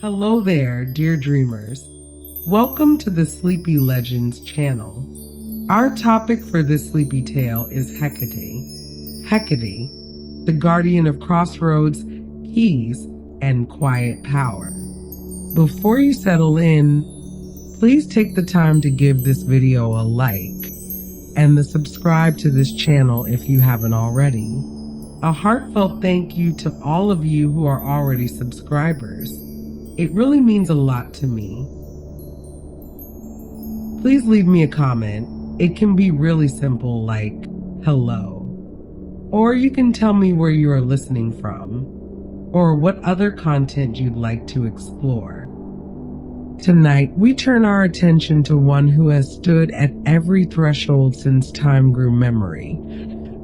Hello there, dear dreamers. Welcome to the Sleepy Legends channel. Our topic for this sleepy tale is Hecate. Hecate, the guardian of crossroads, keys, and quiet power. Before you settle in, please take the time to give this video a like and subscribe to this channel if you haven't already. A heartfelt thank you to all of you who are already subscribers. It really means a lot to me. Please leave me a comment. It can be really simple, like hello. Or you can tell me where you are listening from, or what other content you'd like to explore. Tonight, we turn our attention to one who has stood at every threshold since time grew memory.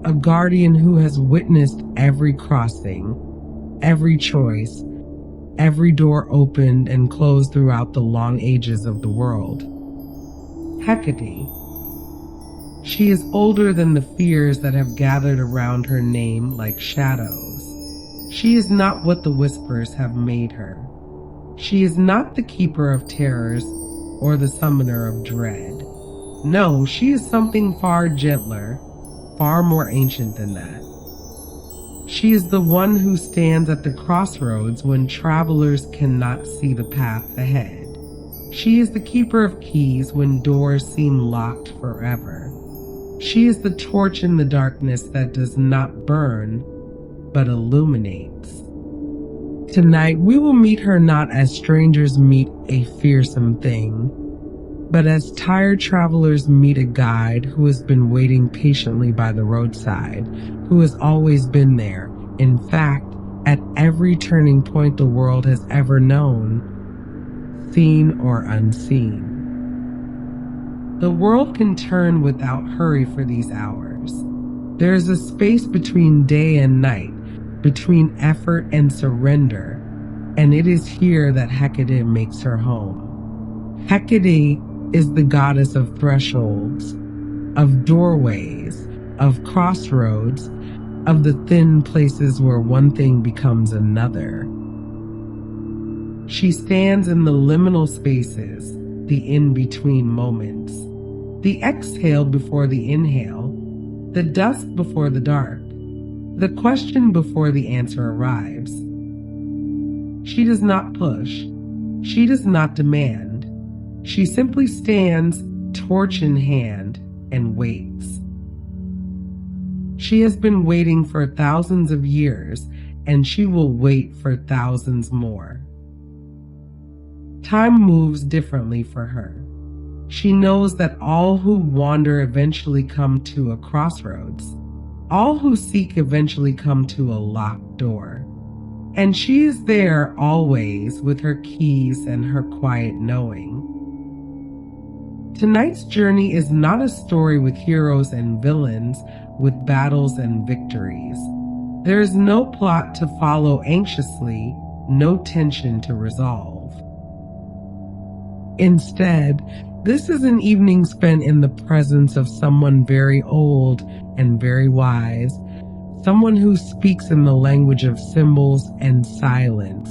A guardian who has witnessed every crossing, every choice, every door opened and closed throughout the long ages of the world. Hecate. She is older than the fears that have gathered around her name like shadows. She is not what the whispers have made her. She is not the keeper of terrors or the summoner of dread. No, she is something far gentler, far more ancient than that. She is the one who stands at the crossroads when travelers cannot see the path ahead. She is the keeper of keys when doors seem locked forever. She is the torch in the darkness that does not burn, but illuminates. Tonight, we will meet her not as strangers meet a fearsome thing, but as tired travelers meet a guide who has been waiting patiently by the roadside, who has always been there, in fact, at every turning point the world has ever known, seen or unseen. The world can turn without hurry for these hours. There is a space between day and night, between effort and surrender, and it is here that Hecate makes her home. Hecate is the goddess of thresholds, of doorways, of crossroads, of the thin places where one thing becomes another. She stands in the liminal spaces, the in-between moments, the exhale before the inhale, the dusk before the dark, the question before the answer arrives. She does not push. She does not demand. She simply stands, torch in hand, and waits. She has been waiting for thousands of years, and she will wait for thousands more. Time moves differently for her. She knows that all who wander eventually come to a crossroads. All who seek eventually come to a locked door. And she is there always with her keys and her quiet knowing. Tonight's journey is not a story with heroes and villains, with battles and victories. There is no plot to follow anxiously, no tension to resolve. Instead, this is an evening spent in the presence of someone very old and very wise, someone who speaks in the language of symbols and silence,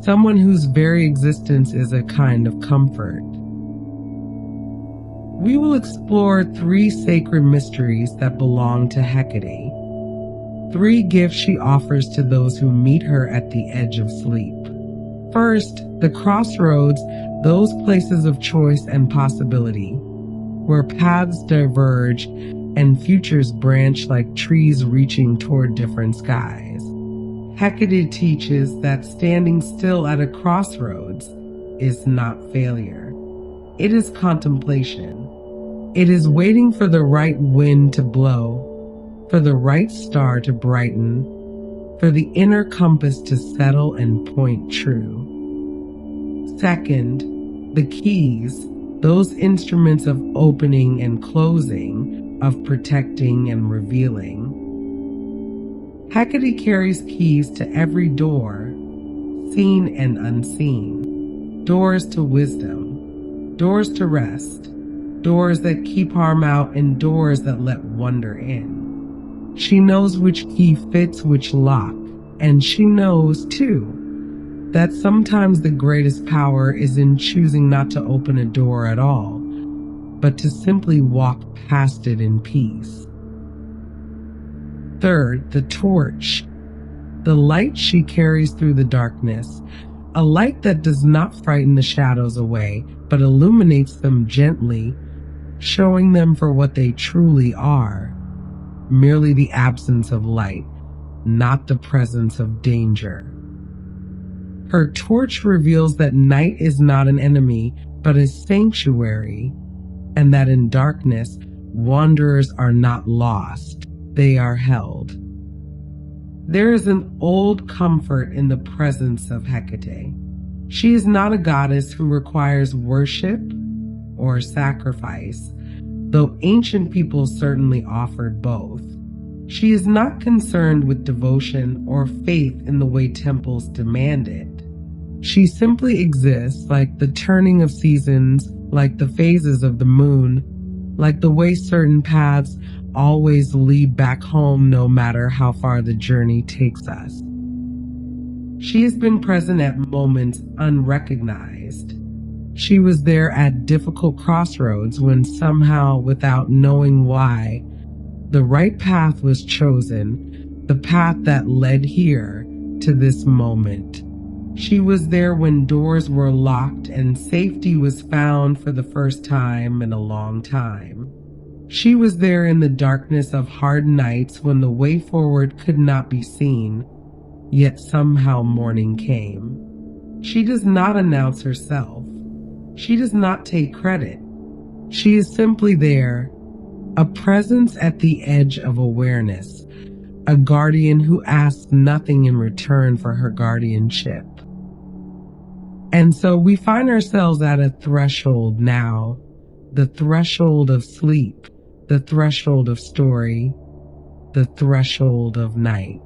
someone whose very existence is a kind of comfort. We will explore 3 sacred mysteries that belong to Hecate, 3 gifts she offers to those who meet her at the edge of sleep. First, the crossroads, those places of choice and possibility, where paths diverge and futures branch like trees reaching toward different skies. Hecate teaches that standing still at a crossroads is not failure. It is contemplation. It is waiting for the right wind to blow, for the right star to brighten, for the inner compass to settle and point true. Second, the keys, those instruments of opening and closing, of protecting and revealing. Hecate carries keys to every door, seen and unseen. Doors to wisdom, doors to rest, doors that keep harm out and doors that let wonder in. She knows which key fits which lock, and she knows, too, that sometimes the greatest power is in choosing not to open a door at all, but to simply walk past it in peace. Third, the torch, the light she carries through the darkness, a light that does not frighten the shadows away, but illuminates them gently, showing them for what they truly are, merely the absence of light, not the presence of danger. Her torch reveals that night is not an enemy, but a sanctuary, and that in darkness, wanderers are not lost, they are held. There is an old comfort in the presence of Hecate. She is not a goddess who requires worship or sacrifice, though ancient people certainly offered both. She is not concerned with devotion or faith in the way temples demand it. She simply exists, like the turning of seasons, like the phases of the moon, like the way certain paths always lead back home no matter how far the journey takes us. She has been present at moments unrecognized. She was there at difficult crossroads when somehow, without knowing why, the right path was chosen, the path that led here to this moment. She was there when doors were locked and safety was found for the first time in a long time. She was there in the darkness of hard nights when the way forward could not be seen, yet somehow morning came. She does not announce herself. She does not take credit. She is simply there, a presence at the edge of awareness, a guardian who asks nothing in return for her guardianship. And so we find ourselves at a threshold now, the threshold of sleep, the threshold of story, the threshold of night.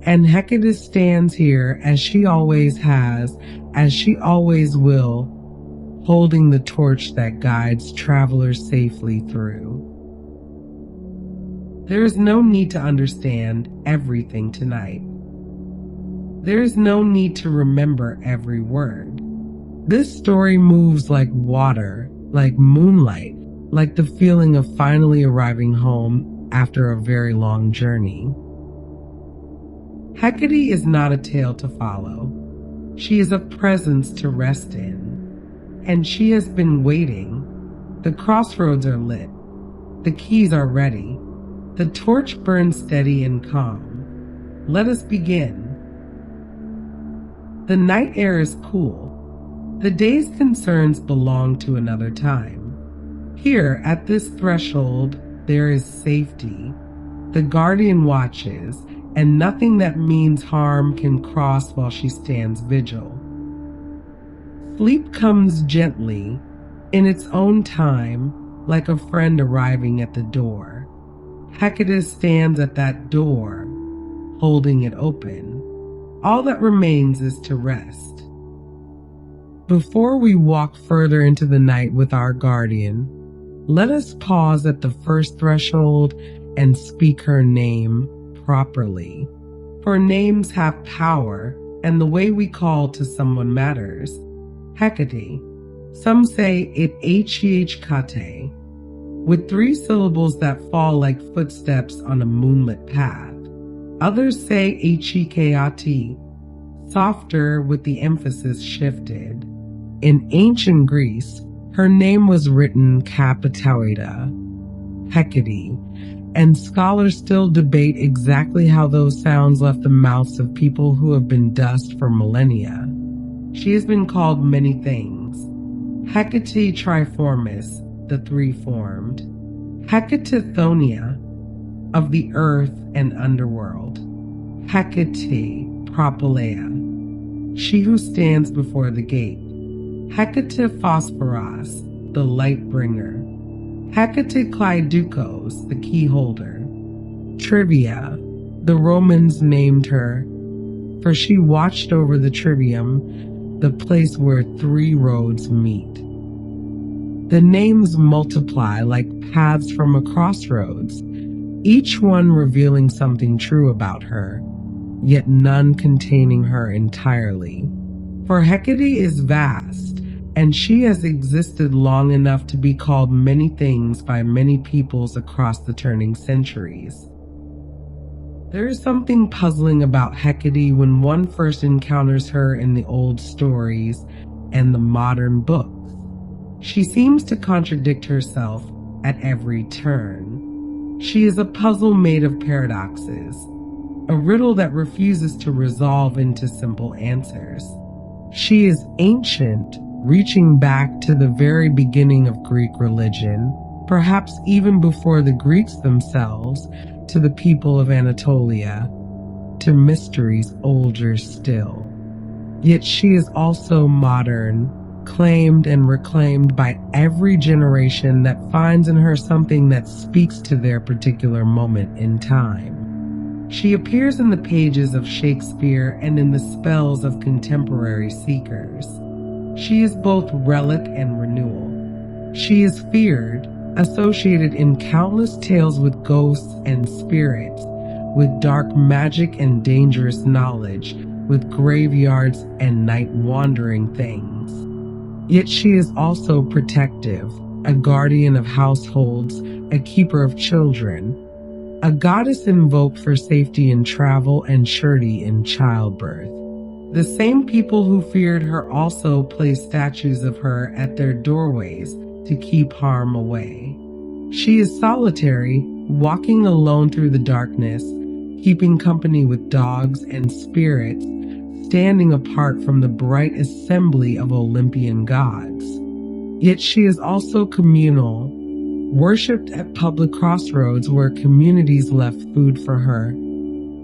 And Hecate stands here as she always has, as she always will, holding the torch that guides travelers safely through. There is no need to understand everything tonight. There is no need to remember every word. This story moves like water, like moonlight, like the feeling of finally arriving home after a very long journey. Hecate is not a tale to follow. She is a presence to rest in. And she has been waiting. The crossroads are lit. The keys are ready. The torch burns steady and calm. Let us begin. The night air is cool. The day's concerns belong to another time. Here, at this threshold, there is safety. The guardian watches, and nothing that means harm can cross while she stands vigil. Sleep comes gently, in its own time, like a friend arriving at the door. Hecate stands at that door, holding it open. All that remains is to rest. Before we walk further into the night with our guardian, let us pause at the first threshold and speak her name properly. For names have power, and the way we call to someone matters. Hecate. Some say it Hecate, with 3 syllables that fall like footsteps on a moonlit path. Others say Hecate, softer with the emphasis shifted. In ancient Greece, her name was written Capitoida, Hecate, and scholars still debate exactly how those sounds left the mouths of people who have been dust for millennia. She has been called many things. Hecate triformis, the three-formed. Hecatithonia, of the earth and underworld. Hecate propylaea, she who stands before the gate. Hecate phosphoros, the light bringer. Hecate kleidukos, the key holder. Trivia, the Romans named her, for she watched over the trivium, the place where 3 roads meet. The names multiply like paths from a crossroads, each one revealing something true about her. yet none containing her entirely. For Hecate is vast, and she has existed long enough to be called many things by many peoples across the turning centuries. There is something puzzling about Hecate when one first encounters her in the old stories and the modern books. She seems to contradict herself at every turn. She is a puzzle made of paradoxes, a riddle that refuses to resolve into simple answers. She is ancient, reaching back to the very beginning of Greek religion, perhaps even before the Greeks themselves, to the people of Anatolia, to mysteries older still. Yet she is also modern, claimed and reclaimed by every generation that finds in her something that speaks to their particular moment in time. She appears in the pages of Shakespeare and in the spells of contemporary seekers. She is both relic and renewal. She is feared, associated in countless tales with ghosts and spirits, with dark magic and dangerous knowledge, with graveyards and night-wandering things. Yet she is also protective, a guardian of households, a keeper of children, a goddess invoked for safety in travel and surety in childbirth. The same people who feared her also placed statues of her at their doorways to keep harm away. She is solitary, walking alone through the darkness, keeping company with dogs and spirits, standing apart from the bright assembly of Olympian gods. Yet she is also communal, worshipped at public crossroads where communities left food for her,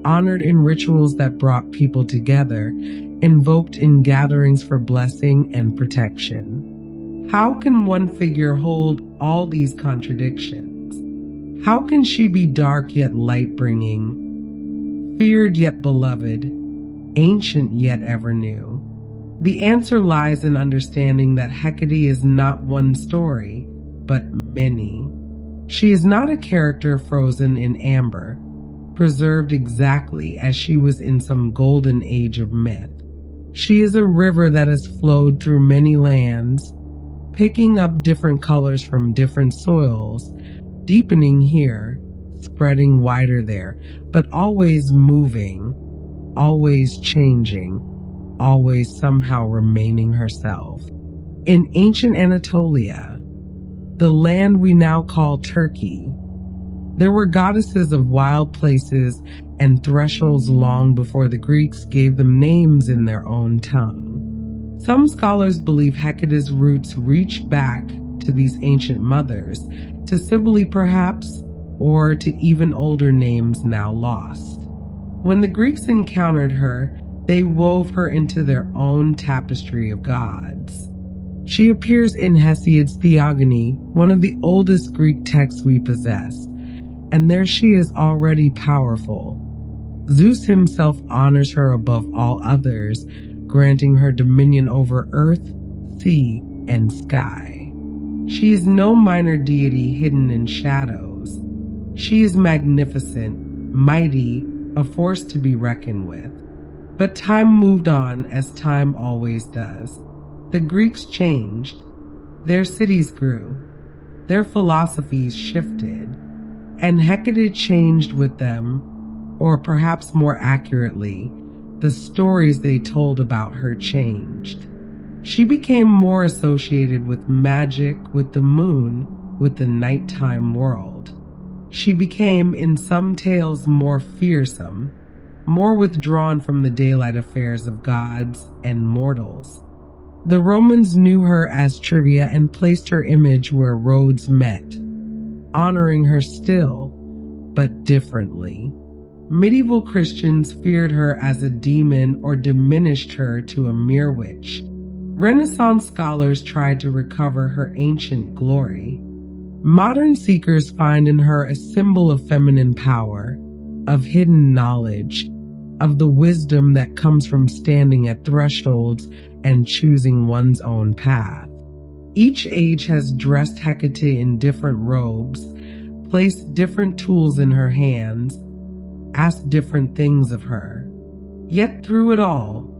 honored in rituals that brought people together, invoked in gatherings for blessing and protection. How can one figure hold all these contradictions? How can she be dark yet light-bringing, feared yet beloved, ancient yet ever new? The answer lies in understanding that Hecate is not one story, but many. She is not a character frozen in amber, preserved exactly as she was in some golden age of myth. She is a river that has flowed through many lands, picking up different colors from different soils, deepening here, spreading wider there, but always moving, always changing, always somehow remaining herself. In ancient Anatolia, the land we now call Turkey, there were goddesses of wild places and thresholds long before the Greeks gave them names in their own tongue. Some scholars believe Hecate's roots reach back to these ancient mothers, to Cybele perhaps, or to even older names now lost. When the Greeks encountered her, they wove her into their own tapestry of gods. She appears in Hesiod's Theogony, one of the oldest Greek texts we possess, and there she is already powerful. Zeus himself honors her above all others, granting her dominion over earth, sea, and sky. She is no minor deity hidden in shadows. She is magnificent, mighty, a force to be reckoned with. But time moved on as time always does. The Greeks changed. Their cities grew. Their philosophies shifted. And Hecate changed with them, or perhaps more accurately, the stories they told about her changed. She became more associated with magic, with the moon, with the nighttime world. She became, in some tales, more fearsome, more withdrawn from the daylight affairs of gods and mortals. The Romans knew her as Trivia and placed her image where roads met, honoring her still, but differently. Medieval Christians feared her as a demon or diminished her to a mere witch. Renaissance scholars tried to recover her ancient glory. Modern seekers find in her a symbol of feminine power, of hidden knowledge, of the wisdom that comes from standing at thresholds and choosing one's own path. Each age has dressed Hecate in different robes, placed different tools in her hands, asked different things of her. Yet through it all,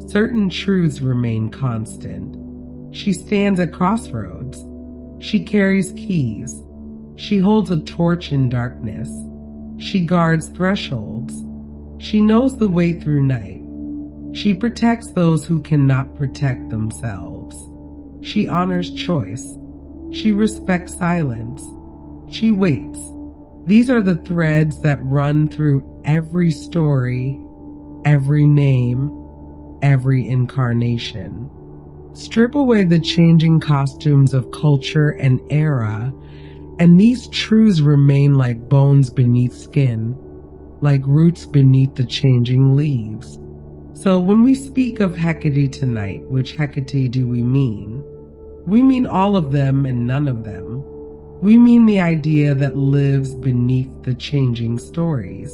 certain truths remain constant. She stands at crossroads. She carries keys. She holds a torch in darkness. She guards thresholds. She knows the way through night. She protects those who cannot protect themselves. She honors choice. She respects silence. She waits. These are the threads that run through every story, every name, every incarnation. Strip away the changing costumes of culture and era, and these truths remain like bones beneath skin, like roots beneath the changing leaves. So when we speak of Hecate tonight, which Hecate do we mean? We mean all of them and none of them. We mean the idea that lives beneath the changing stories.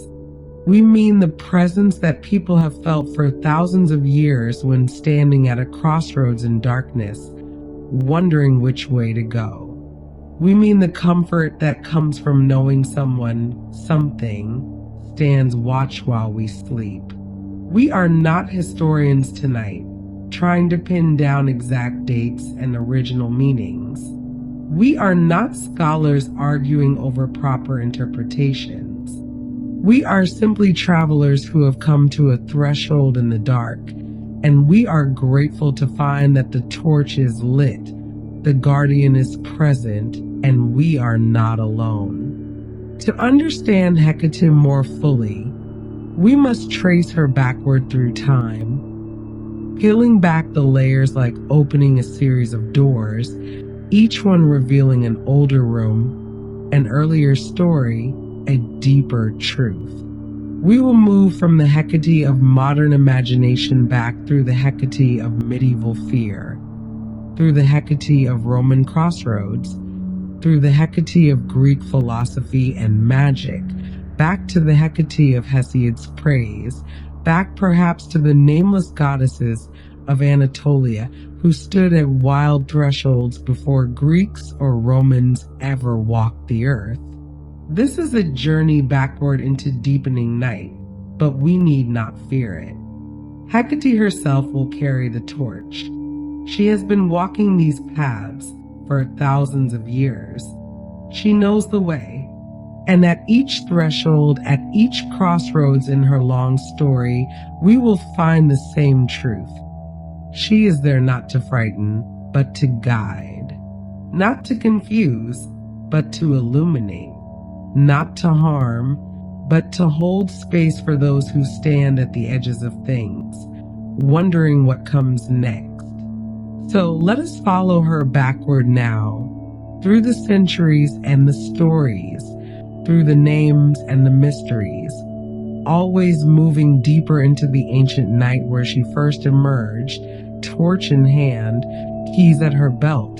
We mean the presence that people have felt for thousands of years when standing at a crossroads in darkness, wondering which way to go. We mean the comfort that comes from knowing someone, something, stands watch while we sleep. We are not historians tonight, trying to pin down exact dates and original meanings. We are not scholars arguing over proper interpretations. We are simply travelers who have come to a threshold in the dark, and we are grateful to find that the torch is lit, the guardian is present, and we are not alone. To understand Hecate more fully, we must trace her backward through time, peeling back the layers like opening a series of doors, each one revealing an older room, an earlier story, a deeper truth. We will move from the Hecate of modern imagination back through the Hecate of medieval fear, through the Hecate of Roman crossroads, through the Hecate of Greek philosophy and magic, back to the Hecate of Hesiod's praise, back perhaps to the nameless goddesses of Anatolia who stood at wild thresholds before Greeks or Romans ever walked the earth. This is a journey backward into deepening night, but we need not fear it. Hecate herself will carry the torch. She has been walking these paths for thousands of years. She knows the way, and at each threshold, at each crossroads in her long story, we will find the same truth. She is there not to frighten, but to guide, not to confuse, but to illuminate, not to harm, but to hold space for those who stand at the edges of things, wondering what comes next. So let us follow her backward now, through the centuries and the stories, through the names and the mysteries, always moving deeper into the ancient night where she first emerged, torch in hand, keys at her belt,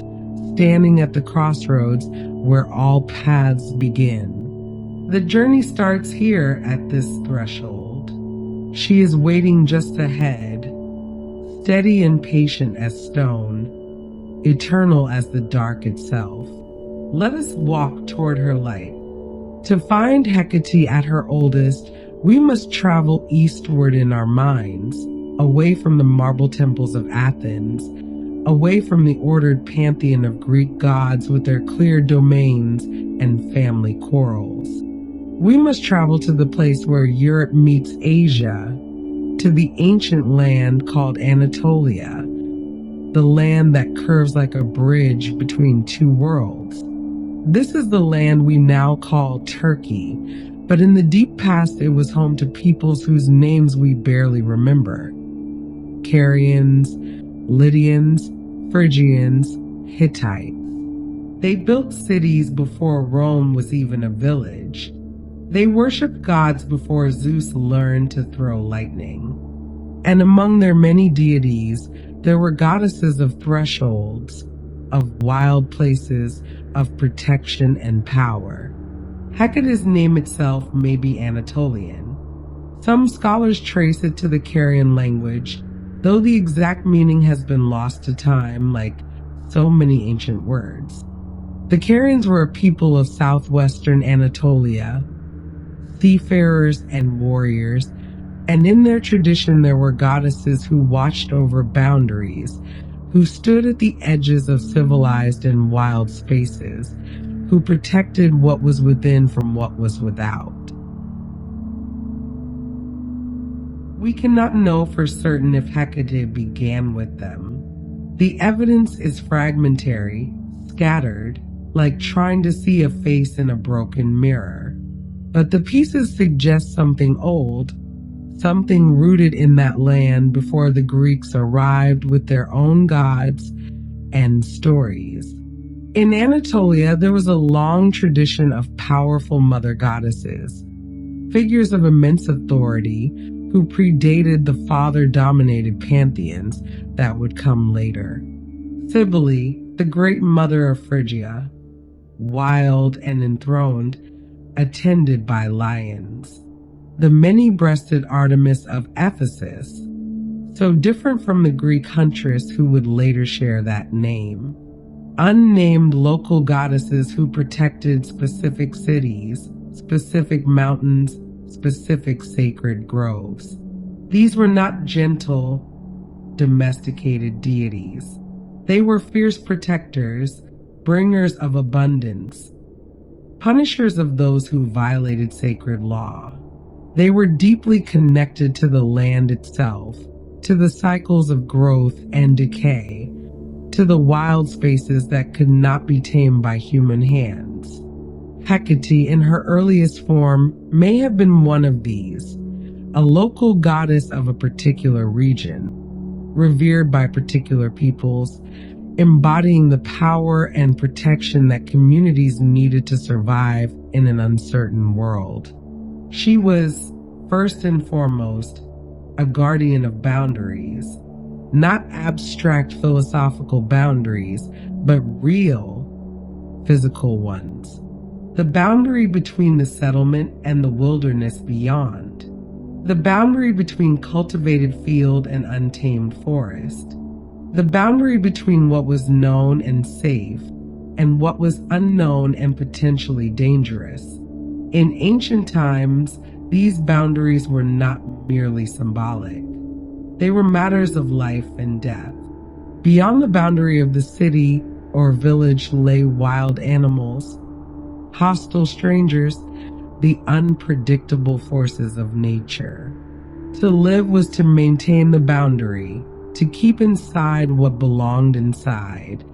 standing at the crossroads where all paths begin. The journey starts here at this threshold. She is waiting just ahead, steady and patient as stone, eternal as the dark itself. Let us walk toward her light. To find Hecate at her oldest, we must travel eastward in our minds, away from the marble temples of Athens, away from the ordered pantheon of Greek gods with their clear domains and family quarrels. We must travel to the place where Europe meets Asia, to the ancient land called Anatolia, the land that curves like a bridge between two worlds. This is the land we now call Turkey, but in the deep past it was home to peoples whose names we barely remember. Carians, Lydians, Phrygians, Hittites. They built cities before Rome was even a village. They worshipped gods before Zeus learned to throw lightning. And among their many deities, there were goddesses of thresholds, of wild places, of protection and power. Hecate's name itself may be Anatolian. Some scholars trace it to the Carian language, though the exact meaning has been lost to time, like so many ancient words. The Carians were a people of southwestern Anatolia, seafarers and warriors, And in their tradition, there were goddesses who watched over boundaries, who stood at the edges of civilized and wild spaces, who protected what was within from what was without. We cannot know for certain if Hecate began with them. The evidence is fragmentary, scattered, like trying to see a face in a broken mirror. But the pieces suggest something old, something rooted in that land before the Greeks arrived with their own gods and stories. In Anatolia, there was a long tradition of powerful mother goddesses, figures of immense authority who predated the father-dominated pantheons that would come later. Cybele, the great mother of Phrygia, wild and enthroned, attended by lions. The many-breasted Artemis of Ephesus, so different from the Greek huntress who would later share that name. Unnamed local goddesses who protected specific cities, specific mountains, specific sacred groves. These were not gentle, domesticated deities. They were fierce protectors, bringers of abundance, punishers of those who violated sacred law. They were deeply connected to the land itself, to the cycles of growth and decay, to the wild spaces that could not be tamed by human hands. Hecate, in her earliest form, may have been one of these, a local goddess of a particular region, revered by particular peoples, embodying the power and protection that communities needed to survive in an uncertain world. She was, first and foremost, a guardian of boundaries, not abstract philosophical boundaries, but real, physical ones. The boundary between the settlement and the wilderness beyond. The boundary between cultivated field and untamed forest. The boundary between what was known and safe and what was unknown and potentially dangerous. In ancient times, these boundaries were not merely symbolic. They were matters of life and death. Beyond the boundary of the city or village lay wild animals, hostile strangers, the unpredictable forces of nature. To live was to maintain the boundary, to keep inside what belonged inside,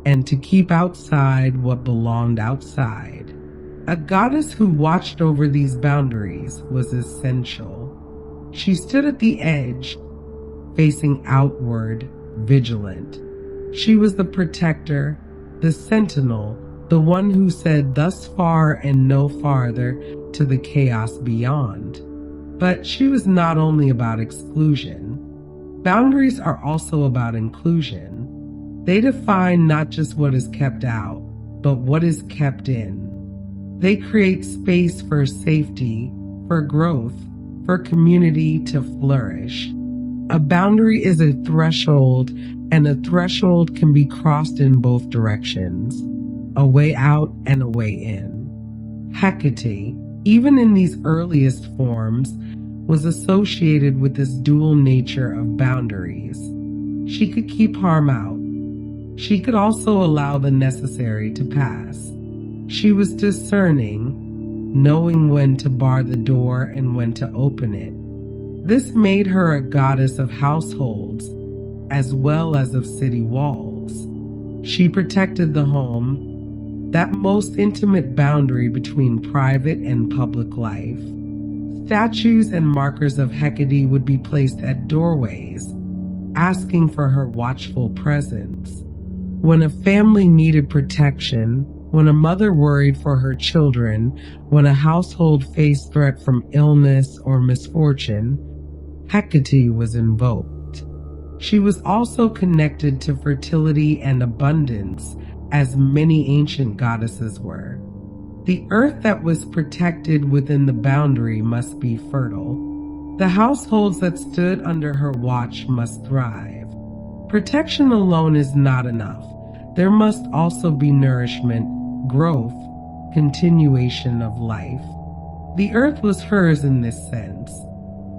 and to keep outside what belonged outside. A goddess who watched over these boundaries was essential. She stood at the edge, facing outward, vigilant. She was the protector, the sentinel, the one who said thus far and no farther to the chaos beyond. But she was not only about exclusion. Boundaries are also about inclusion. They define not just what is kept out, but what is kept in. They create space for safety, for growth, for community to flourish. A boundary is a threshold, and a threshold can be crossed in both directions, a way out and a way in. Hecate, even in these earliest forms, was associated with this dual nature of boundaries. She could keep harm out. She could also allow the necessary to pass. She was discerning, knowing when to bar the door and when to open it. This made her a goddess of households, as well as of city walls. She protected the home, that most intimate boundary between private and public life. Statues and markers of Hecate would be placed at doorways, asking for her watchful presence. When a family needed protection, when a mother worried for her children, when a household faced threat from illness or misfortune, Hecate was invoked. She was also connected to fertility and abundance, as many ancient goddesses were. The earth that was protected within the boundary must be fertile. The households that stood under her watch must thrive. Protection alone is not enough. There must also be nourishment, growth, continuation of life. The earth was hers in this sense.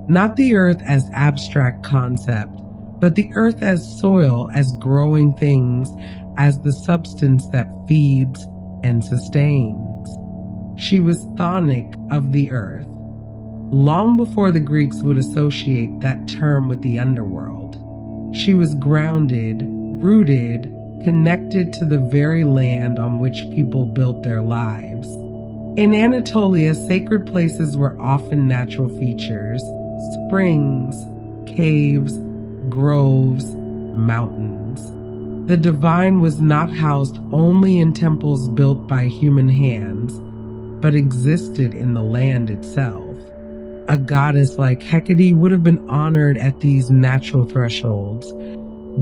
Not the earth as abstract concept, but the earth as soil, as growing things, as the substance that feeds and sustains. She was chthonic of the earth, long before the Greeks would associate that term with the underworld. She was grounded, rooted, connected to the very land on which people built their lives. In Anatolia, sacred places were often natural features: springs, caves, groves, mountains. The divine was not housed only in temples built by human hands, but existed in the land itself. A goddess like Hecate would have been honored at these natural thresholds,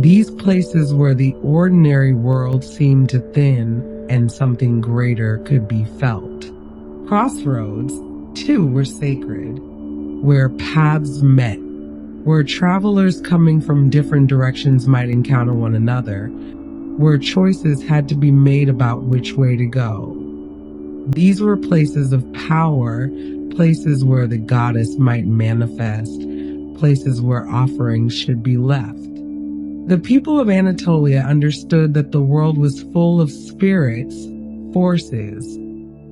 these places where the ordinary world seemed to thin and something greater could be felt. Crossroads, too, were sacred, where paths met, where travelers coming from different directions might encounter one another, where choices had to be made about which way to go. These were places of power, places where the goddess might manifest, places where offerings should be left. The people of Anatolia understood that the world was full of spirits, forces,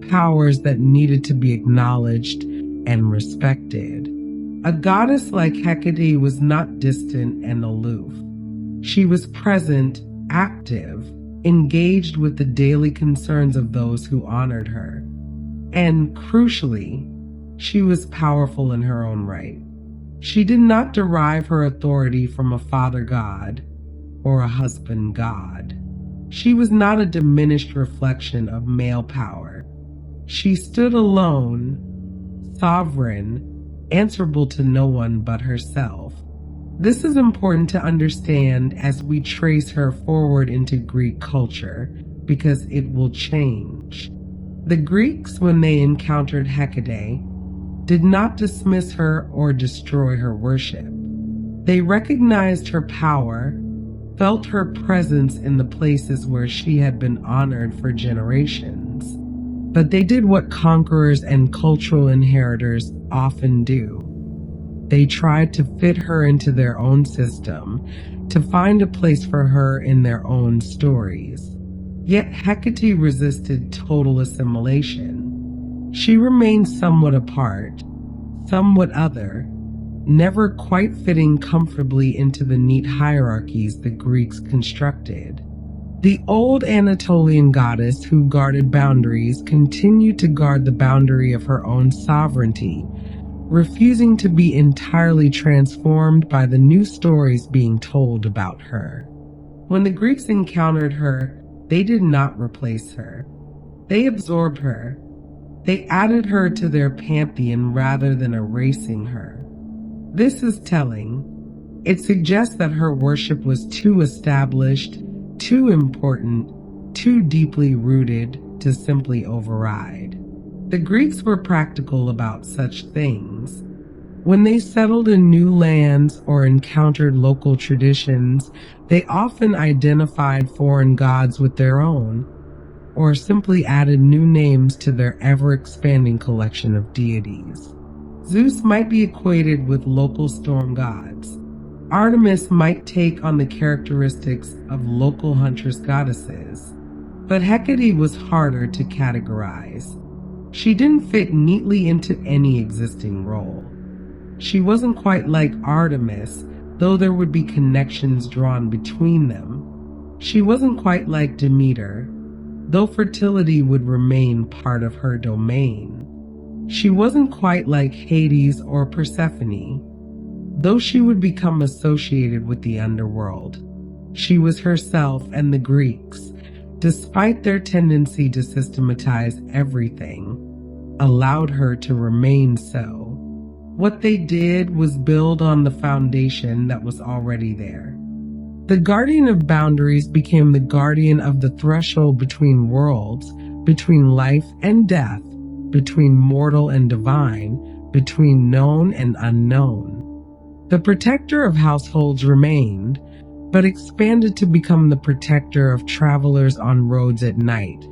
powers that needed to be acknowledged and respected. A goddess like Hecate was not distant and aloof. She was present, active, engaged with the daily concerns of those who honored her. And crucially, she was powerful in her own right. She did not derive her authority from a father god or a husband god. She was not a diminished reflection of male power. She stood alone, sovereign, answerable to no one but herself. This is important to understand as we trace her forward into Greek culture, because it will change. The Greeks, when they encountered Hecate, did not dismiss her or destroy her worship. They recognized her power, felt her presence in the places where she had been honored for generations. But they did what conquerors and cultural inheritors often do. They tried to fit her into their own system, to find a place for her in their own stories. Yet Hecate resisted total assimilation. She remained somewhat apart, somewhat other, never quite fitting comfortably into the neat hierarchies the Greeks constructed. The old Anatolian goddess who guarded boundaries continued to guard the boundary of her own sovereignty, refusing to be entirely transformed by the new stories being told about her. When the Greeks encountered her, they did not replace her. They absorbed her. They added her to their pantheon rather than erasing her. This is telling. It suggests that her worship was too established, too important, too deeply rooted to simply override. The Greeks were practical about such things. When they settled in new lands or encountered local traditions, they often identified foreign gods with their own, or simply added new names to their ever-expanding collection of deities. Zeus might be equated with local storm gods. Artemis might take on the characteristics of local huntress goddesses. But Hecate was harder to categorize. She didn't fit neatly into any existing role. She wasn't quite like Artemis, though there would be connections drawn between them. She wasn't quite like Demeter, though fertility would remain part of her domain. She wasn't quite like Hades or Persephone, though she would become associated with the underworld. She was herself, and the Greeks, despite their tendency to systematize everything, allowed her to remain so. What they did was build on the foundation that was already there. The guardian of boundaries became the guardian of the threshold between worlds, between life and death, between mortal and divine, between known and unknown. The protector of households remained, but expanded to become the protector of travelers on roads at night,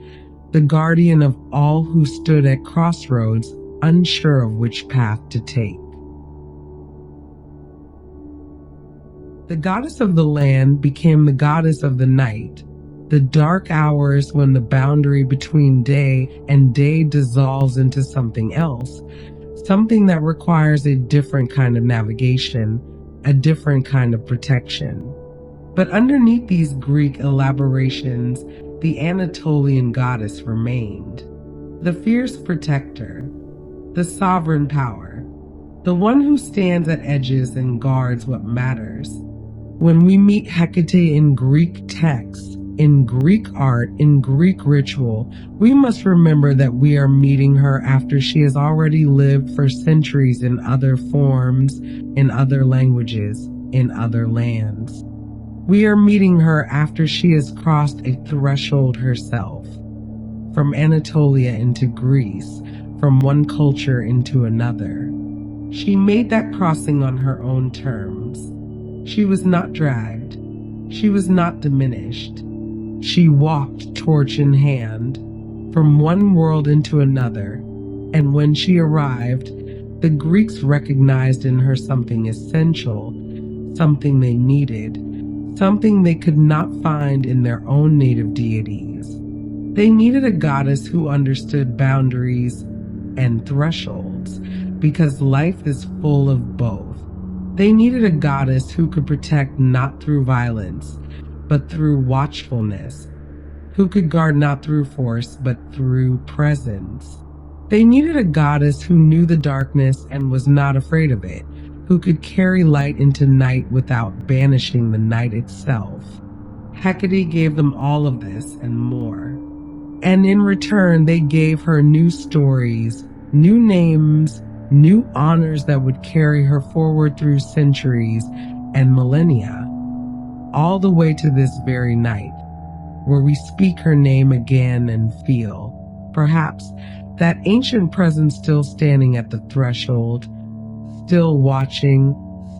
the guardian of all who stood at crossroads, unsure of which path to take. The goddess of the land became the goddess of the night, the dark hours when the boundary between day and day dissolves into something else, something that requires a different kind of navigation, a different kind of protection. But underneath these Greek elaborations, the Anatolian goddess remained, the fierce protector, the sovereign power, the one who stands at edges and guards what matters. When we meet Hecate in Greek texts, in Greek art, in Greek ritual, we must remember that we are meeting her after she has already lived for centuries in other forms, in other languages, in other lands. We are meeting her after she has crossed a threshold herself, from Anatolia into Greece, from one culture into another. She made that crossing on her own terms. She was not dragged. She was not diminished. She walked torch in hand from one world into another, and when she arrived, the Greeks recognized in her something essential, something they needed, something they could not find in their own native deities. They needed a goddess who understood boundaries and thresholds, because life is full of both. They needed a goddess who could protect not through violence, but through watchfulness, who could guard not through force, but through presence. They needed a goddess who knew the darkness and was not afraid of it, who could carry light into night without banishing the night itself. Hecate gave them all of this and more. And in return, they gave her new stories, new names, new honors that would carry her forward through centuries and millennia, all the way to this very night, where we speak her name again and feel, perhaps, that ancient presence still standing at the threshold, still watching,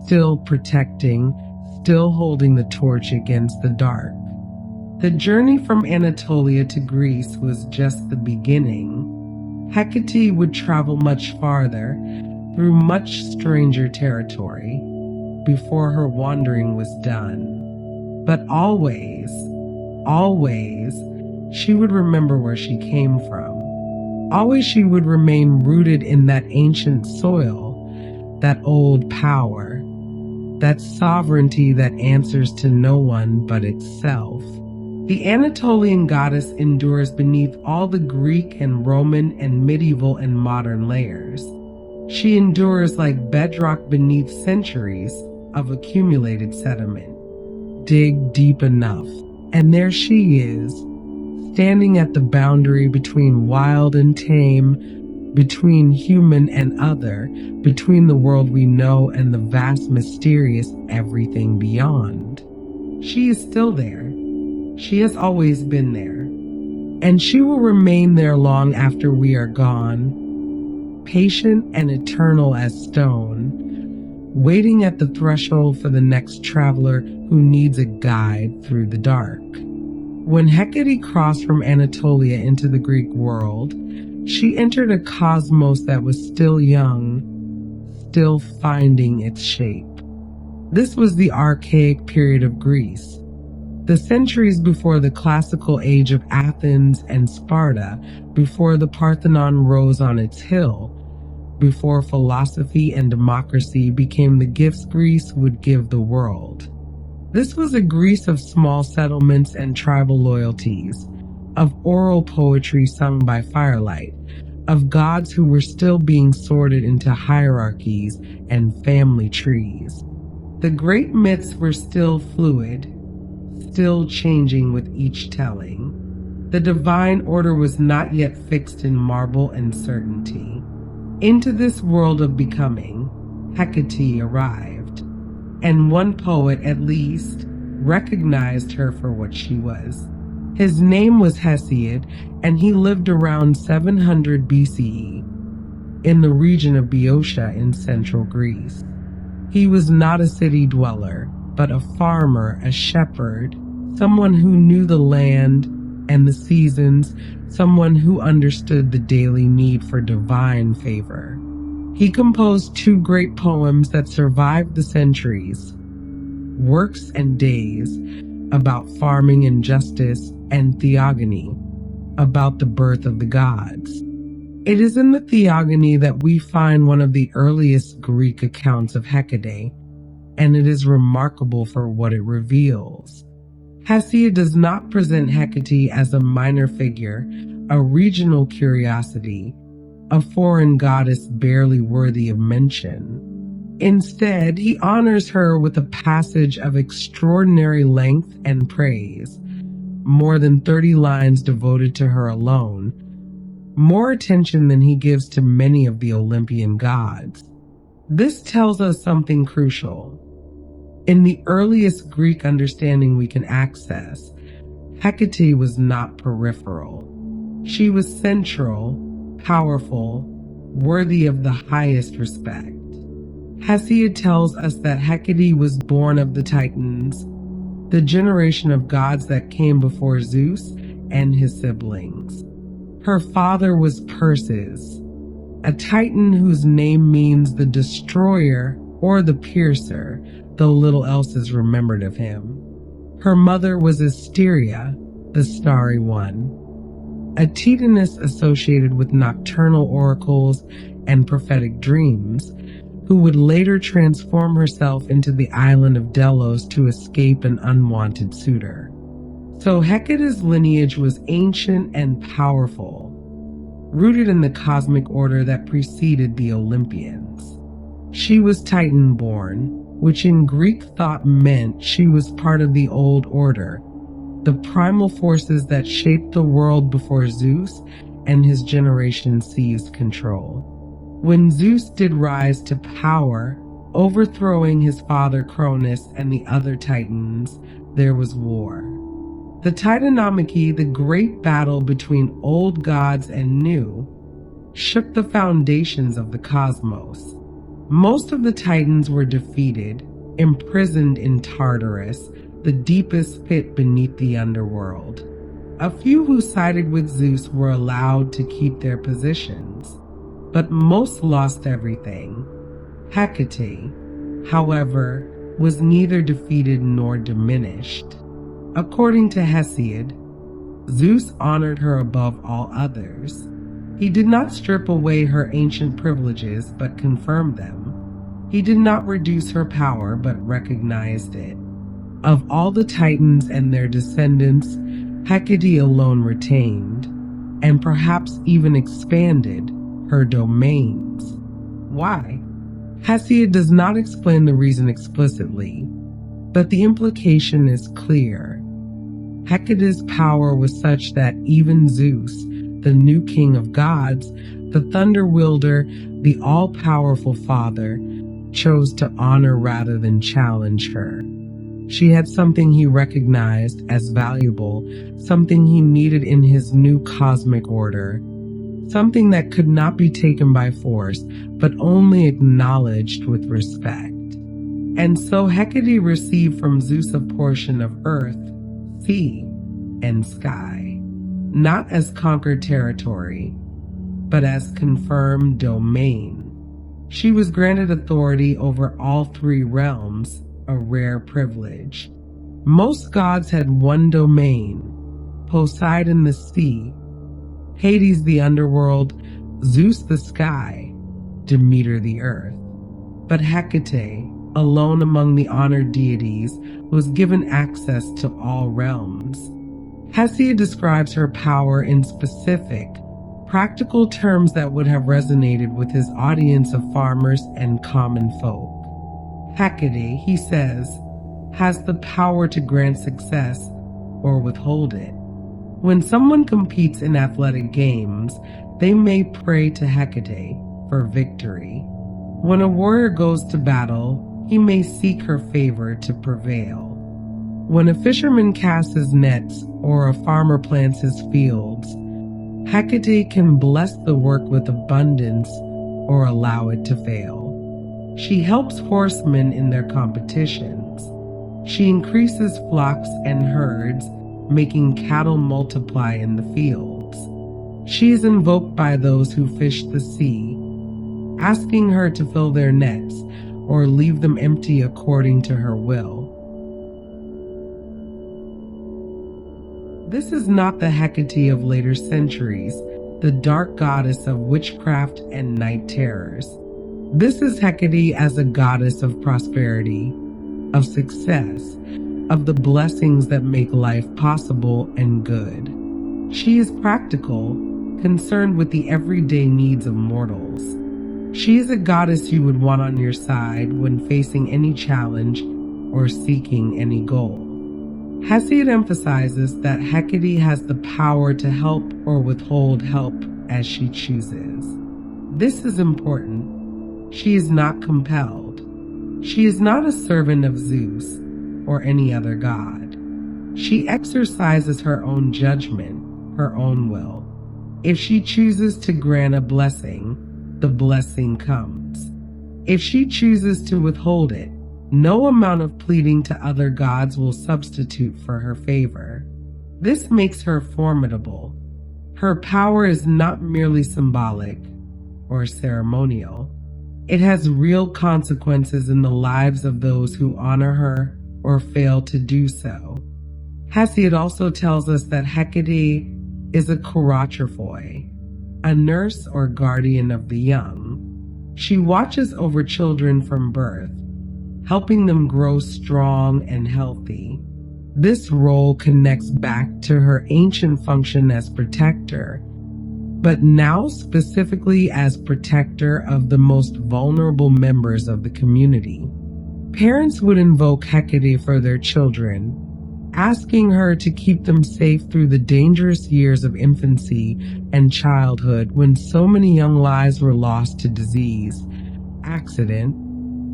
still protecting, still holding the torch against the dark. The journey from Anatolia to Greece was just the beginning. Hecate would travel much farther, through much stranger territory, before her wandering was done. But always, always, she would remember where she came from. Always she would remain rooted in that ancient soil, that old power, that sovereignty that answers to no one but itself. The Anatolian goddess endures beneath all the Greek and Roman and medieval and modern layers. She endures like bedrock beneath centuries of accumulated sediment. Dig deep enough, and there she is, standing at the boundary between wild and tame, between human and other, between the world we know and the vast mysterious everything beyond. She is still there. She has always been there, and she will remain there long after we are gone, patient and eternal as stone, waiting at the threshold for the next traveler who needs a guide through the dark. When Hecate crossed from Anatolia into the Greek world, she entered a cosmos that was still young, still finding its shape. This was the archaic period of Greece, the centuries before the classical age of Athens and Sparta, before the Parthenon rose on its hill, before philosophy and democracy became the gifts Greece would give the world. This was a Greece of small settlements and tribal loyalties, of oral poetry sung by firelight, of gods who were still being sorted into hierarchies and family trees. The great myths were still fluid, still changing with each telling. The divine order was not yet fixed in marble and certainty. Into this world of becoming, Hecate arrived, and one poet at least recognized her for what she was. His name was Hesiod, and he lived around 700 BCE in the region of Boeotia in central Greece. He was not a city dweller, but a farmer, a shepherd, someone who knew the land and the seasons, someone who understood the daily need for divine favor. He composed two great poems that survived the centuries, works and days, about farming and justice, and theogony, about the birth of the gods. It is in the theogony that we find one of the earliest Greek accounts of Hecate, and it is remarkable for what it reveals. Hesiod does not present Hecate as a minor figure, a regional curiosity, a foreign goddess barely worthy of mention. Instead, he honors her with a passage of extraordinary length and praise, more than 30 lines devoted to her alone, more attention than he gives to many of the Olympian gods. This tells us something crucial. In the earliest Greek understanding we can access, Hecate was not peripheral. She was central, powerful, worthy of the highest respect. Hesiod tells us that Hecate was born of the Titans, the generation of gods that came before Zeus and his siblings. Her father was Perseus, a Titan whose name means the destroyer or the piercer, though little else is remembered of him. Her mother was Asteria, the starry one, a Titaness associated with nocturnal oracles and prophetic dreams, who would later transform herself into the island of Delos to escape an unwanted suitor. So Hecate's lineage was ancient and powerful, rooted in the cosmic order that preceded the Olympians. She was Titan-born, which in Greek thought meant she was part of the old order, the primal forces that shaped the world before Zeus and his generation seized control. When Zeus did rise to power, overthrowing his father Cronus and the other Titans, there was war. The Titanomachy, the great battle between old gods and new, shook the foundations of the cosmos. Most of the Titans were defeated, imprisoned in Tartarus, the deepest pit beneath the underworld. A few who sided with Zeus were allowed to keep their positions, but most lost everything. Hecate, however, was neither defeated nor diminished. According to Hesiod, Zeus honored her above all others. He did not strip away her ancient privileges, but confirmed them. He did not reduce her power, but recognized it. Of all the Titans and their descendants, Hecate alone retained, and perhaps even expanded, her domains. Why? Hesiod does not explain the reason explicitly, but the implication is clear. Hecate's power was such that even Zeus, the new king of gods, the thunder wielder, the all-powerful father, chose to honor rather than challenge her. She had something he recognized as valuable, something he needed in his new cosmic order, something that could not be taken by force, but only acknowledged with respect. And so Hecate received from Zeus a portion of earth, sea, and sky, not as conquered territory, but as confirmed domain. She was granted authority over all three realms, a rare privilege. Most gods had one domain: Poseidon the sea, Hades the underworld, Zeus the sky, Demeter the earth. But Hecate, alone among the honored deities, was given access to all realms. Hesiod describes her power in specific, practical terms that would have resonated with his audience of farmers and common folk. Hecate, he says, has the power to grant success or withhold it. When someone competes in athletic games, they may pray to Hecate for victory. When a warrior goes to battle, he may seek her favor to prevail. When a fisherman casts his nets or a farmer plants his fields, Hecate can bless the work with abundance or allow it to fail. She helps horsemen in their competitions. She increases flocks and herds, making cattle multiply in the fields. She is invoked by those who fish the sea, asking her to fill their nets or leave them empty according to her will. This is not the Hecate of later centuries, the dark goddess of witchcraft and night terrors. This is Hecate as a goddess of prosperity, of success, of the blessings that make life possible and good. She is practical, concerned with the everyday needs of mortals. She is a goddess you would want on your side when facing any challenge or seeking any goal. Hesiod emphasizes that Hecate has the power to help or withhold help as she chooses. This is important. She is not compelled. She is not a servant of Zeus or any other god. She exercises her own judgment, her own will. If she chooses to grant a blessing, the blessing comes. If she chooses to withhold it, no amount of pleading to other gods will substitute for her favor. This makes her formidable. Her power is not merely symbolic or ceremonial. It has real consequences in the lives of those who honor her or fail to do so. Hesiod also tells us that Hecate is a kuratrophoi, a nurse or guardian of the young. She watches over children from birth, helping them grow strong and healthy. This role connects back to her ancient function as protector, but now specifically as protector of the most vulnerable members of the community. Parents would invoke Hecate for their children, asking her to keep them safe through the dangerous years of infancy and childhood when so many young lives were lost to disease, accident,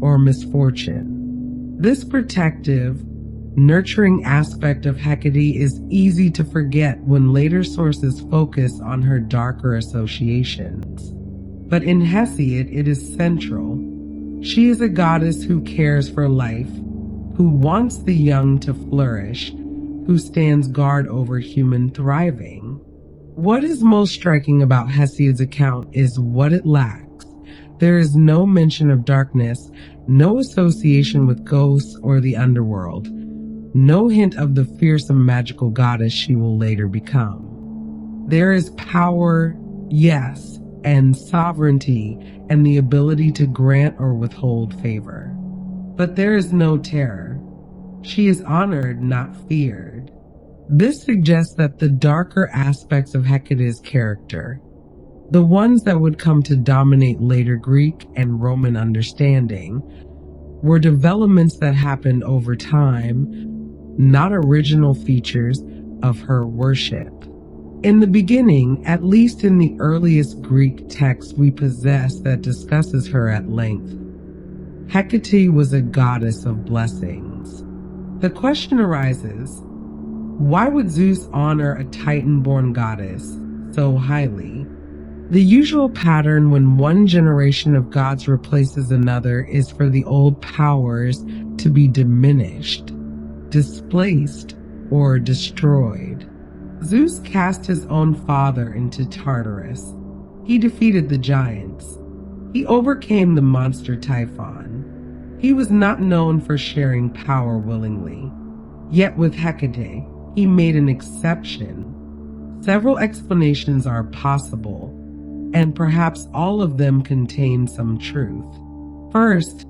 or misfortune. This protective, nurturing aspect of Hecate is easy to forget when later sources focus on her darker associations. But in Hesiod, it is central. She is a goddess who cares for life, who wants the young to flourish, who stands guard over human thriving. What is most striking about Hesiod's account is what it lacks. There is no mention of darkness, no association with ghosts or the underworld, no hint of the fearsome magical goddess she will later become. There is power, yes, and sovereignty, and the ability to grant or withhold favor. But there is no terror. She is honored, not feared. This suggests that the darker aspects of Hecate's character, the ones that would come to dominate later Greek and Roman understanding, were developments that happened over time, not original features of her worship. In the beginning, at least in the earliest Greek text we possess that discusses her at length, Hecate was a goddess of blessings. The question arises, why would Zeus honor a Titan-born goddess so highly? The usual pattern when one generation of gods replaces another is for the old powers to be diminished, displaced, or destroyed. Zeus cast his own father into Tartarus. He defeated the giants. He overcame the monster Typhon. He was not known for sharing power willingly. Yet with Hecate, he made an exception. Several explanations are possible, and perhaps all of them contain some truth. First,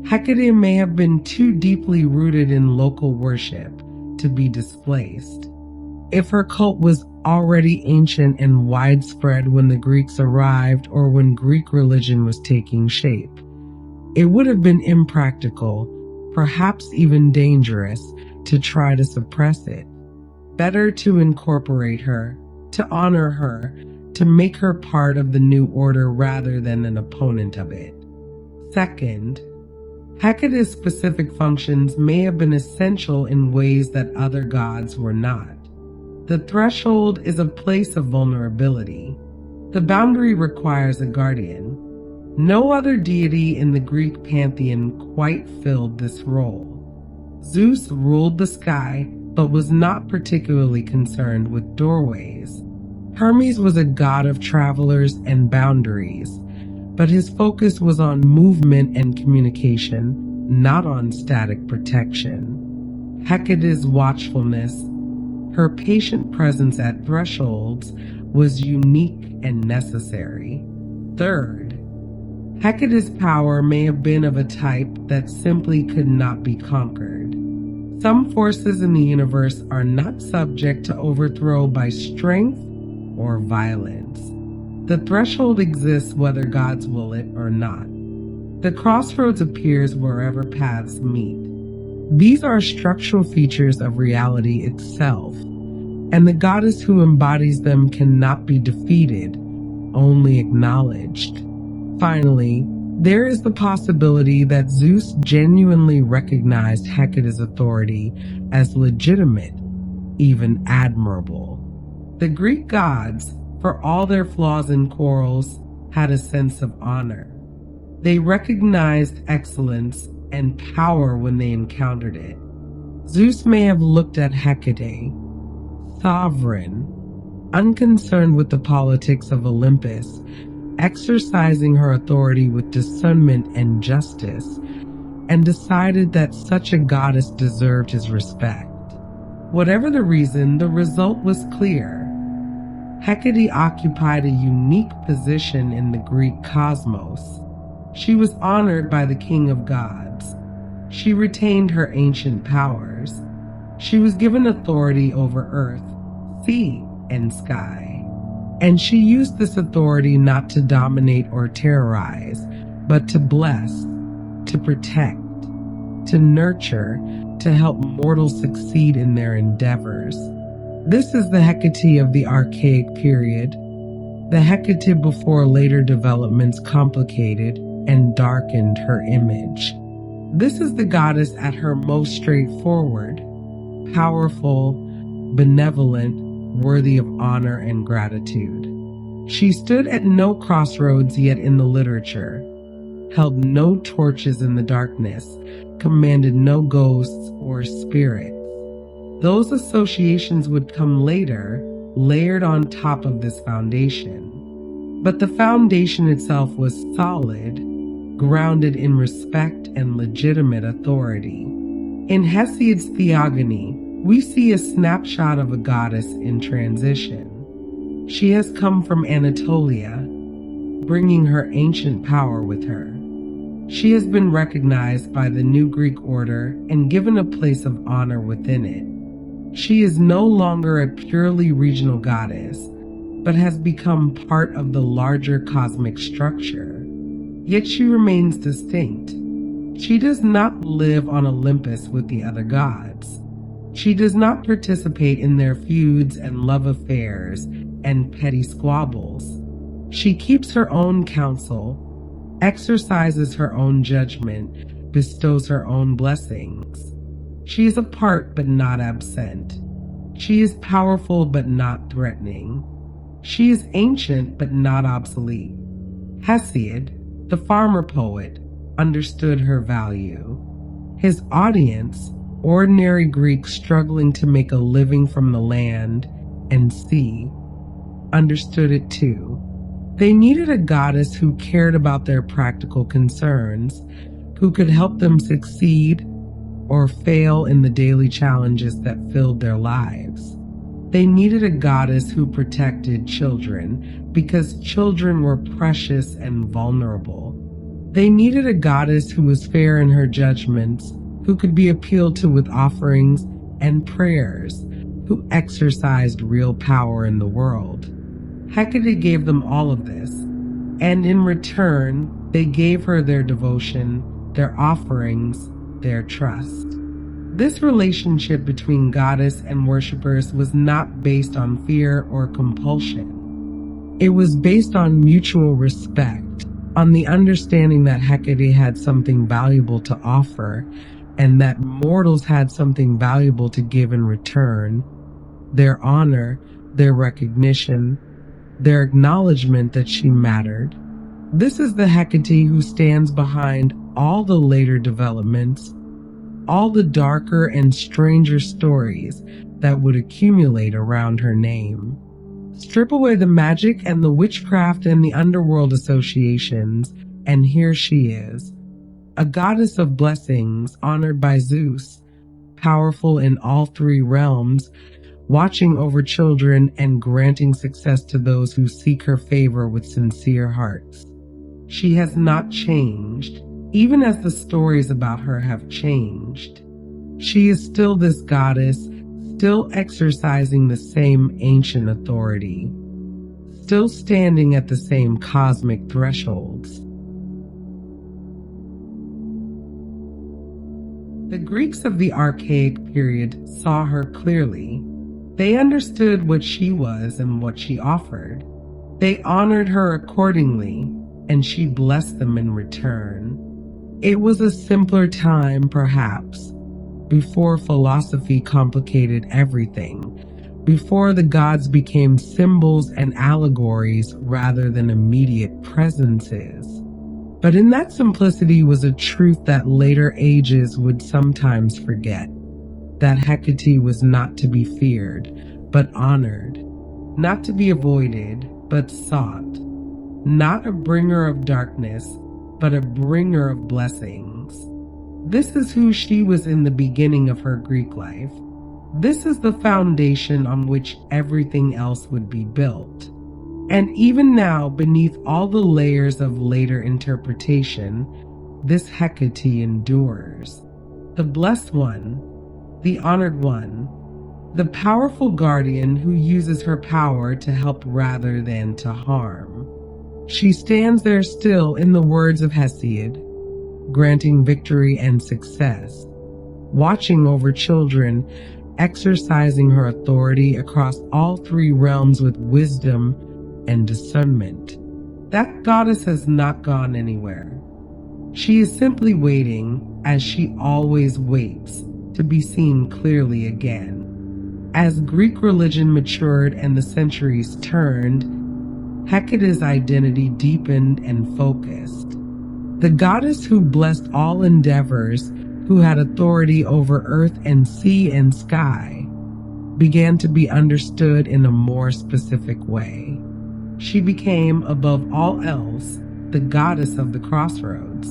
Hecate may have been too deeply rooted in local worship to be displaced. If her cult was already ancient and widespread when the Greeks arrived or when Greek religion was taking shape, it would have been impractical, perhaps even dangerous, to try to suppress it. Better to incorporate her, to honor her, to make her part of the new order rather than an opponent of it. Second, Hecate's specific functions may have been essential in ways that other gods were not. The threshold is a place of vulnerability. The boundary requires a guardian. No other deity in the Greek pantheon quite filled this role. Zeus ruled the sky, but was not particularly concerned with doorways. Hermes was a god of travelers and boundaries, but his focus was on movement and communication, not on static protection. Hecate's watchfulness, Her patient presence at thresholds was unique and necessary. Third, Hecate's power may have been of a type that simply could not be conquered. Some forces in the universe are not subject to overthrow by strength or violence. The threshold exists whether gods will it or not. The crossroads appears wherever paths meet. These are structural features of reality itself, and the goddess who embodies them cannot be defeated, only acknowledged. Finally, there is the possibility that Zeus genuinely recognized Hecate's authority as legitimate, even admirable. The Greek gods, for all their flaws and quarrels, had a sense of honor. They recognized excellence and power when they encountered it. Zeus may have looked at Hecate, sovereign, unconcerned with the politics of Olympus, exercising her authority with discernment and justice, and decided that such a goddess deserved his respect. Whatever the reason, the result was clear. Hecate occupied a unique position in the Greek cosmos. She was honored by the king of gods. She retained her ancient powers. She was given authority over earth, sea, and sky. And she used this authority not to dominate or terrorize, but to bless, to protect, to nurture, to help mortals succeed in their endeavors. This is the Hecate of the archaic period, the Hecate before later developments complicated and darkened her image. This is the goddess at her most straightforward, powerful, benevolent, worthy of honor and gratitude. She stood at no crossroads yet in the literature, held no torches in the darkness, commanded no ghosts or spirits. Those associations would come later, layered on top of this foundation. But the foundation itself was solid, grounded in respect and legitimate authority. In Hesiod's Theogony, we see a snapshot of a goddess in transition. She has come from Anatolia, bringing her ancient power with her. She has been recognized by the new Greek order and given a place of honor within it. She is no longer a purely regional goddess, but has become part of the larger cosmic structure. Yet she remains distinct. She does not live on Olympus with the other gods. She does not participate in their feuds and love affairs and petty squabbles. She keeps her own counsel, exercises her own judgment, bestows her own blessings. She is apart but not absent. She is powerful but not threatening. She is ancient but not obsolete. Hesiod, the farmer poet, understood her value. His audience, ordinary Greeks struggling to make a living from the land and sea, understood it too. They needed a goddess who cared about their practical concerns, who could help them succeed or fail in the daily challenges that filled their lives. They needed a goddess who protected children because children were precious and vulnerable. They needed a goddess who was fair in her judgments, who could be appealed to with offerings and prayers, who exercised real power in the world. Hecate gave them all of this, and in return, they gave her their devotion, their offerings, their trust. This relationship between goddess and worshippers was not based on fear or compulsion. It was based on mutual respect, on the understanding that Hecate had something valuable to offer, and that mortals had something valuable to give in return: their honor, their recognition, their acknowledgement that she mattered. This is the Hecate who stands behind all the later developments, all the darker and stranger stories that would accumulate around her name. Strip away the magic and the witchcraft and the underworld associations, and here she is, a goddess of blessings honored by Zeus, powerful in all three realms, watching over children and granting success to those who seek her favor with sincere hearts. She has not changed, even as the stories about her have changed. She is still this goddess, still exercising the same ancient authority, still standing at the same cosmic thresholds. The Greeks of the Archaic period saw her clearly. They understood what she was and what she offered. They honored her accordingly, and she blessed them in return. It was a simpler time, perhaps, before philosophy complicated everything, before the gods became symbols and allegories rather than immediate presences. But in that simplicity was a truth that later ages would sometimes forget, that Hecate was not to be feared, but honored, not to be avoided, but sought, not a bringer of darkness, but a bringer of blessings. This is who she was in the beginning of her Greek life. This is the foundation on which everything else would be built. And even now, beneath all the layers of later interpretation, this Hecate endures. The blessed one, the honored one, the powerful guardian who uses her power to help rather than to harm. She stands there still, in the words of Hesiod, granting victory and success, watching over children, exercising her authority across all three realms with wisdom and discernment. That goddess has not gone anywhere. She is simply waiting, as she always waits, to be seen clearly again. As Greek religion matured and the centuries turned, Hecate's identity deepened and focused. The goddess who blessed all endeavors, who had authority over earth and sea and sky, began to be understood in a more specific way. She became, above all else, the goddess of the crossroads.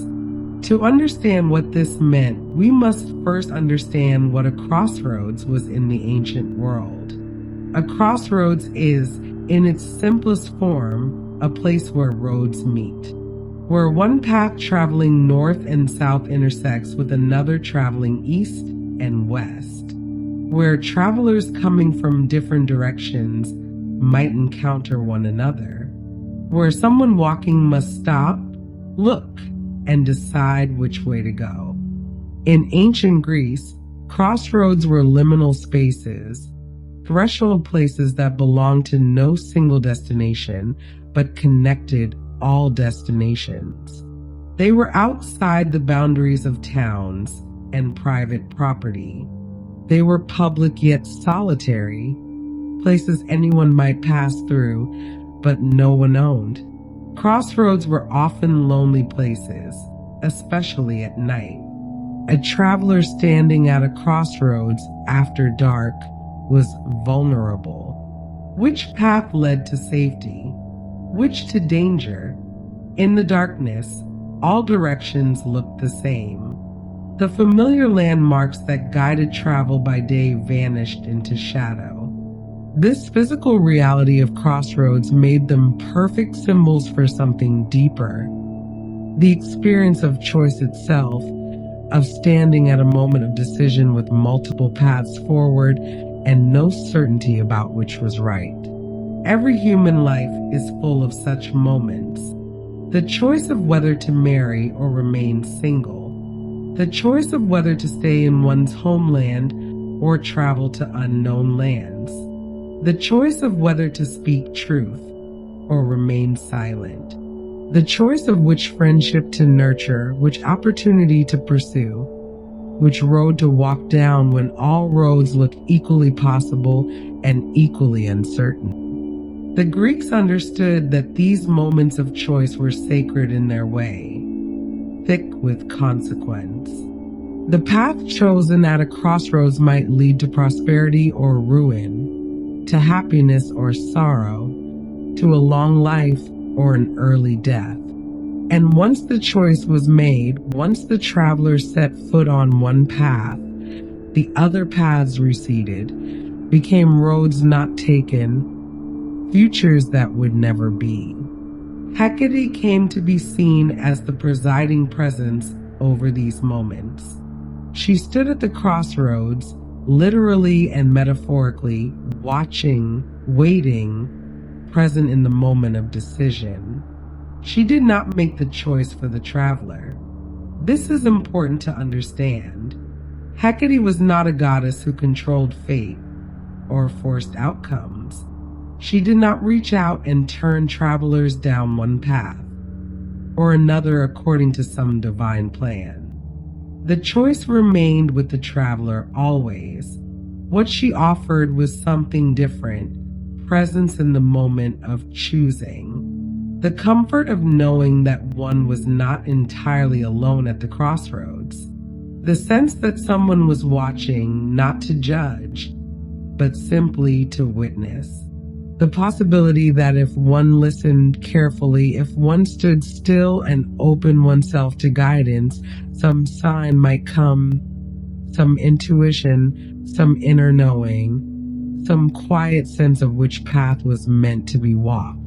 To understand what this meant, we must first understand what a crossroads was in the ancient world. A crossroads is, in its simplest form, a place where roads meet, where one path traveling north and south intersects with another traveling east and west, where travelers coming from different directions might encounter one another, where someone walking must stop, look, and decide which way to go. In ancient Greece, crossroads were liminal spaces, threshold places that belonged to no single destination, but connected all destinations. They were outside the boundaries of towns and private property. They were public yet solitary, places anyone might pass through, but no one owned. Crossroads were often lonely places, especially at night. A traveler standing at a crossroads after dark was vulnerable. Which path led to safety? Which to danger? In the darkness, all directions looked the same. The familiar landmarks that guided travel by day vanished into shadow. This physical reality of crossroads made them perfect symbols for something deeper. The experience of choice itself, of standing at a moment of decision with multiple paths forward and no certainty about which was right. Every human life is full of such moments. The choice of whether to marry or remain single. The choice of whether to stay in one's homeland or travel to unknown lands. The choice of whether to speak truth or remain silent. The choice of which friendship to nurture, which opportunity to pursue, which road to walk down when all roads look equally possible and equally uncertain. The Greeks understood that these moments of choice were sacred in their way, thick with consequence. The path chosen at a crossroads might lead to prosperity or ruin, to happiness or sorrow, to a long life or an early death. And once the choice was made, once the traveler set foot on one path, the other paths receded, became roads not taken, futures that would never be. Hecate came to be seen as the presiding presence over these moments. She stood at the crossroads, literally and metaphorically, watching, waiting, present in the moment of decision. She did not make the choice for the traveler. This is important to understand. Hecate was not a goddess who controlled fate or forced outcomes. She did not reach out and turn travelers down one path or another according to some divine plan. The choice remained with the traveler always. What she offered was something different, presence in the moment of choosing. The comfort of knowing that one was not entirely alone at the crossroads. The sense that someone was watching, not to judge, but simply to witness. The possibility that if one listened carefully, if one stood still and opened oneself to guidance, some sign might come, some intuition, some inner knowing, some quiet sense of which path was meant to be walked.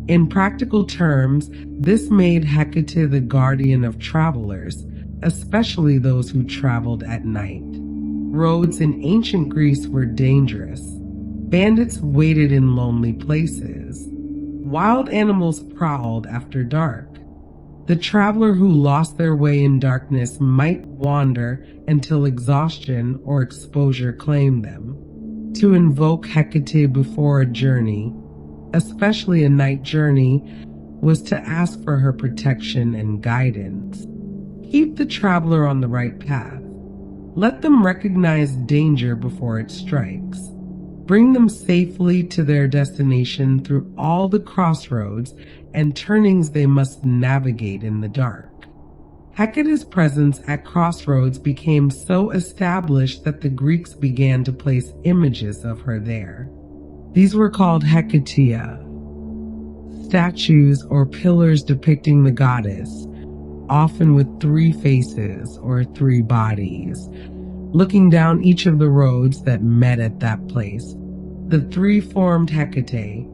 In practical terms, this made Hecate the guardian of travelers, especially those who traveled at night. Roads in ancient Greece were dangerous. Bandits waited in lonely places. Wild animals prowled after dark. The traveler who lost their way in darkness might wander until exhaustion or exposure claimed them. To invoke Hecate before a journey, especially a night journey, was to ask for her protection and guidance. Keep the traveler on the right path. Let them recognize danger before it strikes. Bring them safely to their destination through all the crossroads and turnings they must navigate in the dark. Hecate's presence at crossroads became so established that the Greeks began to place images of her there. These were called Hecatea, statues or pillars depicting the goddess, often with 3 faces or 3 bodies, looking down each of the roads that met at that place. The 3 formed Hecate.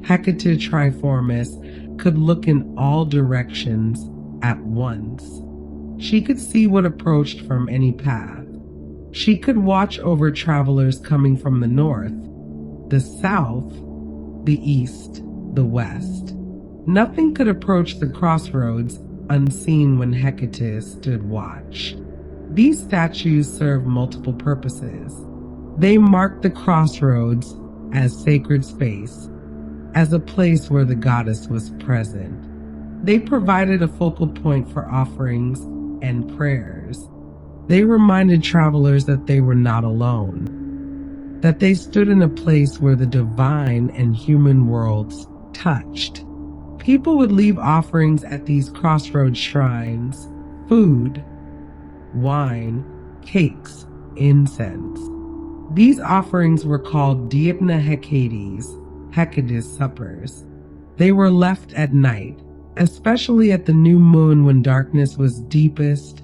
Hecate triformis could look in all directions at once. She could see what approached from any path. She could watch over travelers coming from the north, the south, the east, the west. Nothing could approach the crossroads unseen when Hecate stood watch. These statues serve multiple purposes. They mark the crossroads as sacred space, as a place where the goddess was present. They provided a focal point for offerings and prayers. They reminded travelers that they were not alone, that they stood in a place where the divine and human worlds touched. People would leave offerings at these crossroads shrines: food, wine, cakes, incense. These offerings were called Diapna Hecates, Hecate's suppers. They were left at night, especially at the new moon when darkness was deepest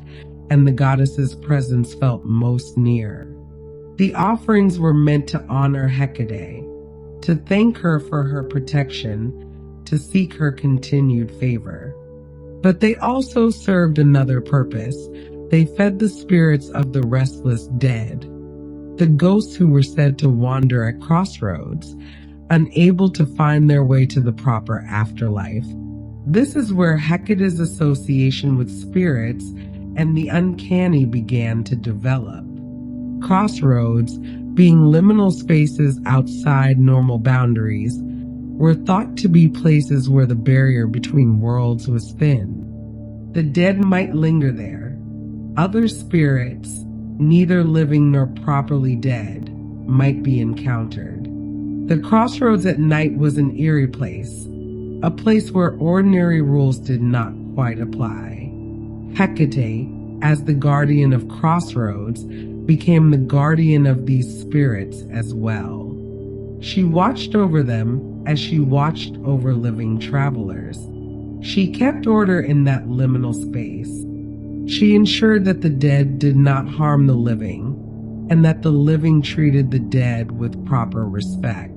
and the goddess's presence felt most near. The offerings were meant to honor Hecate, to thank her for her protection, to seek her continued favor. But they also served another purpose. They fed the spirits of the restless dead, the ghosts who were said to wander at crossroads, unable to find their way to the proper afterlife. This is where Hecate's association with spirits and the uncanny began to develop. Crossroads, being liminal spaces outside normal boundaries, were thought to be places where the barrier between worlds was thin. The dead might linger there. Other spirits, neither living nor properly dead, might be encountered. The crossroads at night was an eerie place, a place where ordinary rules did not quite apply. Hecate, as the guardian of crossroads, became the guardian of these spirits as well. She watched over them as she watched over living travelers. She kept order in that liminal space. She ensured that the dead did not harm the living, and that the living treated the dead with proper respect.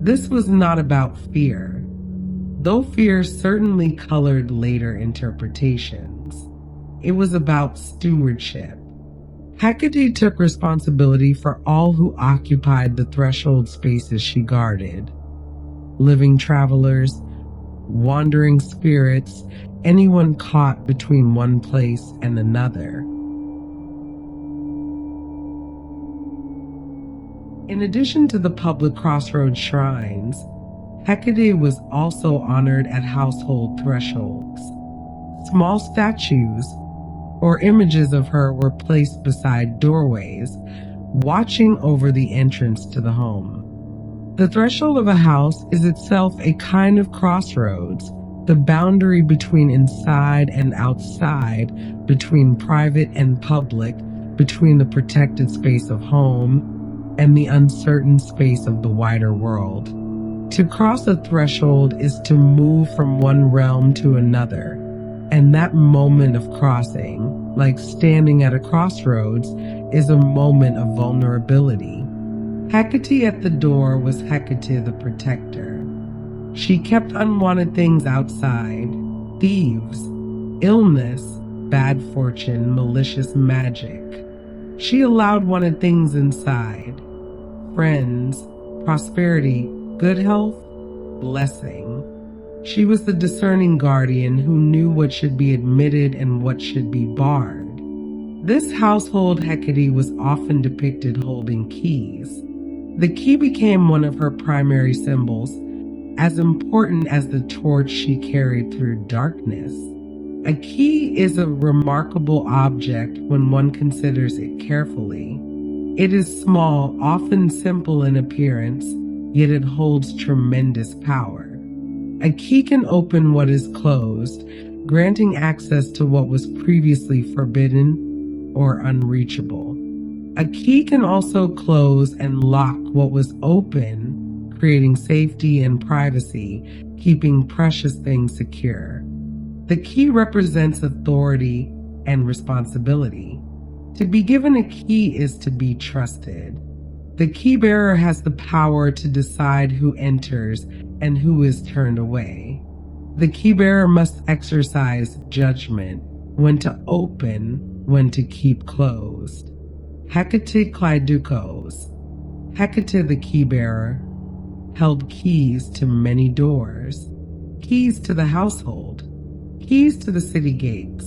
This was not about fear, though fear certainly colored later interpretations. It was about stewardship. Hecate took responsibility for all who occupied the threshold spaces she guarded: living travelers, wandering spirits, anyone caught between one place and another. In addition to the public crossroads shrines, Hecate was also honored at household thresholds. Small statues or images of her were placed beside doorways, watching over the entrance to the home. The threshold of a house is itself a kind of crossroads, the boundary between inside and outside, between private and public, between the protected space of home and the uncertain space of the wider world. To cross a threshold is to move from one realm to another, and that moment of crossing, like standing at a crossroads, is a moment of vulnerability. Hecate at the door was Hecate the protector. She kept unwanted things outside: thieves, illness, bad fortune, malicious magic. She allowed wanted things inside: friends, prosperity, good health, blessing. She was the discerning guardian who knew what should be admitted and what should be barred. This household Hecate was often depicted holding keys. The key became one of her primary symbols, as important as the torch she carried through darkness. A key is a remarkable object when one considers it carefully. It is small, often simple in appearance, yet it holds tremendous power. A key can open what is closed, granting access to what was previously forbidden or unreachable. A key can also close and lock what was open, creating safety and privacy, keeping precious things secure. The key represents authority and responsibility. To be given a key is to be trusted. The key bearer has the power to decide who enters and who is turned away. The key bearer must exercise judgment: when to open, when to keep closed. Hecate Kleidukos. Hecate the key bearer held keys to many doors: keys to the household, keys to the city gates,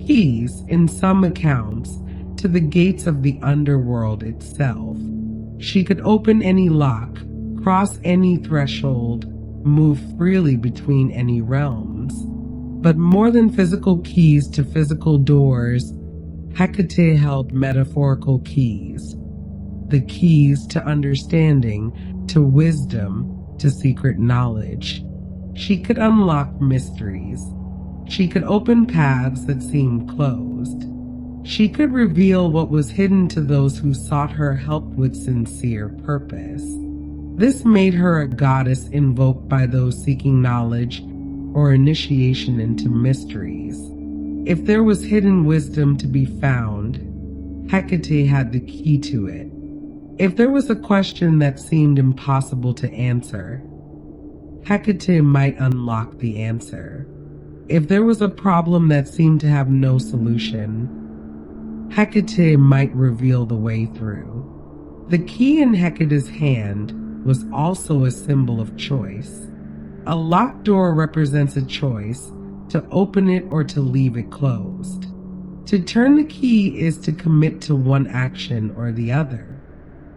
keys, in some accounts, to the gates of the underworld itself. She could open any lock, cross any threshold, move freely between any realms. But more than physical keys to physical doors, Hecate held metaphorical keys. The keys to understanding, to wisdom, to secret knowledge. She could unlock mysteries. She could open paths that seemed closed. She could reveal what was hidden to those who sought her help with sincere purpose. This made her a goddess invoked by those seeking knowledge or initiation into mysteries. If there was hidden wisdom to be found, Hecate had the key to it. If there was a question that seemed impossible to answer, Hecate might unlock the answer. If there was a problem that seemed to have no solution, Hecate might reveal the way through. The key in Hecate's hand was also a symbol of choice. A locked door represents a choice: to open it or to leave it closed. To turn the key is to commit to one action or the other.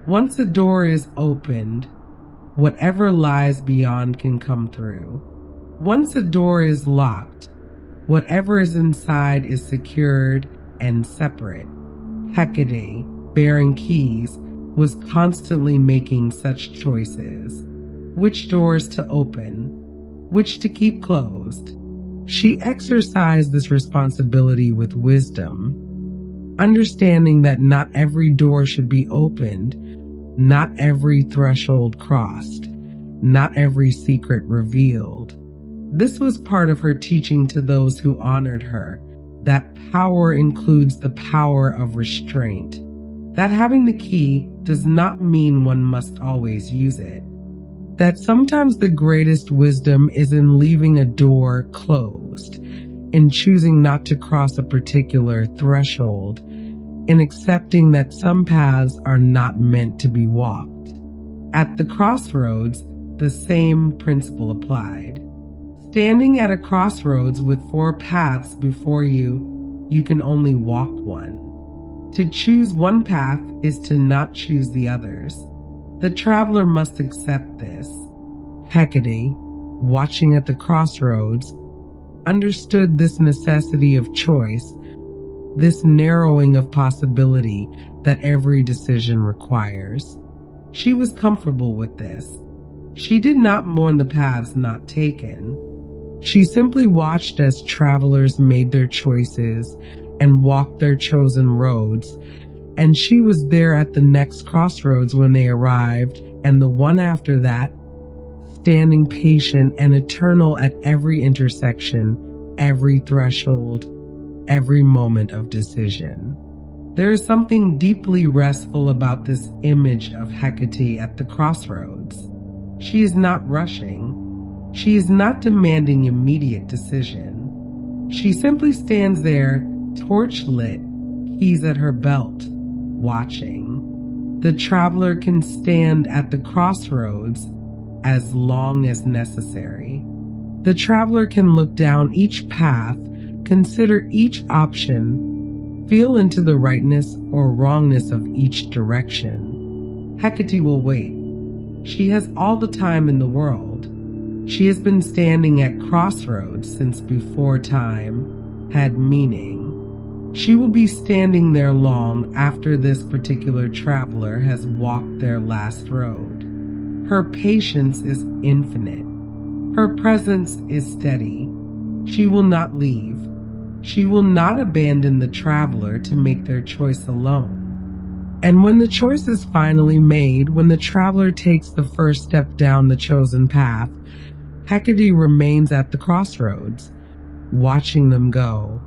Once a door is opened, whatever lies beyond can come through. Once a door is locked, whatever is inside is secured and separate. Hecate, bearing keys, was constantly making such choices: which doors to open, which to keep closed. She exercised this responsibility with wisdom, understanding that not every door should be opened, not every threshold crossed, not every secret revealed. This was part of her teaching to those who honored her, that power includes the power of restraint, That having the key does not mean one must always use it. That sometimes the greatest wisdom is in leaving a door closed, in choosing not to cross a particular threshold, in accepting that some paths are not meant to be walked. At the crossroads, the same principle applied. Standing at a crossroads with four paths before you, you can only walk one. To choose one path is to not choose the others. The traveler must accept this. Hecate, watching at the crossroads, understood this necessity of choice, this narrowing of possibility that every decision requires. She was comfortable with this. She did not mourn the paths not taken. She simply watched as travelers made their choices and walked their chosen roads, and she was there at the next crossroads when they arrived, and the one after that, standing patient and eternal at every intersection, every threshold, every moment of decision. There is something deeply restful about this image of Hecate at the crossroads. She is not rushing. She is not demanding immediate decision. She simply stands there, torch lit, keys at her belt, watching. The traveler can stand at the crossroads as long as necessary. The traveler can look down each path, consider each option, feel into the rightness or wrongness of each direction. Hecate will wait. She has all the time in the world. She has been standing at crossroads since before time had meaning. She will be standing there long after this particular traveler has walked their last road. Her patience is infinite. Her presence is steady. She will not leave. She will not abandon the traveler to make their choice alone. And when the choice is finally made, when the traveler takes the first step down the chosen path, Hecate remains at the crossroads, watching them go,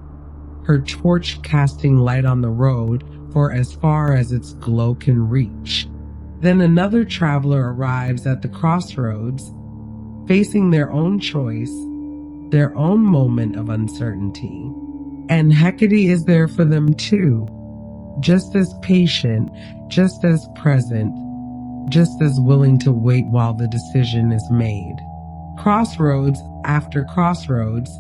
her torch casting light on the road for as far as its glow can reach. Then another traveler arrives at the crossroads, facing their own choice, their own moment of uncertainty. And Hecate is there for them too, just as patient, just as present, just as willing to wait while the decision is made. Crossroads after crossroads,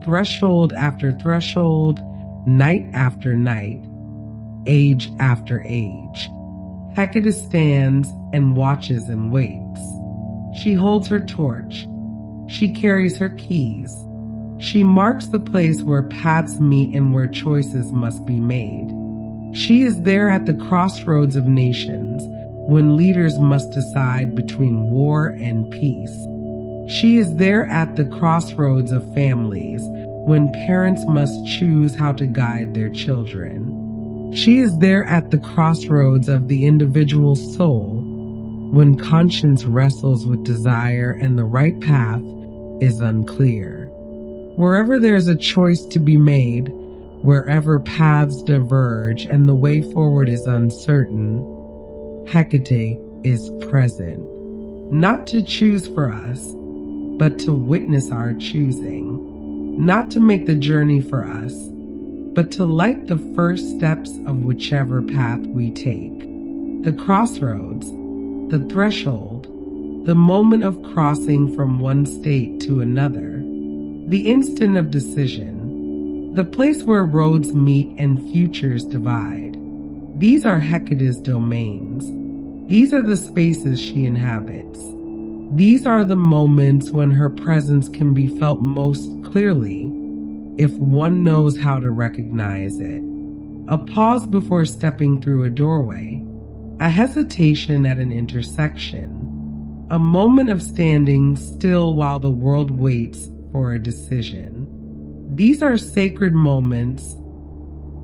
threshold after threshold, night after night, age after age. Hecate stands and watches and waits. She holds her torch. She carries her keys. She marks the place where paths meet and where choices must be made. She is there at the crossroads of nations, when leaders must decide between war and peace. She is there at the crossroads of families, when parents must choose how to guide their children. She is there at the crossroads of the individual soul, when conscience wrestles with desire and the right path is unclear. Wherever there is a choice to be made, wherever paths diverge and the way forward is uncertain, Hecate is present, not to choose for us, but to witness our choosing, not to make the journey for us, but to light the first steps of whichever path we take. The crossroads, the threshold, the moment of crossing from one state to another, the instant of decision, the place where roads meet and futures divide. These are Hecate's domains. These are the spaces she inhabits. These are the moments when her presence can be felt most clearly, if one knows how to recognize it. A pause before stepping through a doorway, a hesitation at an intersection, a moment of standing still while the world waits for a decision. These are sacred moments,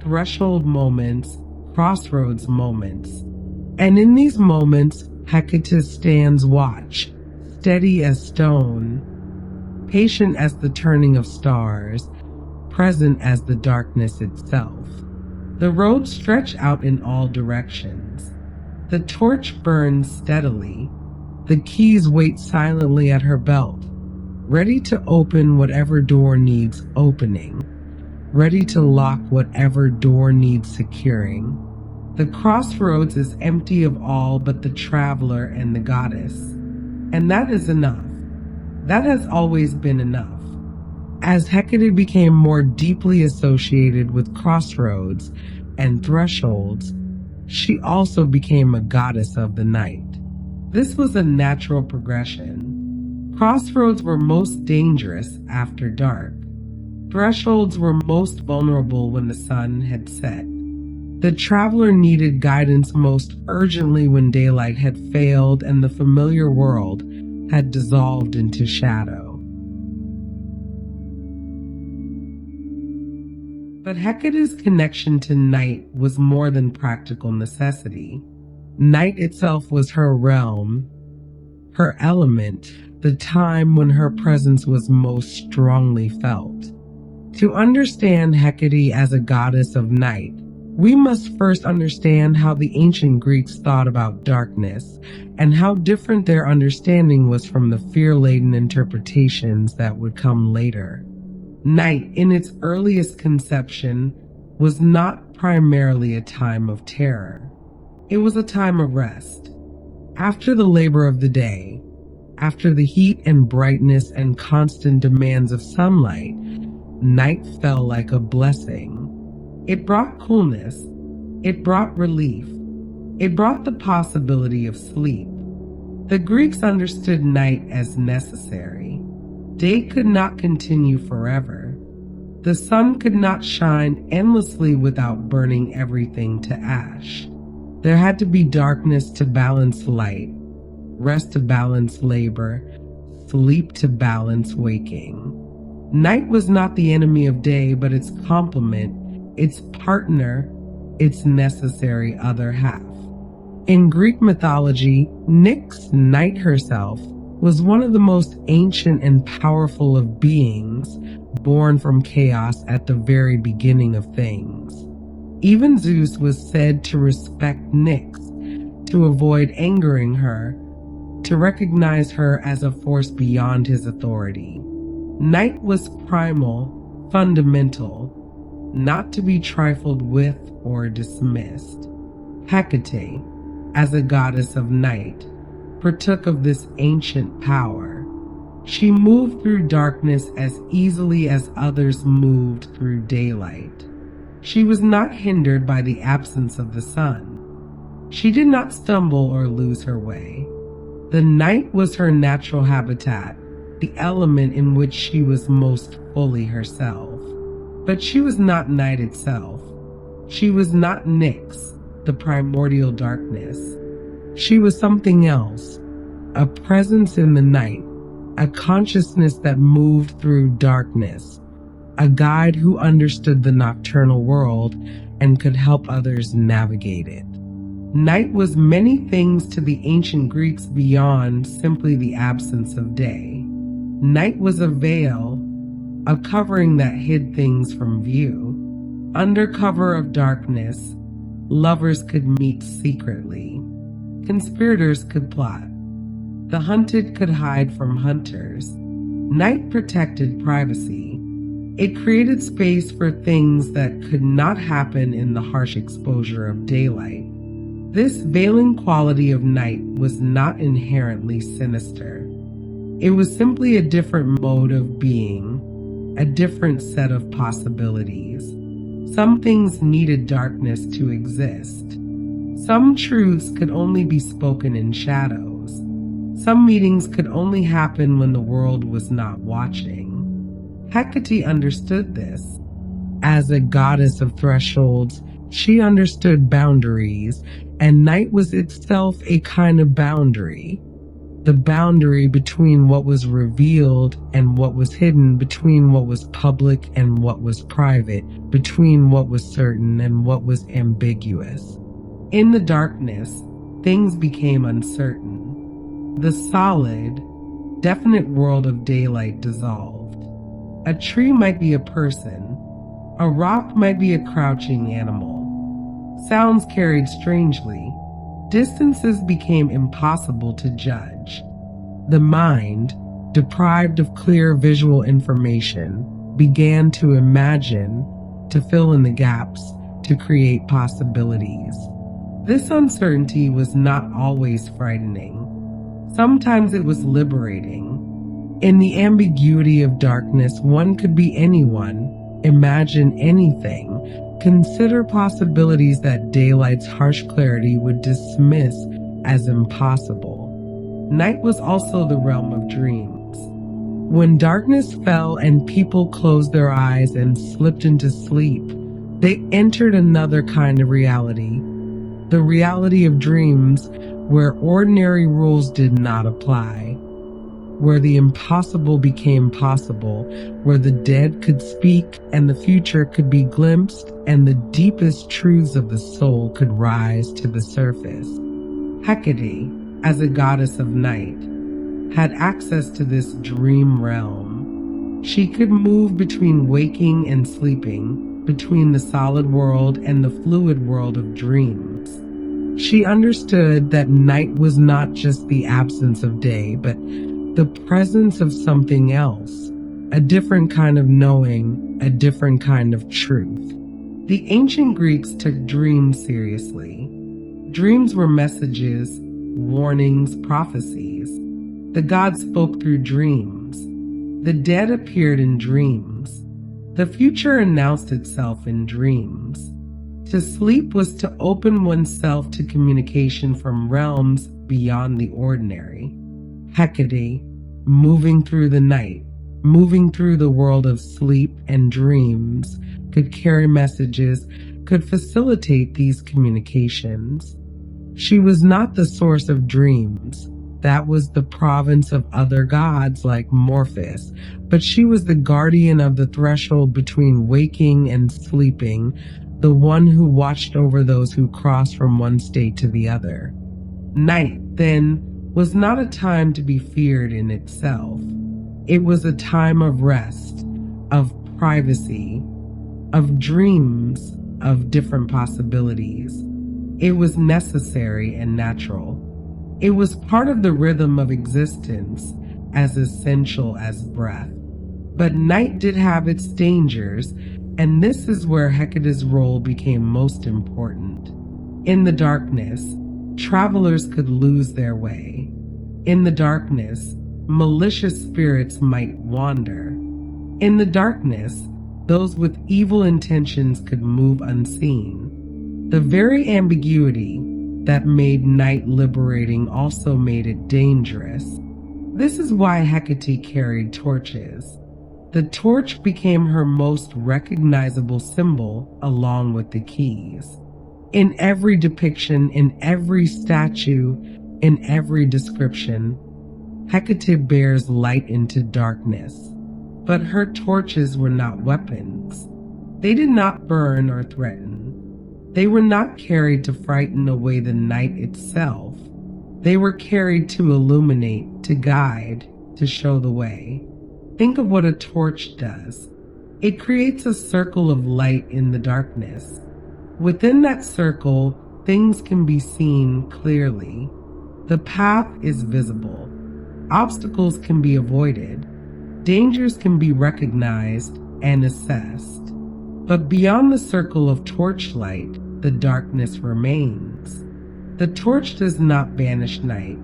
threshold moments, crossroads moments. And in these moments, Hecate stands watch, steady as stone, patient as the turning of stars, present as the darkness itself. The road stretched out in all directions. The torch burns steadily. The keys wait silently at her belt, ready to open whatever door needs opening, ready to lock whatever door needs securing. The crossroads is empty of all but the traveler and the goddess. And that is enough. That has always been enough. As Hecate became more deeply associated with crossroads and thresholds, she also became a goddess of the night. This was a natural progression. Crossroads were most dangerous after dark. Thresholds were most vulnerable when the sun had set. The traveler needed guidance most urgently when daylight had failed and the familiar world had dissolved into shadow. But Hecate's connection to night was more than practical necessity. Night itself was her realm, her element, the time when her presence was most strongly felt. To understand Hecate as a goddess of night, we must first understand how the ancient Greeks thought about darkness and how different their understanding was from the fear-laden interpretations that would come later. Night, in its earliest conception, was not primarily a time of terror. It was a time of rest. After the labor of the day, after the heat and brightness and constant demands of sunlight, night felt like a blessing. It brought coolness. It brought relief. It brought the possibility of sleep. The Greeks understood night as necessary. Day could not continue forever. The sun could not shine endlessly without burning everything to ash. There had to be darkness to balance light, rest to balance labor, sleep to balance waking. Night was not the enemy of day, but its complement, its partner, its necessary other half. In Greek mythology, Nyx, night herself, was one of the most ancient and powerful of beings, born from chaos at the very beginning of things. Even Zeus was said to respect Nyx, to avoid angering her, to recognize her as a force beyond his authority. Night was primal, fundamental, not to be trifled with or dismissed. Hecate, as a goddess of night, partook of this ancient power. She moved through darkness as easily as others moved through daylight. She was not hindered by the absence of the sun. She did not stumble or lose her way. The night was her natural habitat, the element in which she was most fully herself. But she was not night itself. She was not Nyx, the primordial darkness. She was something else, a presence in the night, a consciousness that moved through darkness, a guide who understood the nocturnal world and could help others navigate it. Night was many things to the ancient Greeks beyond simply the absence of day. Night was a veil, a covering that hid things from view. Under cover of darkness, lovers could meet secretly. Conspirators could plot. The hunted could hide from hunters. Night protected privacy. It created space for things that could not happen in the harsh exposure of daylight. This veiling quality of night was not inherently sinister. It was simply a different mode of being, a different set of possibilities. Some things needed darkness to exist. Some truths could only be spoken in shadows. Some meetings could only happen when the world was not watching. Hecate understood this. As a goddess of thresholds, she understood boundaries, and night was itself a kind of boundary. The boundary between what was revealed and what was hidden, between what was public and what was private, between what was certain and what was ambiguous. In the darkness, things became uncertain. The solid, definite world of daylight dissolved. A tree might be a person. A rock might be a crouching animal. Sounds carried strangely. Distances became impossible to judge. The mind, deprived of clear visual information, began to imagine, to fill in the gaps, to create possibilities. This uncertainty was not always frightening. Sometimes it was liberating. In the ambiguity of darkness, one could be anyone, imagine anything, consider possibilities that daylight's harsh clarity would dismiss as impossible. Night was also the realm of dreams. When darkness fell and people closed their eyes and slipped into sleep, they entered another kind of reality, the reality of dreams, where ordinary rules did not apply, where the impossible became possible, where the dead could speak and the future could be glimpsed and the deepest truths of the soul could rise to the surface. Hecate, as a goddess of night, had access to this dream realm. She could move between waking and sleeping, between the solid world and the fluid world of dreams. She understood that night was not just the absence of day, but the presence of something else, a different kind of knowing, a different kind of truth. The ancient Greeks took dreams seriously. Dreams were messages, warnings, prophecies. The gods spoke through dreams. The dead appeared in dreams. The future announced itself in dreams. To sleep was to open oneself to communication from realms beyond the ordinary. Hecate, moving through the night, moving through the world of sleep and dreams, could carry messages, could facilitate these communications. She was not the source of dreams. That was the province of other gods like Morpheus, but she was the guardian of the threshold between waking and sleeping, the one who watched over those who crossed from one state to the other. Night, then, was not a time to be feared in itself. It was a time of rest, of privacy, of dreams, of different possibilities. It was necessary and natural. It was part of the rhythm of existence, as essential as breath. But night did have its dangers, and this is where Hecate's role became most important. In the darkness, travelers could lose their way. In the darkness, malicious spirits might wander. In the darkness, those with evil intentions could move unseen. The very ambiguity that made night liberating also made it dangerous. This is why Hecate carried torches. The torch became her most recognizable symbol along with the keys. In every depiction, in every statue, in every description, Hecate bears light into darkness. But her torches were not weapons. They did not burn or threaten. They were not carried to frighten away the night itself. They were carried to illuminate, to guide, to show the way. Think of what a torch does. It creates a circle of light in the darkness. Within that circle, things can be seen clearly. The path is visible. Obstacles can be avoided. Dangers can be recognized and assessed. But beyond the circle of torchlight, the darkness remains. The torch does not banish night.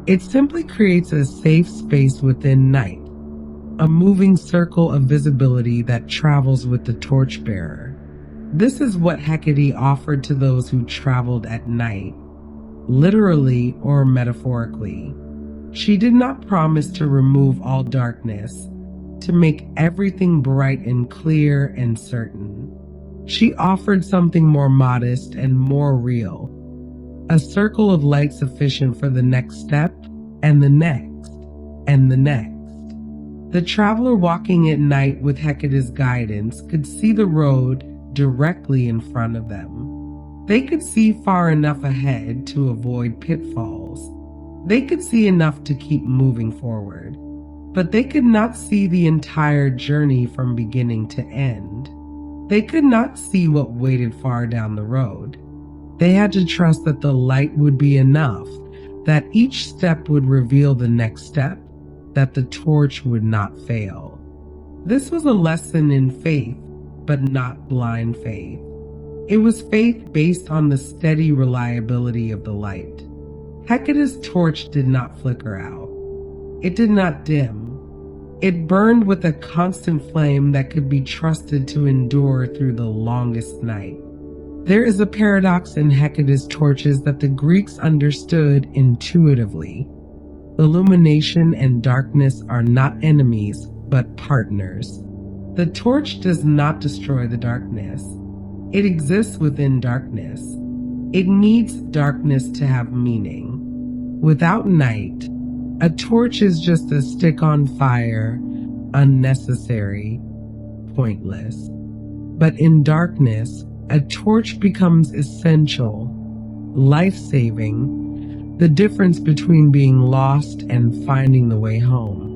It simply creates a safe space within night, a moving circle of visibility that travels with the torchbearer. This is what Hecate offered to those who traveled at night, literally or metaphorically. She did not promise to remove all darkness, to make everything bright and clear and certain. She offered something more modest and more real, a circle of light sufficient for the next step, and the next, and the next. The traveler walking at night with Hecate's guidance could see the road directly in front of them. They could see far enough ahead to avoid pitfalls. They could see enough to keep moving forward, but they could not see the entire journey from beginning to end. They could not see what waited far down the road. They had to trust that the light would be enough, that each step would reveal the next step, that the torch would not fail. This was a lesson in faith, but not blind faith. It was faith based on the steady reliability of the light. Hecate's torch did not flicker out. It did not dim. It burned with a constant flame that could be trusted to endure through the longest night. There is a paradox in Hecate's torches that the Greeks understood intuitively. Illumination and darkness are not enemies, but partners. The torch does not destroy the darkness. It exists within darkness. It needs darkness to have meaning. Without night, a torch is just a stick on fire, unnecessary, pointless. But in darkness, a torch becomes essential, life-saving, the difference between being lost and finding the way home.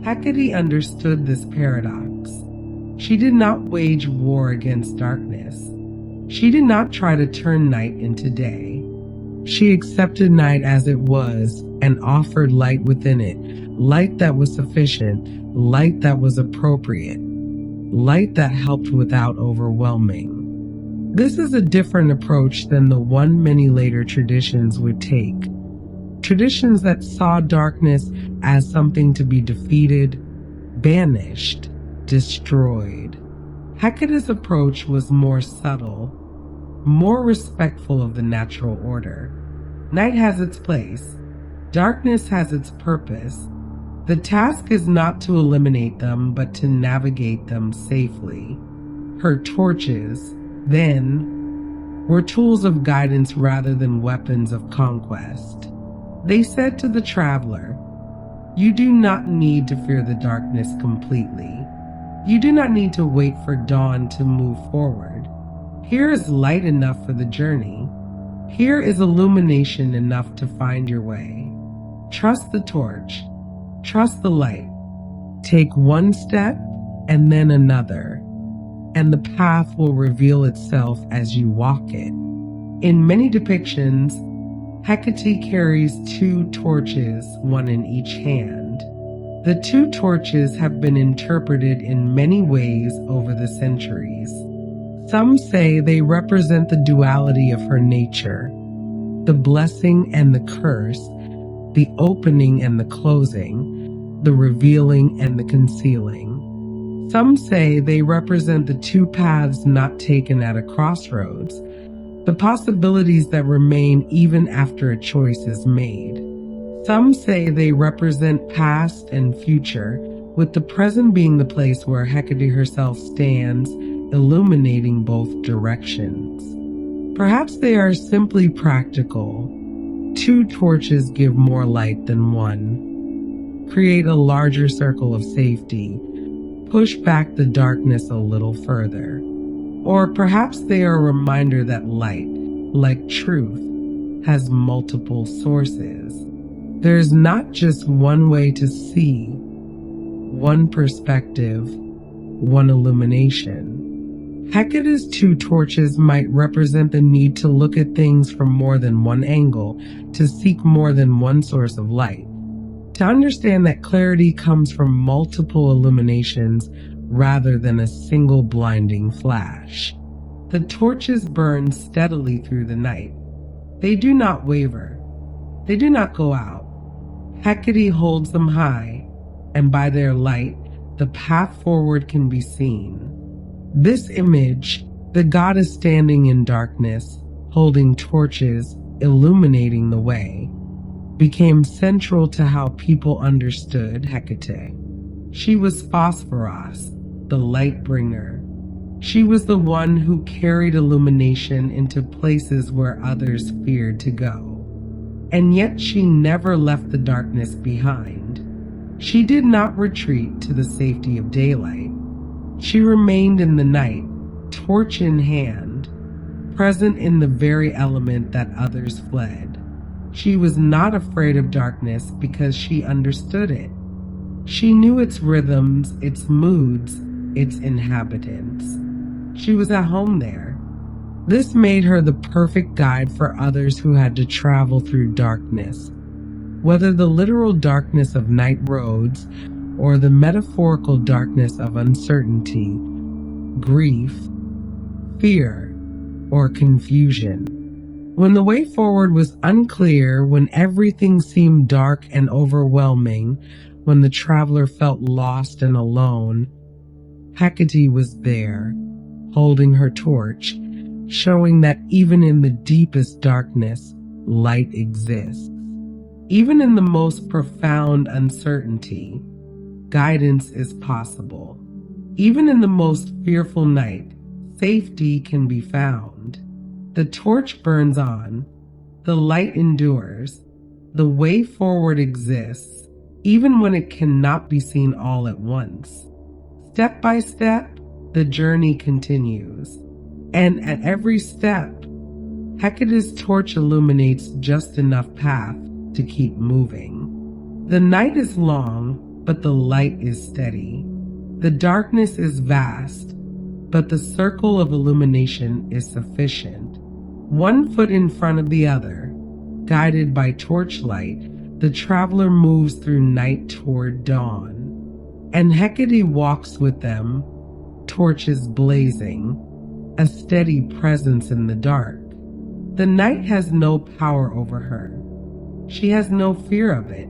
Hecate understood this paradox. She did not wage war against darkness. She did not try to turn night into day. She accepted night as it was and offered light within it, light that was sufficient, light that was appropriate, light that helped without overwhelming. This is a different approach than the one many later traditions would take. Traditions that saw darkness as something to be defeated, banished, destroyed. Hecate's approach was more subtle, more respectful of the natural order. Night has its place. Darkness has its purpose. The task is not to eliminate them, but to navigate them safely. Her torches, then, were tools of guidance rather than weapons of conquest. They said to the traveler, "You do not need to fear the darkness completely. You do not need to wait for dawn to move forward. Here is light enough for the journey. Here is illumination enough to find your way. Trust the torch. Trust the light. Take one step and then another, and the path will reveal itself as you walk it." In many depictions, Hecate carries two torches, one in each hand. The two torches have been interpreted in many ways over the centuries. Some say they represent the duality of her nature, the blessing and the curse, the opening and the closing, the revealing and the concealing. Some say they represent the two paths not taken at a crossroads, the possibilities that remain even after a choice is made. Some say they represent past and future, with the present being the place where Hecate herself stands, illuminating both directions. Perhaps they are simply practical. Two torches give more light than one. Create a larger circle of safety. Push back the darkness a little further. Or perhaps they are a reminder that light, like truth, has multiple sources. There's not just one way to see, one perspective, one illumination. Hecate's two torches might represent the need to look at things from more than one angle, to seek more than one source of light, to understand that clarity comes from multiple illuminations rather than a single blinding flash. The torches burn steadily through the night. They do not waver. They do not go out. Hecate holds them high, and by their light, the path forward can be seen. This image, the goddess standing in darkness, holding torches, illuminating the way, became central to how people understood Hecate. She was Phosphoros, the light bringer. She was the one who carried illumination into places where others feared to go. And yet she never left the darkness behind. She did not retreat to the safety of daylight. She remained in the night, torch in hand, present in the very element that others fled. She was not afraid of darkness because she understood it. She knew its rhythms, its moods, its inhabitants. She was at home there, This made her the perfect guide for others who had to travel through darkness, whether the literal darkness of night roads or the metaphorical darkness of uncertainty, grief, fear, or confusion. When the way forward was unclear, when everything seemed dark and overwhelming, when the traveler felt lost and alone, Hecate was there, holding her torch, showing that even in the deepest darkness, light exists. Even in the most profound uncertainty, guidance is possible. Even in the most fearful night, safety can be found. The torch burns on, the light endures, the way forward exists, even when it cannot be seen all at once. Step by step, the journey continues, and at every step, Hecate's torch illuminates just enough path to keep moving. The night is long, but the light is steady. The darkness is vast, but the circle of illumination is sufficient. One foot in front of the other, guided by torchlight, the traveler moves through night toward dawn. And Hecate walks with them, torches blazing, a steady presence in the dark. The night has no power over her. She has no fear of it.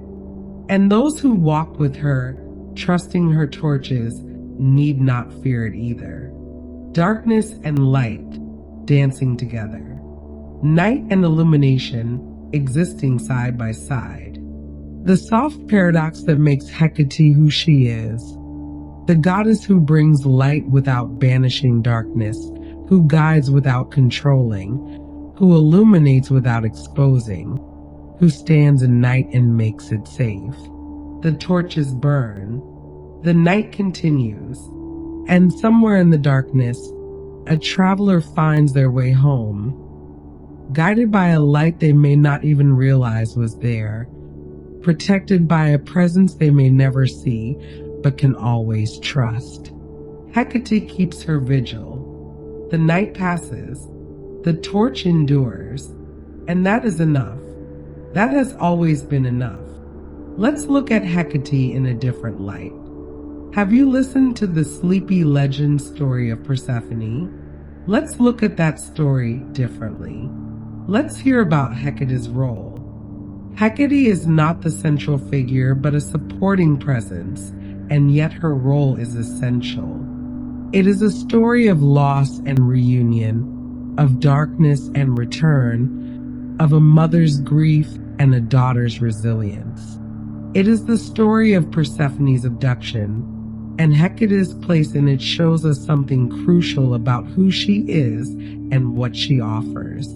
And those who walk with her, trusting her torches, need not fear it either. Darkness and light dancing together. Night and illumination existing side by side. The soft paradox that makes Hecate who she is. The goddess who brings light without banishing darkness, who guides without controlling, who illuminates without exposing, who stands in night and makes it safe. The torches burn. The night continues. And somewhere in the darkness, a traveler finds their way home, guided by a light they may not even realize was there, protected by a presence they may never see but can always trust. Hecate keeps her vigil. The night passes, the torch endures, and that is enough. That has always been enough. Let's look at Hecate in a different light. Have you listened to the sleepy legend story of Persephone? Let's look at that story differently. Let's hear about Hecate's role. Hecate is not the central figure, but a supporting presence, and yet her role is essential. It is a story of loss and reunion, of darkness and return, of a mother's grief and a daughter's resilience. It is the story of Persephone's abduction, and Hecate's place in it shows us something crucial about who she is and what she offers.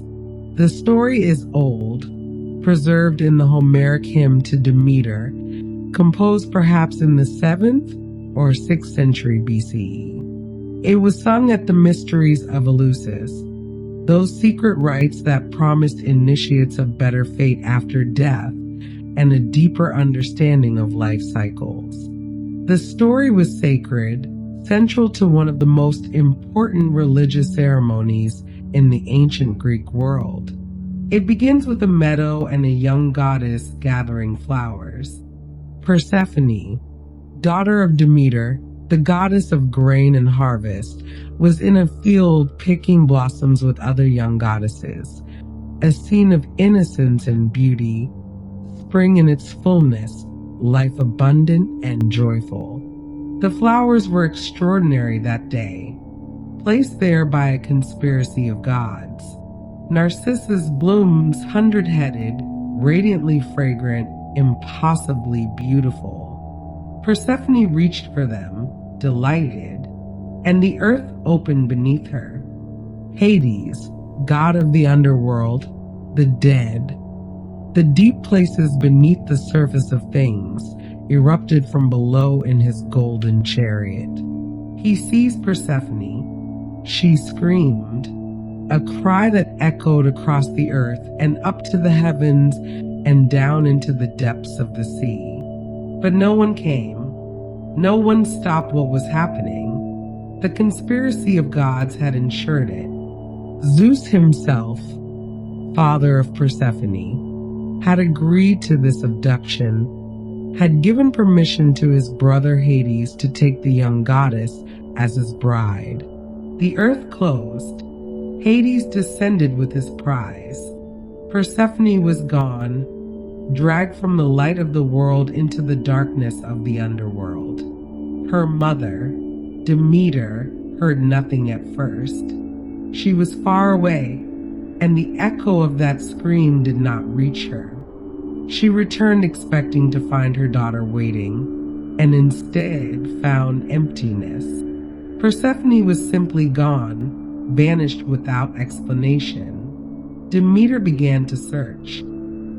The story is old, preserved in the Homeric hymn to Demeter, composed perhaps in the 7th or 6th century BCE. It was sung at the mysteries of Eleusis, those secret rites that promised initiates a better fate after death and a deeper understanding of life cycles. The story was sacred, central to one of the most important religious ceremonies in the ancient Greek world. It begins with a meadow and a young goddess gathering flowers. Persephone, daughter of Demeter, the goddess of grain and harvest, was in a field picking blossoms with other young goddesses, a scene of innocence and beauty, spring in its fullness, life abundant and joyful. The flowers were extraordinary that day, placed there by a conspiracy of gods. Narcissus blooms 100-headed, radiantly fragrant, impossibly beautiful. Persephone reached for them, delighted, and the earth opened beneath her. Hades, god of the underworld, the dead, the deep places beneath the surface of things, erupted from below in his golden chariot. He seized Persephone. She screamed, a cry that echoed across the earth and up to the heavens and down into the depths of the sea. But no one came. No one stopped what was happening. The conspiracy of gods had ensured it. Zeus himself, father of Persephone, had agreed to this abduction, had given permission to his brother Hades to take the young goddess as his bride. The earth closed. Hades descended with his prize. Persephone was gone, dragged from the light of the world into the darkness of the underworld. Her mother, Demeter, heard nothing at first. She was far away, and the echo of that scream did not reach her. She returned expecting to find her daughter waiting, and instead found emptiness. Persephone was simply gone, vanished without explanation. Demeter began to search.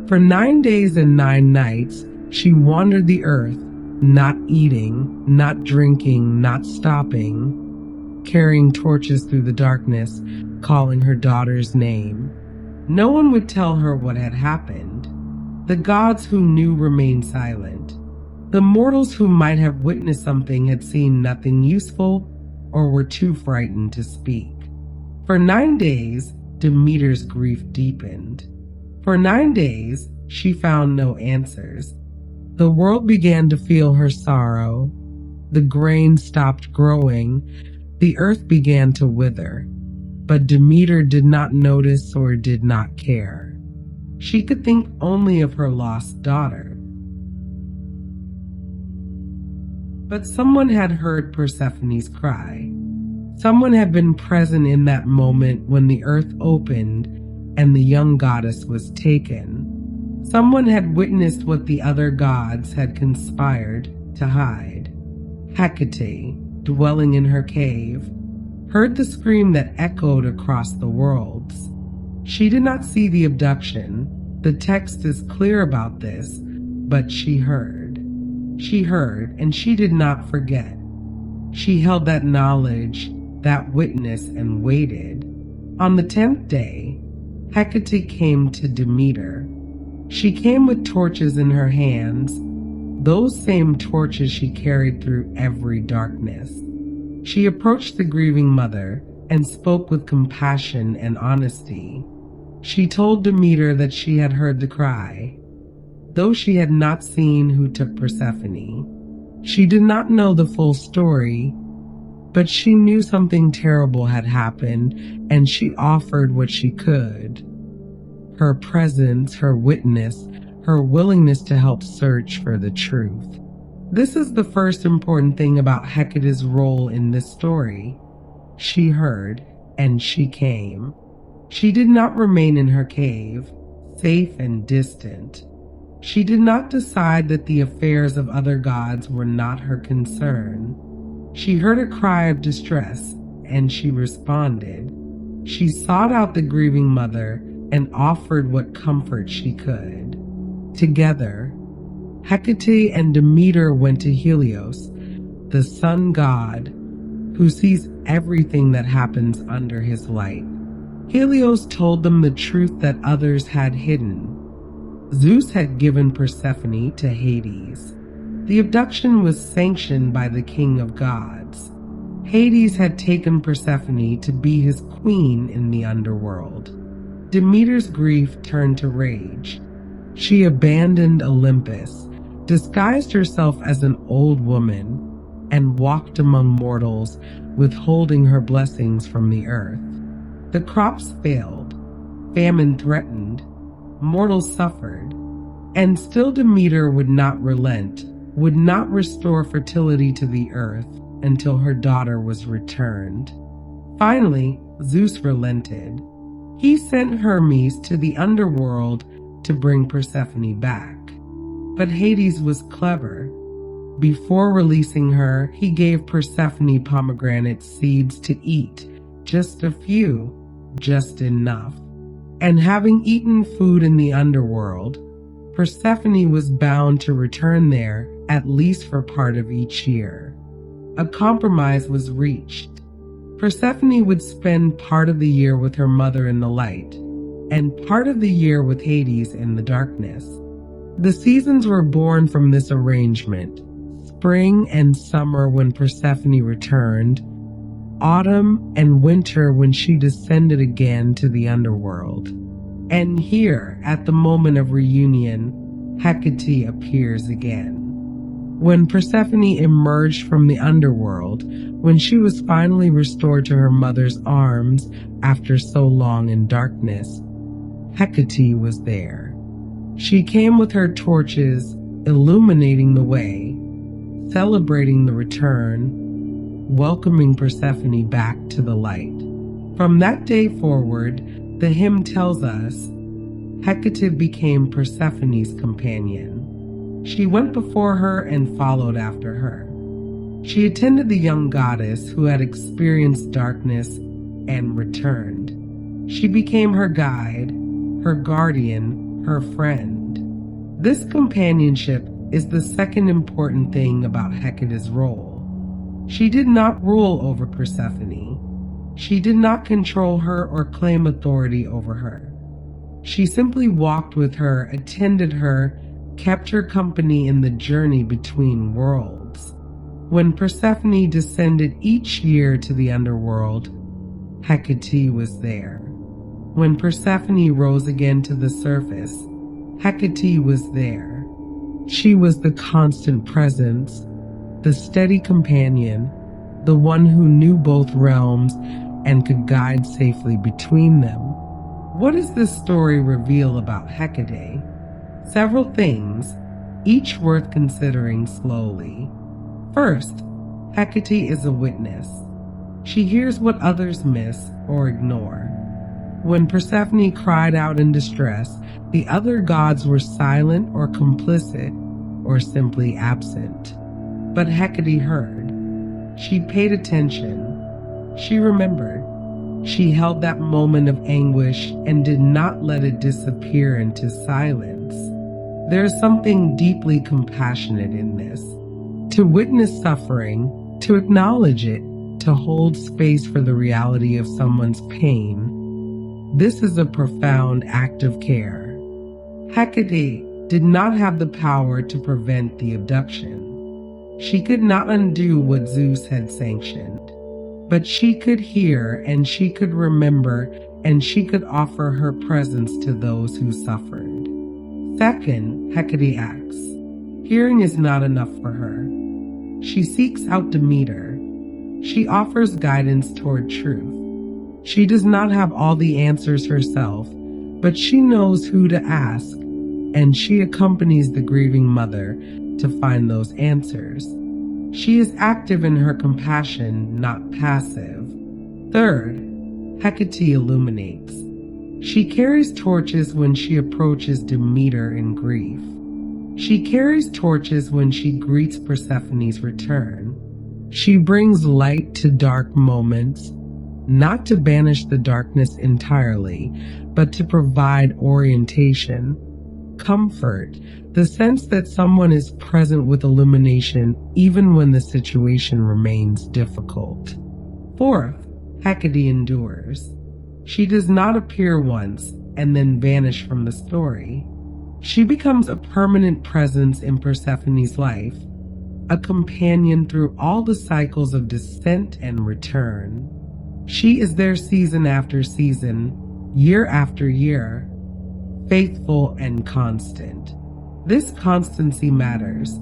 For 9 days and 9 nights, she wandered the earth, not eating, not drinking, not stopping, carrying torches through the darkness, calling her daughter's name. No one would tell her what had happened. The gods who knew remained silent. The mortals who might have witnessed something had seen nothing useful or were too frightened to speak. For 9 days, Demeter's grief deepened. For 9 days, she found no answers. The world began to feel her sorrow. The grain stopped growing. The earth began to wither. But Demeter did not notice or did not care. She could think only of her lost daughter. But someone had heard Persephone's cry. Someone had been present in that moment when the earth opened and the young goddess was taken. Someone had witnessed what the other gods had conspired to hide. Hecate, dwelling in her cave, heard the scream that echoed across the worlds. She did not see the abduction. The text is clear about this, but she heard. She heard, and she did not forget. She held that knowledge, that witness, and waited. On the 10th day, Hecate came to Demeter. She came with torches in her hands, those same torches she carried through every darkness. She approached the grieving mother and spoke with compassion and honesty. She told Demeter that she had heard the cry, though she had not seen who took Persephone. She did not know the full story, but she knew something terrible had happened, and she offered what she could. Her presence, her witness, her willingness to help search for the truth. This is the first important thing about Hecate's role in this story. She heard, and she came. She did not remain in her cave, safe and distant. She did not decide that the affairs of other gods were not her concern. She heard a cry of distress, and she responded. She sought out the grieving mother and offered what comfort she could. Together, Hecate and Demeter went to Helios, the sun god, who sees everything that happens under his light. Helios told them the truth that others had hidden. Zeus had given Persephone to Hades. The abduction was sanctioned by the king of gods. Hades had taken Persephone to be his queen in the underworld. Demeter's grief turned to rage. She abandoned Olympus, disguised herself as an old woman, and walked among mortals, withholding her blessings from the earth. The crops failed, famine threatened, mortals suffered, and still Demeter would not relent, would not restore fertility to the earth until her daughter was returned. Finally, Zeus relented. He sent Hermes to the underworld to bring Persephone back. But Hades was clever. Before releasing her, he gave Persephone pomegranate seeds to eat, just a few, just enough. And having eaten food in the underworld, Persephone was bound to return there at least for part of each year. A compromise was reached. Persephone would spend part of the year with her mother in the light, and part of the year with Hades in the darkness. The seasons were born from this arrangement. Spring and summer when Persephone returned, autumn and winter when she descended again to the underworld. And here, at the moment of reunion, Hecate appears again. When Persephone emerged from the underworld, when she was finally restored to her mother's arms after so long in darkness, Hecate was there. She came with her torches, illuminating the way, celebrating the return, welcoming Persephone back to the light. From that day forward, the hymn tells us, Hecate became Persephone's companion. She went before her and followed after her. She attended the young goddess who had experienced darkness and returned. She became her guide, her guardian, her friend. This companionship is the second important thing about Hecate's role. She did not rule over Persephone. She did not control her or claim authority over her. She simply walked with her, attended her, kept her company in the journey between worlds. When Persephone descended each year to the underworld, Hecate was there. When Persephone rose again to the surface, Hecate was there. She was the constant presence, the steady companion, the one who knew both realms and could guide safely between them. What does this story reveal about Hecate? Several things, each worth considering slowly. First, Hecate is a witness. She hears what others miss or ignore. When Persephone cried out in distress, the other gods were silent or complicit or simply absent. But Hecate heard. She paid attention. She remembered. She held that moment of anguish and did not let it disappear into silence. There is something deeply compassionate in this. To witness suffering, to acknowledge it, to hold space for the reality of someone's pain, this is a profound act of care. Hecate did not have the power to prevent the abduction. She could not undo what Zeus had sanctioned, but she could hear and she could remember and she could offer her presence to those who suffered. Second, Hecate acts. Hearing is not enough for her. She seeks out Demeter. She offers guidance toward truth. She does not have all the answers herself, but she knows who to ask, and she accompanies the grieving mother to find those answers. She is active in her compassion, not passive. Third, Hecate illuminates. She carries torches when she approaches Demeter in grief. She carries torches when she greets Persephone's return. She brings light to dark moments, not to banish the darkness entirely, but to provide orientation, comfort, the sense that someone is present with illumination even when the situation remains difficult. Fourth, Hecate endures. She does not appear once and then vanish from the story. She becomes a permanent presence in Persephone's life, a companion through all the cycles of descent and return. She is there season after season, year after year, faithful and constant. This constancy matters.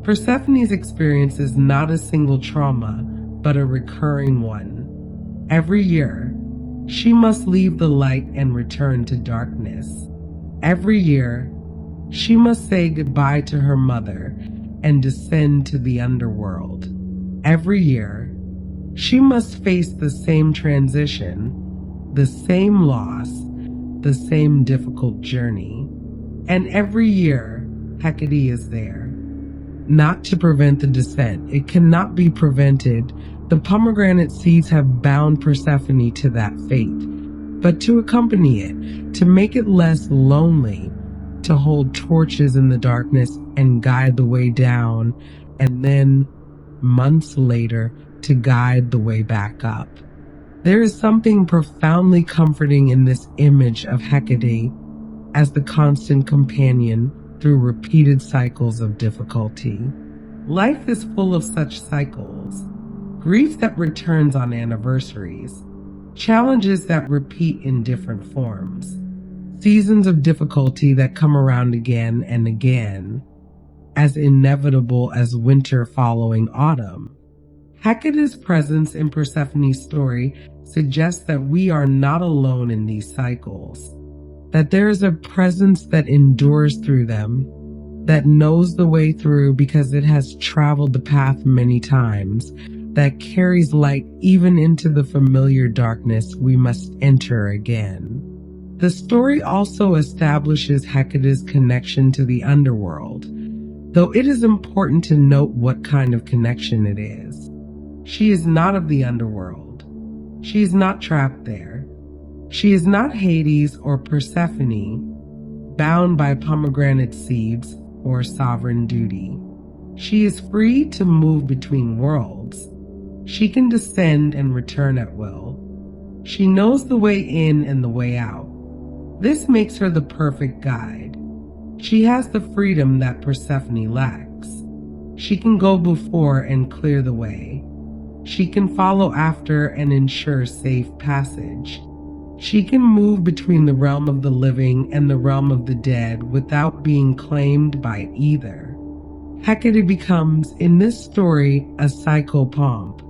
Persephone's experience is not a single trauma, but a recurring one. Every year, she must leave the light and return to darkness. Every year, she must say goodbye to her mother and descend to the underworld. Every year, she must face the same transition, the same loss, the same difficult journey. And every year, Hecate is there. Not to prevent the descent. It cannot be prevented. The pomegranate seeds have bound Persephone to that fate. But to accompany it, to make it less lonely, to hold torches in the darkness and guide the way down, and then, months later, to guide the way back up. There is something profoundly comforting in this image of Hecate as the constant companion through repeated cycles of difficulty. Life is full of such cycles. grief that returns on anniversaries, challenges that repeat in different forms, seasons of difficulty that come around again and again, as inevitable as winter following autumn. Hecate's presence in Persephone's story suggests that we are not alone in these cycles, that there is a presence that endures through them, that knows the way through because it has traveled the path many times, that carries light even into the familiar darkness we must enter again. The story also establishes Hecate's connection to the underworld, though it is important to note what kind of connection it is. She is not of the underworld. She is not trapped there. She is not Hades or Persephone, bound by pomegranate seeds or sovereign duty. She is free to move between worlds. She can descend and return at will. She knows the way in and the way out. This makes her the perfect guide. She has the freedom that Persephone lacks. She can go before and clear the way. She can follow after and ensure safe passage. She can move between the realm of the living and the realm of the dead without being claimed by either. Hecate becomes, in this story, a psychopomp,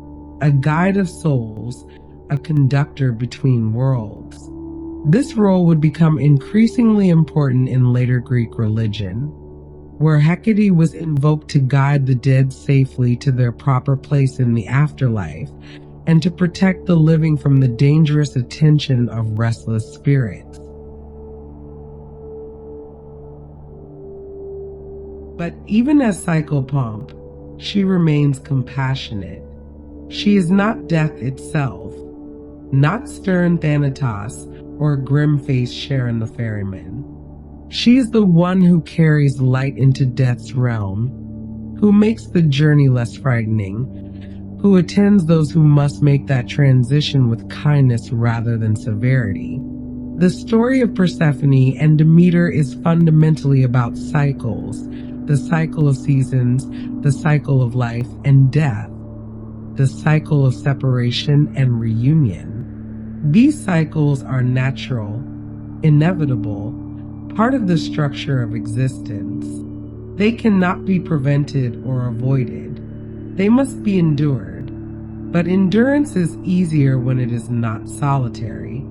a guide of souls, a conductor between worlds. This role would become increasingly important in later Greek religion, where Hecate was invoked to guide the dead safely to their proper place in the afterlife and to protect the living from the dangerous attention of restless spirits. But even as psychopomp, she remains compassionate. She is not death itself, not stern Thanatos or grim-faced Charon the ferryman. She is the one who carries light into death's realm, who makes the journey less frightening, who attends those who must make that transition with kindness rather than severity. The story of Persephone and Demeter is fundamentally about cycles, the cycle of seasons, the cycle of life and death, the cycle of separation and reunion. These cycles are natural, inevitable, part of the structure of existence. They cannot be prevented or avoided. They must be endured. But endurance is easier when it is not solitary.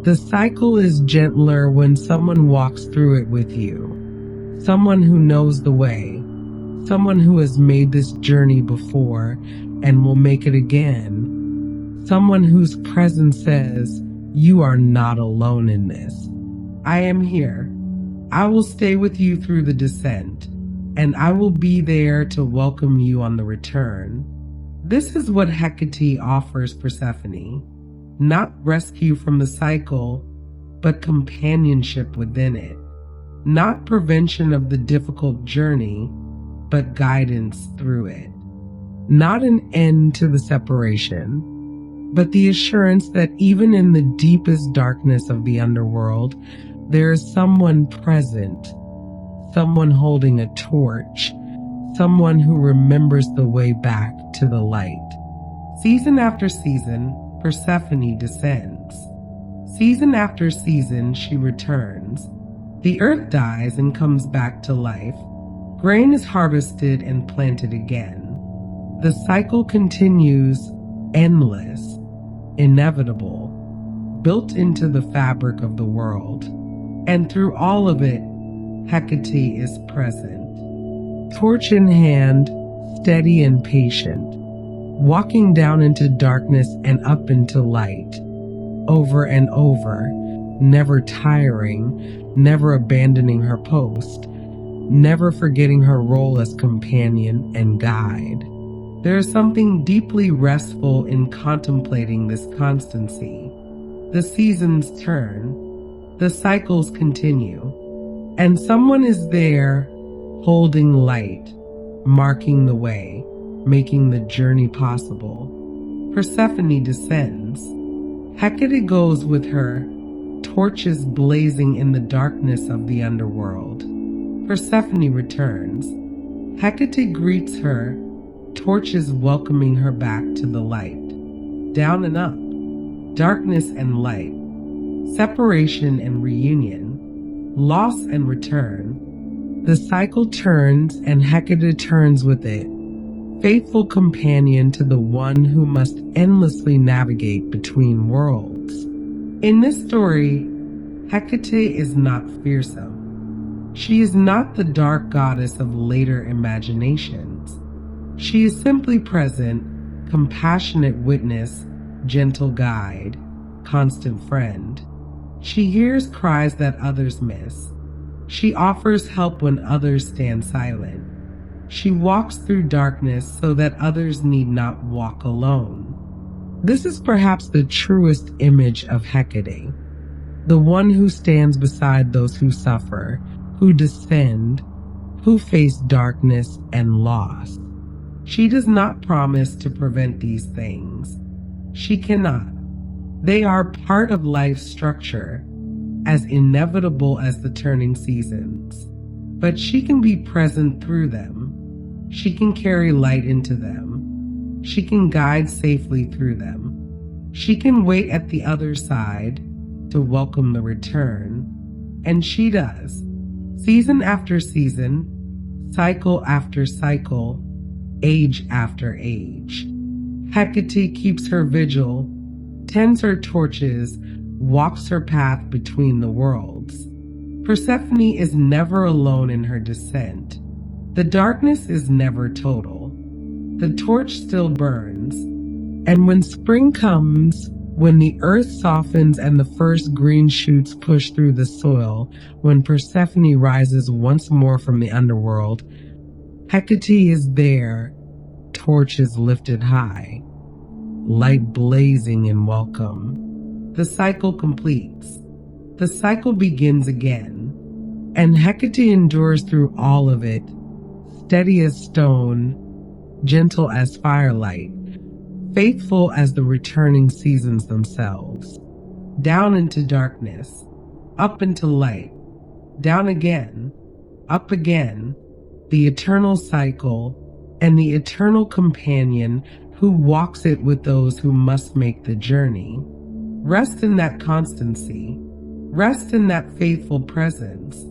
The cycle is gentler when someone walks through it with you. Someone who knows the way. Someone who has made this journey before and will make it again. Someone whose presence says, "You are not alone in this. I am here. I will stay with you through the descent, and I will be there to welcome you on the return." This is what Hecate offers Persephone, not rescue from the cycle, but companionship within it, not prevention of the difficult journey, but guidance through it, not an end to the separation, but the assurance that even in the deepest darkness of the underworld, there is someone present, someone holding a torch, someone who remembers the way back to the light. Season after season, Persephone descends. Season after season, she returns. The earth dies and comes back to life. Grain is harvested and planted again. The cycle continues, endless, inevitable, built into the fabric of the world. And through all of it, Hecate is present. Torch in hand, steady and patient, walking down into darkness and up into light, over and over, never tiring, never abandoning her post, never forgetting her role as companion and guide. There is something deeply restful in contemplating this constancy. The seasons turn, the cycles continue, and someone is there holding light, marking the way, making the journey possible. Persephone descends. Hecate goes with her, torches blazing in the darkness of the underworld. Persephone returns. Hecate greets her, torches welcoming her back to the light. Down and up, darkness and light, separation and reunion, loss and return. The cycle turns and Hecate turns with it, faithful companion to the one who must endlessly navigate between worlds. In this story, Hecate is not fearsome. She is not the dark goddess of later imaginations. She is simply present, compassionate witness, gentle guide, constant friend. She hears cries that others miss. She offers help when others stand silent. She walks through darkness so that others need not walk alone. This is perhaps the truest image of Hecate, the one who stands beside those who suffer, who descend, who face darkness and loss. She does not promise to prevent these things. She cannot. They are part of life's structure, as inevitable as the turning seasons. But she can be present through them. She can carry light into them. She can guide safely through them. She can wait at the other side to welcome the return. And she does. Season after season, cycle after cycle, age after age. Hecate keeps her vigil, tends her torches, walks her path between the worlds. Persephone is never alone in her descent. The darkness is never total. The torch still burns. And when spring comes, when the earth softens and the first green shoots push through the soil, when Persephone rises once more from the underworld, Hecate is there, torches lifted high, light blazing in welcome. The cycle completes. The cycle begins again, and Hecate endures through all of it, steady as stone, gentle as firelight, faithful as the returning seasons themselves. Down into darkness, up into light, down again, up again, the eternal cycle and the eternal companion who walks it with those who must make the journey. Rest in that constancy. Rest in that faithful presence.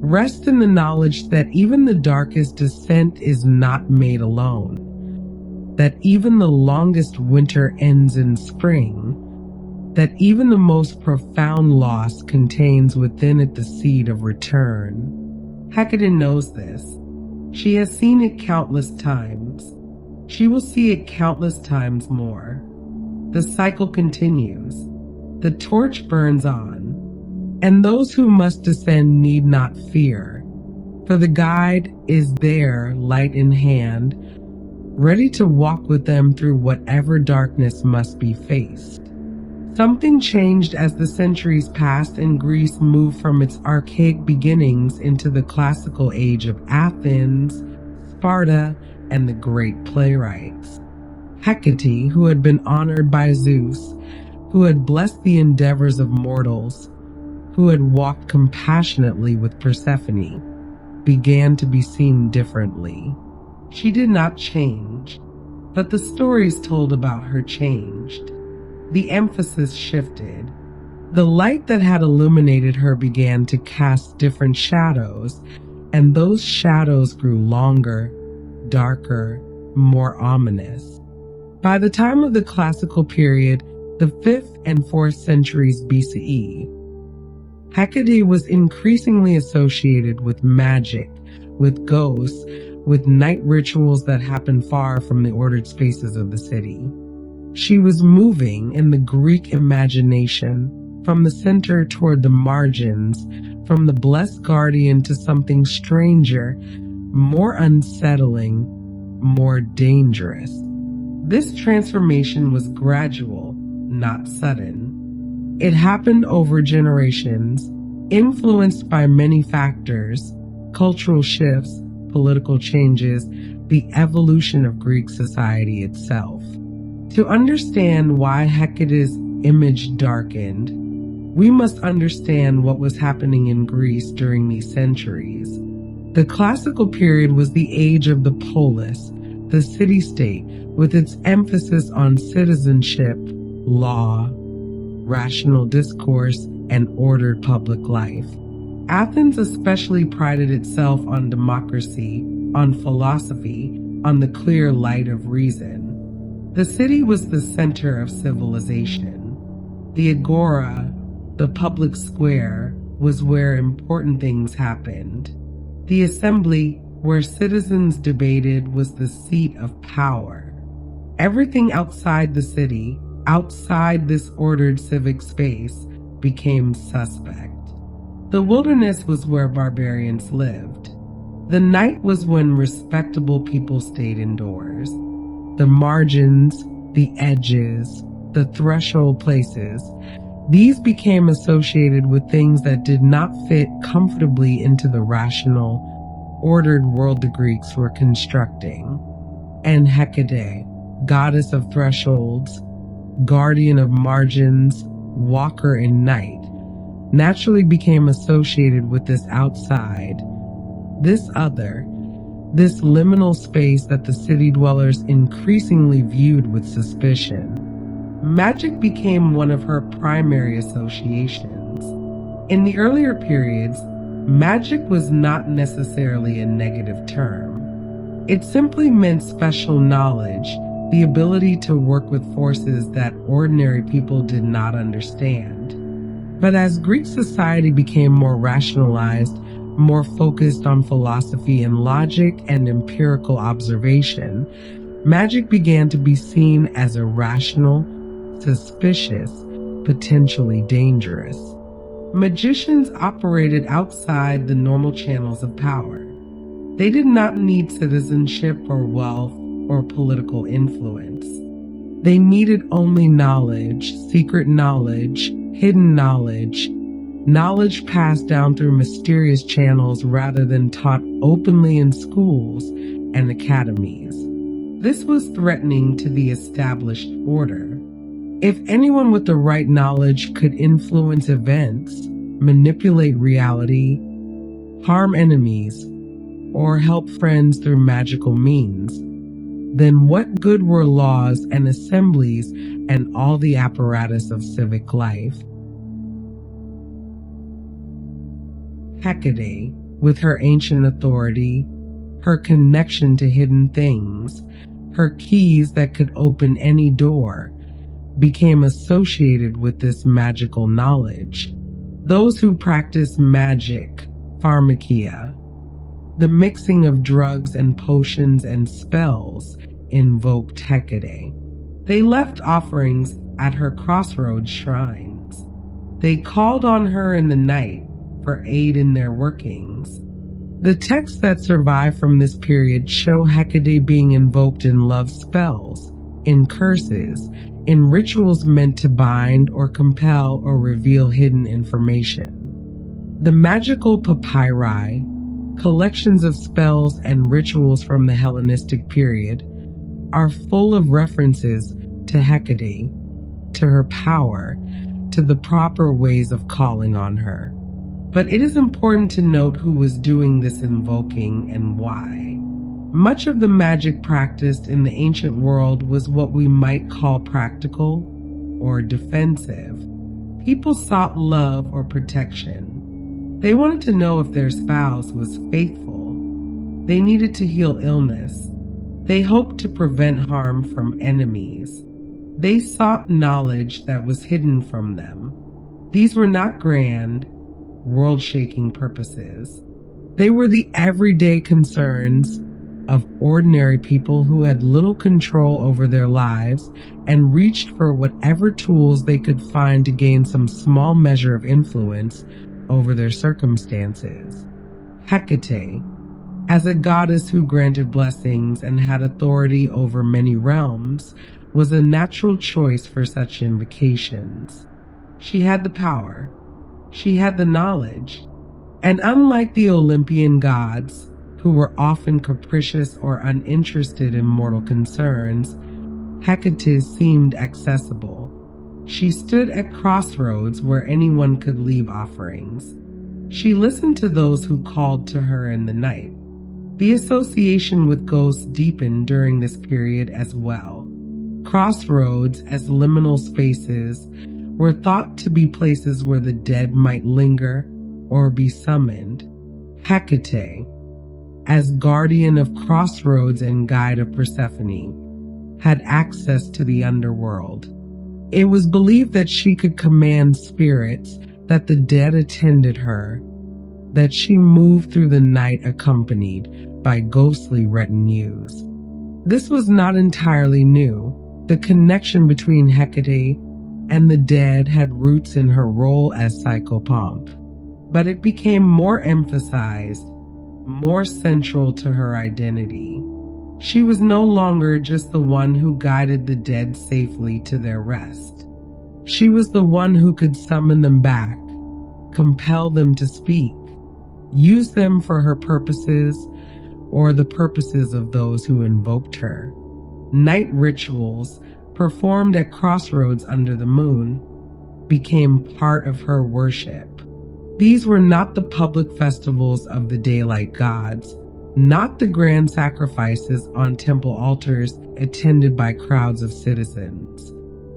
Rest in the knowledge that even the darkest descent is not made alone, that even the longest winter ends in spring, that even the most profound loss contains within it the seed of return. Hecate knows this. She has seen it countless times. She will see it countless times more. The cycle continues. The torch burns on. And those who must descend need not fear, for the guide is there, light in hand, ready to walk with them through whatever darkness must be faced. Something changed as the centuries passed and Greece moved from its archaic beginnings into the classical age of Athens, Sparta, and the great playwrights. Hecate, who had been honored by Zeus, who had blessed the endeavors of mortals, who had walked compassionately with Persephone, began to be seen differently. She did not change, but the stories told about her changed. The emphasis shifted. The light that had illuminated her began to cast different shadows, and those shadows grew longer, darker, more ominous. By the time of the classical period, the 5th and 4th centuries BCE, Hecate was increasingly associated with magic, with ghosts, with night rituals that happened far from the ordered spaces of the city. She was moving in the Greek imagination, from the center toward the margins, from the blessed guardian to something stranger, more unsettling, more dangerous. This transformation was gradual, not sudden. It happened over generations, influenced by many factors: cultural shifts, political changes, the evolution of Greek society itself. To understand why Hecate's image darkened, we must understand what was happening in Greece during these centuries. The classical period was the age of the polis, the city-state, with its emphasis on citizenship, law, rational discourse, and ordered public life. Athens especially prided itself on democracy, on philosophy, on the clear light of reason. The city was the center of civilization. The agora, the public square, was where important things happened. The assembly, where citizens debated, was the seat of power. Everything outside the city, outside this ordered civic space, became suspect. The wilderness was where barbarians lived. The night was when respectable people stayed indoors. The margins, the edges, the threshold places, these became associated with things that did not fit comfortably into the rational, ordered world the Greeks were constructing. And Hecate, goddess of thresholds, guardian of margins, walker in night, naturally became associated with this outside, this other, this liminal space that the city dwellers increasingly viewed with suspicion. Magic became one of her primary associations. In the earlier periods, magic was not necessarily a negative term. It simply meant special knowledge, the ability to work with forces that ordinary people did not understand. But as Greek society became more rationalized, more focused on philosophy and logic and empirical observation, magic began to be seen as irrational, suspicious, potentially dangerous. Magicians operated outside the normal channels of power. They did not need citizenship or wealth or political influence. They needed only knowledge, secret knowledge, hidden knowledge, knowledge passed down through mysterious channels rather than taught openly in schools and academies. This was threatening to the established order. If anyone with the right knowledge could influence events, manipulate reality, harm enemies, or help friends through magical means, then what good were laws and assemblies and all the apparatus of civic life? Hecate, with her ancient authority, her connection to hidden things, her keys that could open any door, became associated with this magical knowledge. Those who practice magic, pharmakia, the mixing of drugs and potions and spells, invoked Hecate. They left offerings at her crossroads shrines. They called on her in the night for aid in their workings. The texts that survive from this period show Hecate being invoked in love spells, in curses, in rituals meant to bind or compel or reveal hidden information. The magical papyri, collections of spells and rituals from the Hellenistic period, are full of references to Hecate, to her power, to the proper ways of calling on her. But it is important to note who was doing this invoking and why. Much of the magic practiced in the ancient world was what we might call practical or defensive. People sought love or protection. They wanted to know if their spouse was faithful. They needed to heal illness. They hoped to prevent harm from enemies. They sought knowledge that was hidden from them. These were not grand, world-shaking purposes. They were the everyday concerns of ordinary people who had little control over their lives and reached for whatever tools they could find to gain some small measure of influence over their circumstances. Hecate, as a goddess who granted blessings and had authority over many realms, was a natural choice for such invocations. She had the power. She had the knowledge. And unlike the Olympian gods, who were often capricious or uninterested in mortal concerns, Hecate seemed accessible. She stood at crossroads where anyone could leave offerings. She listened to those who called to her in the night. The association with ghosts deepened during this period as well. Crossroads, as liminal spaces, were thought to be places where the dead might linger or be summoned. Hecate, as guardian of crossroads and guide of Persephone, had access to the underworld. It was believed that she could command spirits, that the dead attended her, that she moved through the night accompanied by ghostly retinues. This was not entirely new. The connection between Hecate and the dead had roots in her role as psychopomp, but it became more emphasized, more central to her identity. She was no longer just the one who guided the dead safely to their rest. She was the one who could summon them back, compel them to speak, use them for her purposes or the purposes of those who invoked her. Night rituals, performed at crossroads under the moon, became part of her worship. These were not the public festivals of the daylight gods, not the grand sacrifices on temple altars attended by crowds of citizens.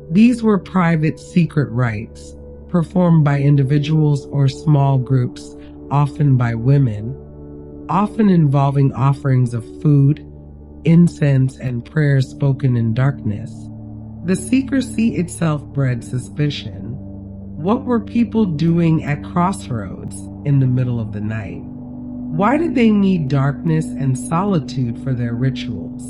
These were private, secret rites, performed by individuals or small groups, often by women, often involving offerings of food, incense, and prayers spoken in darkness. The secrecy itself bred suspicion. What were people doing at crossroads in the middle of the night? Why did they need darkness and solitude for their rituals?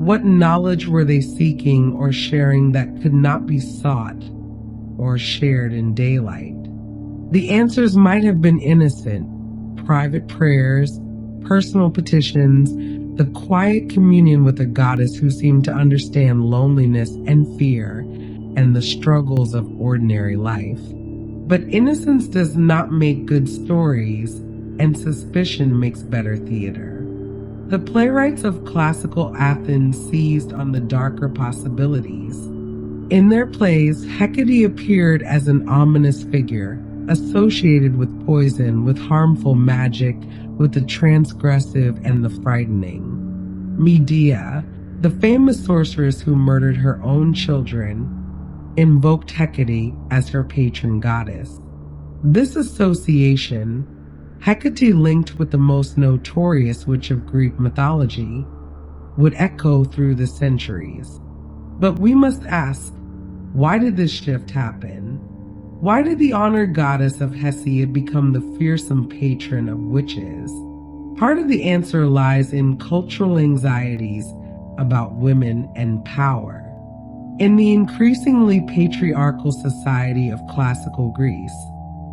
What knowledge were they seeking or sharing that could not be sought or shared in daylight? The answers might have been innocent: private prayers, personal petitions, the quiet communion with a goddess who seemed to understand loneliness and fear and the struggles of ordinary life. But innocence does not make good stories, and suspicion makes better theater. The playwrights of classical Athens seized on the darker possibilities. In their plays, Hecate appeared as an ominous figure, associated with poison, with harmful magic, with the transgressive and the frightening. Medea, the famous sorceress who murdered her own children, invoked Hecate as her patron goddess. This association, Hecate linked with the most notorious witch of Greek mythology, would echo through the centuries. But we must ask, why did this shift happen? Why did the honored goddess of Hesiod become the fearsome patron of witches? Part of the answer lies in cultural anxieties about women and power. In the increasingly patriarchal society of classical Greece,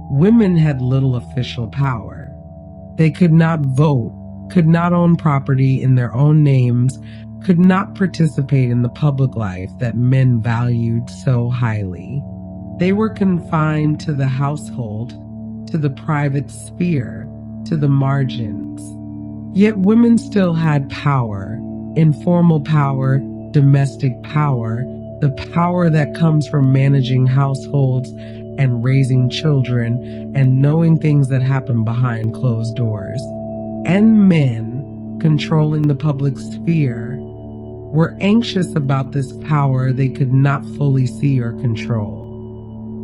women had little official power. They could not vote, could not own property in their own names, could not participate in the public life that men valued so highly. They were confined to the household, to the private sphere, to the margins. Yet women still had power, informal power, domestic power, the power that comes from managing households and raising children and knowing things that happen behind closed doors. And men, controlling the public sphere, were anxious about this power they could not fully see or control.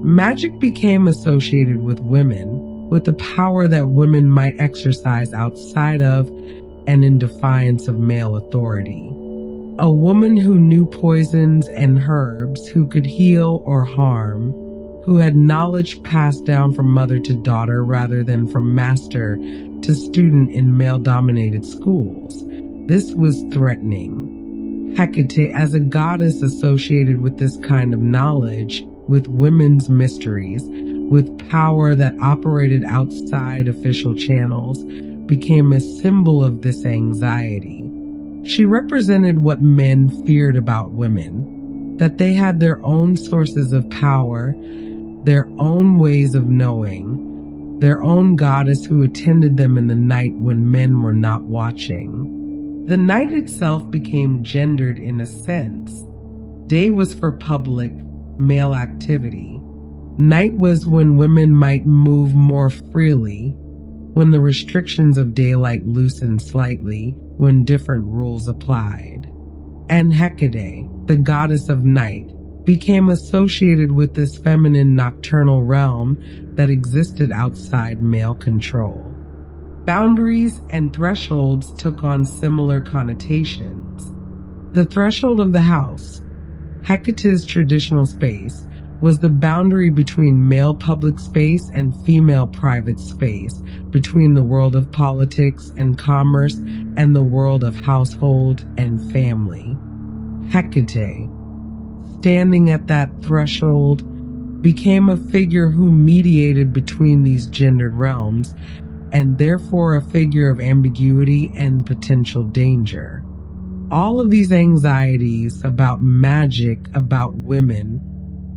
Magic became associated with women, with the power that women might exercise outside of and in defiance of male authority. A woman who knew poisons and herbs, who could heal or harm, who had knowledge passed down from mother to daughter rather than from master to student in male-dominated schools. This was threatening. Hecate, as a goddess associated with this kind of knowledge, with women's mysteries, with power that operated outside official channels, became a symbol of this anxiety. She represented what men feared about women, that they had their own sources of power, their own ways of knowing, their own goddess who attended them in the night when men were not watching. The night itself became gendered in a sense. Day was for public, male activity. Night was when women might move more freely, when the restrictions of daylight loosened slightly, when different rules applied. And Hecate, the goddess of night, became associated with this feminine nocturnal realm that existed outside male control. Boundaries and thresholds took on similar connotations. The threshold of the house, Hecate's traditional space, was the boundary between male public space and female private space, between the world of politics and commerce and the world of household and family. Hecate, standing at that threshold, became a figure who mediated between these gendered realms, and therefore a figure of ambiguity and potential danger. All of these anxieties about magic, about women,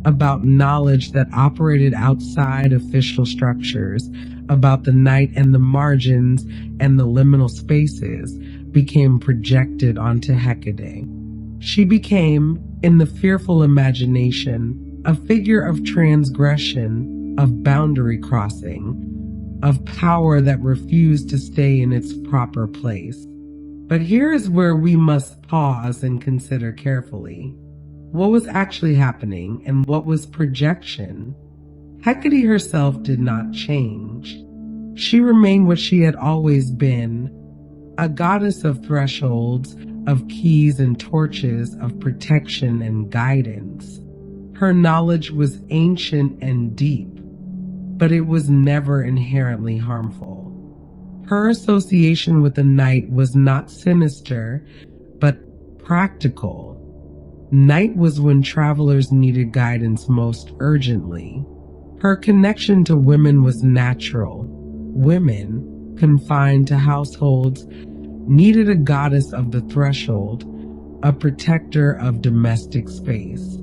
about knowledge that operated outside official structures, about the night and the margins and the liminal spaces, became projected onto Hecate. She became, in the fearful imagination, a figure of transgression, of boundary crossing, of power that refused to stay in its proper place. But here is where we must pause and consider carefully. What was actually happening and what was projection? Hecate herself did not change. She remained what she had always been, a goddess of thresholds, of keys and torches, of protection and guidance. Her knowledge was ancient and deep, but it was never inherently harmful. Her association with the night was not sinister, but practical. Night was when travelers needed guidance most urgently. Her connection to women was natural. Women, confined to households, needed a goddess of the threshold, a protector of domestic space.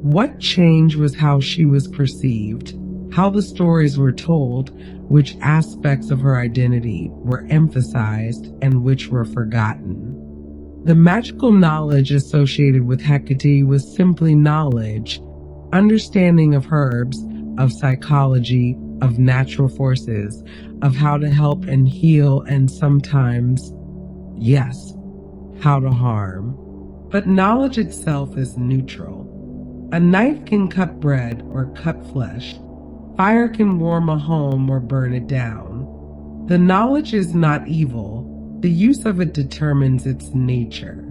What changed was how she was perceived, how the stories were told, which aspects of her identity were emphasized and which were forgotten. The magical knowledge associated with Hecate was simply knowledge, understanding of herbs, of psychology, of natural forces, of how to help and heal, and sometimes, yes, how to harm. But knowledge itself is neutral. A knife can cut bread or cut flesh. Fire can warm a home or burn it down. The knowledge is not evil. The use of it determines its nature.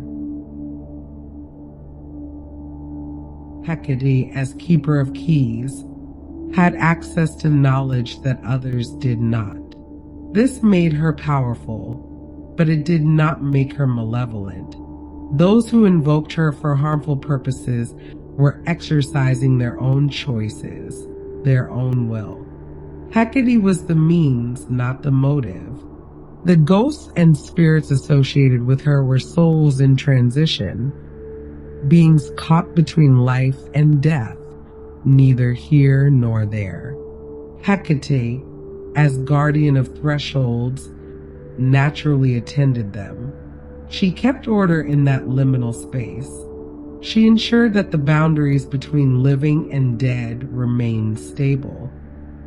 Hecate, as keeper of keys, had access to knowledge that others did not. This made her powerful, but it did not make her malevolent. Those who invoked her for harmful purposes were exercising their own choices, their own will. Hecate was the means, not the motive. The ghosts and spirits associated with her were souls in transition, beings caught between life and death, neither here nor there. Hecate, as guardian of thresholds, naturally attended them. She kept order in that liminal space. She ensured that the boundaries between living and dead remained stable.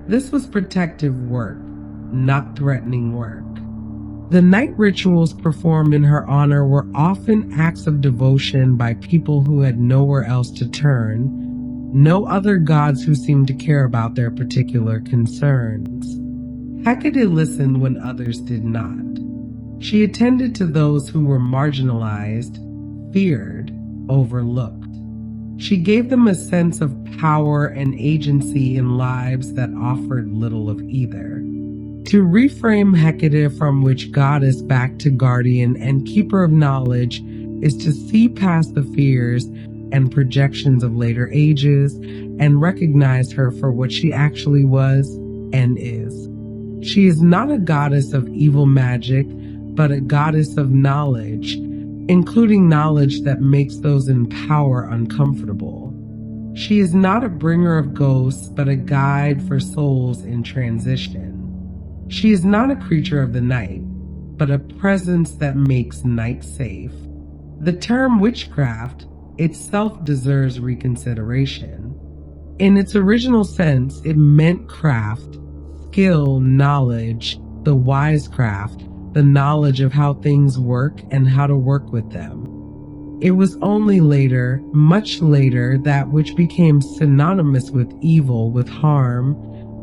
This was protective work, not threatening work. The night rituals performed in her honor were often acts of devotion by people who had nowhere else to turn, no other gods who seemed to care about their particular concerns. Hecate listened when others did not. She attended to those who were marginalized, feared, overlooked. She gave them a sense of power and agency in lives that offered little of either. To reframe Hecate from witch goddess back to guardian and keeper of knowledge is to see past the fears and projections of later ages and recognize her for what she actually was and is. She is not a goddess of evil magic, but a goddess of knowledge, including knowledge that makes those in power uncomfortable. She is not a bringer of ghosts, but a guide for souls in transition. She is not a creature of the night, but a presence that makes night safe. The term witchcraft itself deserves reconsideration. In its original sense, it meant craft, skill, knowledge, the wisecraft, the knowledge of how things work and how to work with them. It was only later, much later, that which became synonymous with evil, with harm,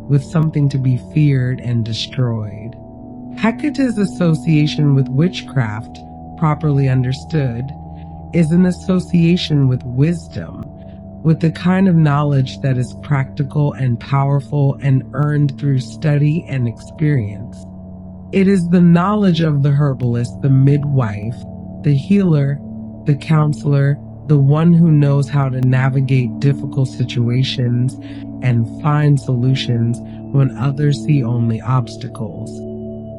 with something to be feared and destroyed. Hecate's association with witchcraft, properly understood, is an association with wisdom, with the kind of knowledge that is practical and powerful and earned through study and experience. It is the knowledge of the herbalist, the midwife, the healer, the counselor, the one who knows how to navigate difficult situations and find solutions when others see only obstacles.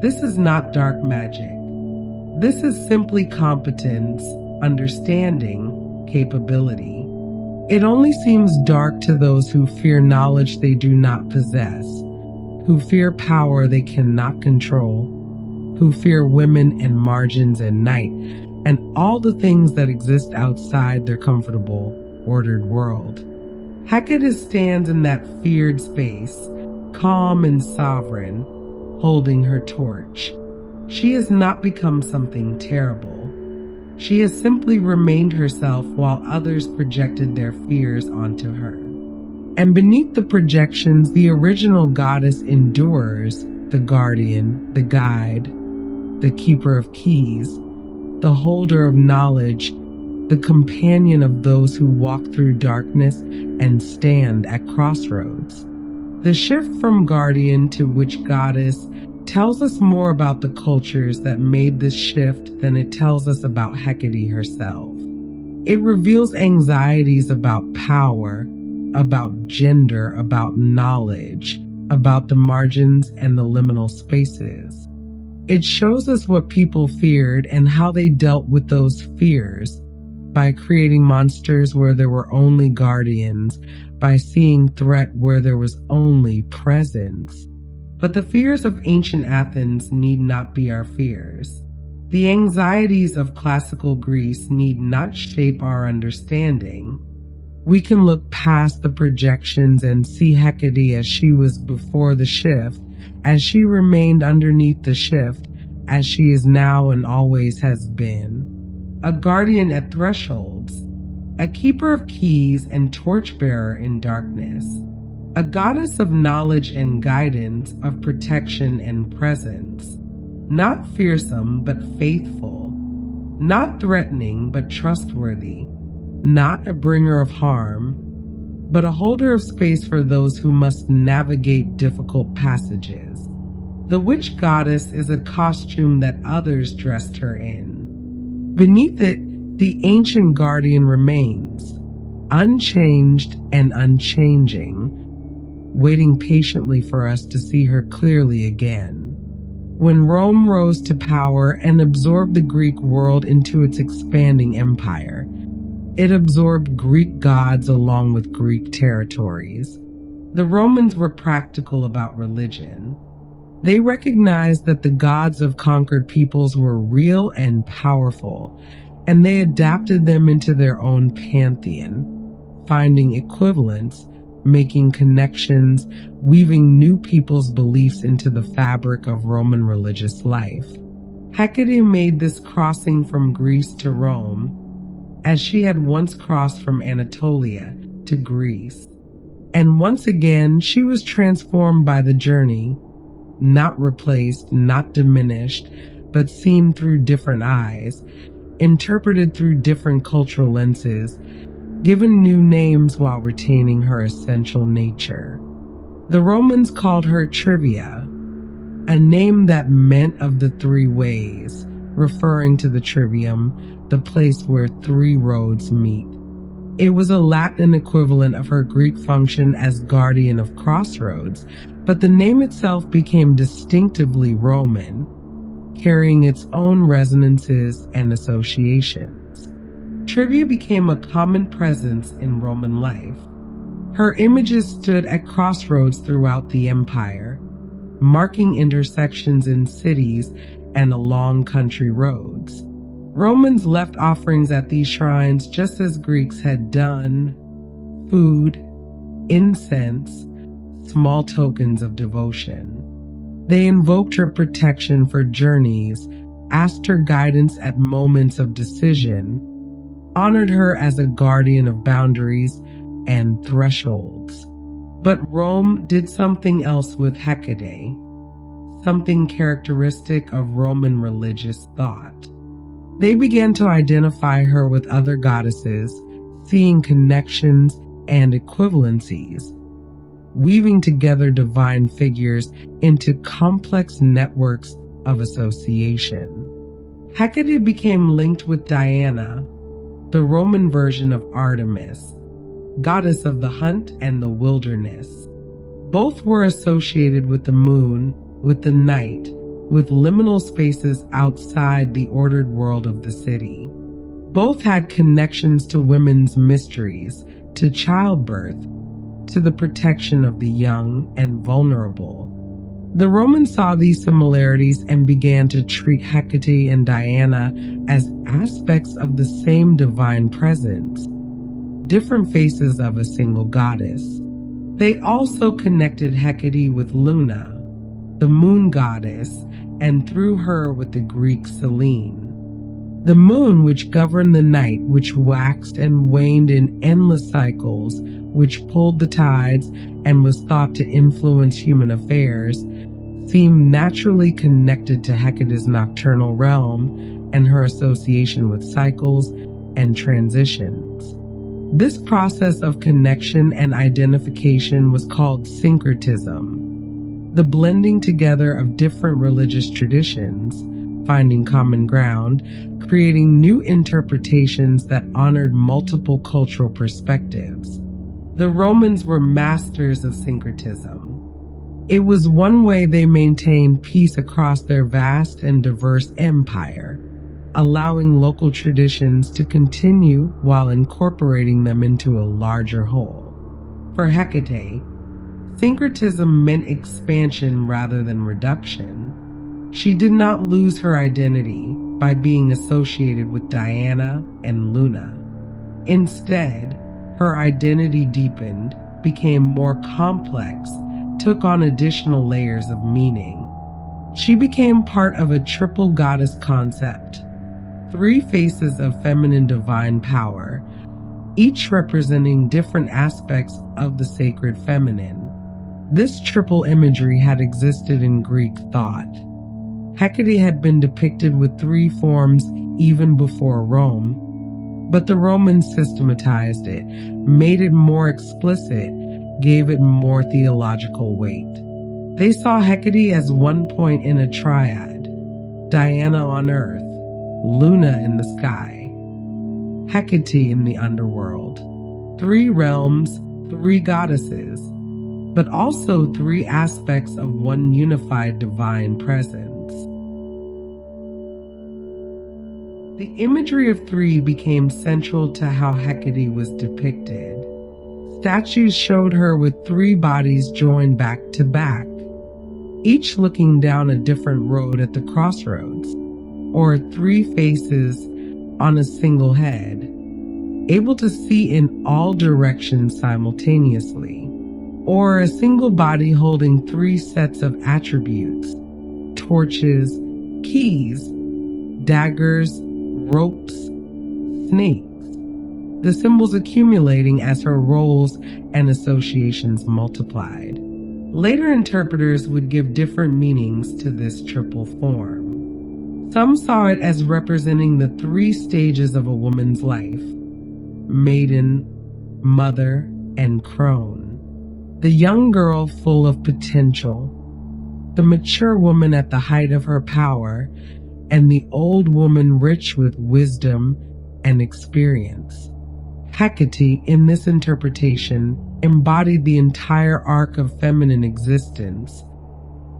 This is not dark magic. This is simply competence, understanding, capability. It only seems dark to those who fear knowledge they do not possess, who fear power they cannot control, who fear women and margins and night, and all the things that exist outside their comfortable, ordered world. Hecate stands in that feared space, calm and sovereign, holding her torch. She has not become something terrible. She has simply remained herself while others projected their fears onto her. And beneath the projections, the original goddess endures, the guardian, the guide, the keeper of keys, the holder of knowledge, the companion of those who walk through darkness and stand at crossroads. The shift from guardian to witch goddess tells us more about the cultures that made this shift than it tells us about Hecate herself. It reveals anxieties about power, about gender, about knowledge, about the margins and the liminal spaces. It shows us what people feared and how they dealt with those fears, by creating monsters where there were only guardians, by seeing threat where there was only presence. But the fears of ancient Athens need not be our fears. The anxieties of classical Greece need not shape our understanding. We can look past the projections and see Hecate as she was before the shift, as she remained underneath the shift, as she is now and always has been. A guardian at thresholds, a keeper of keys and torchbearer in darkness, a goddess of knowledge and guidance, of protection and presence, not fearsome but faithful, not threatening but trustworthy, not a bringer of harm, but a holder of space for those who must navigate difficult passages. The witch goddess is a costume that others dressed her in. Beneath it, the ancient guardian remains, unchanged and unchanging, waiting patiently for us to see her clearly again. When Rome rose to power and absorbed the Greek world into its expanding empire, it absorbed Greek gods along with Greek territories. The Romans were practical about religion. They recognized that the gods of conquered peoples were real and powerful, and they adapted them into their own pantheon, finding equivalents, making connections, weaving new people's beliefs into the fabric of Roman religious life. Hecate made this crossing from Greece to Rome, as she had once crossed from Anatolia to Greece. And once again, she was transformed by the journey, not replaced, not diminished, but seen through different eyes, interpreted through different cultural lenses, given new names while retaining her essential nature. The Romans called her Trivia, a name that meant of the three ways, referring to the trivium, the place where three roads meet. It was a Latin equivalent of her Greek function as guardian of crossroads, but the name itself became distinctively Roman, carrying its own resonances and associations. Trivia became a common presence in Roman life. Her images stood at crossroads throughout the empire, marking intersections in cities and along country roads. Romans left offerings at these shrines just as Greeks had done: food, incense, small tokens of devotion. They invoked her protection for journeys, asked her guidance at moments of decision, honored her as a guardian of boundaries and thresholds. But Rome did something else with Hecate, something characteristic of Roman religious thought. They began to identify her with other goddesses, seeing connections and equivalencies, weaving together divine figures into complex networks of association. Hecate became linked with Diana, the Roman version of Artemis, goddess of the hunt and the wilderness. Both were associated with the moon, with the night, with liminal spaces outside the ordered world of the city. Both had connections to women's mysteries, to childbirth, to the protection of the young and vulnerable. The Romans saw these similarities and began to treat Hecate and Diana as aspects of the same divine presence, different faces of a single goddess. They also connected Hecate with Luna, the moon goddess, and through her with the Greek Selene, the moon which governed the night, which waxed and waned in endless cycles, which pulled the tides and was thought to influence human affairs, seemed naturally connected to Hecate's nocturnal realm and her association with cycles and transitions. This process of connection and identification was called syncretism, the blending together of different religious traditions, finding common ground, creating new interpretations that honored multiple cultural perspectives. The Romans were masters of syncretism. It was one way they maintained peace across their vast and diverse empire, allowing local traditions to continue while incorporating them into a larger whole. For Hecate, syncretism meant expansion rather than reduction. She did not lose her identity by being associated with Diana and Luna. Instead, her identity deepened, became more complex, took on additional layers of meaning. She became part of a triple goddess concept, three faces of feminine divine power, each representing different aspects of the sacred feminine. This triple imagery had existed in Greek thought. Hecate had been depicted with three forms even before Rome, but the Romans systematized it, made it more explicit, gave it more theological weight. They saw Hecate as one point in a triad, Diana on earth, Luna in the sky, Hecate in the underworld. Three realms, three goddesses, but also three aspects of one unified divine presence. The imagery of three became central to how Hecate was depicted. Statues showed her with three bodies joined back to back, each looking down a different road at the crossroads, or three faces on a single head, able to see in all directions simultaneously, or a single body holding three sets of attributes, torches, keys, daggers, ropes, snakes, the symbols accumulating as her roles and associations multiplied. Later interpreters would give different meanings to this triple form. Some saw it as representing the three stages of a woman's life: maiden, mother, and crone. The young girl full of potential, the mature woman at the height of her power, and the old woman rich with wisdom and experience. Hecate, in this interpretation, embodied the entire arc of feminine existence,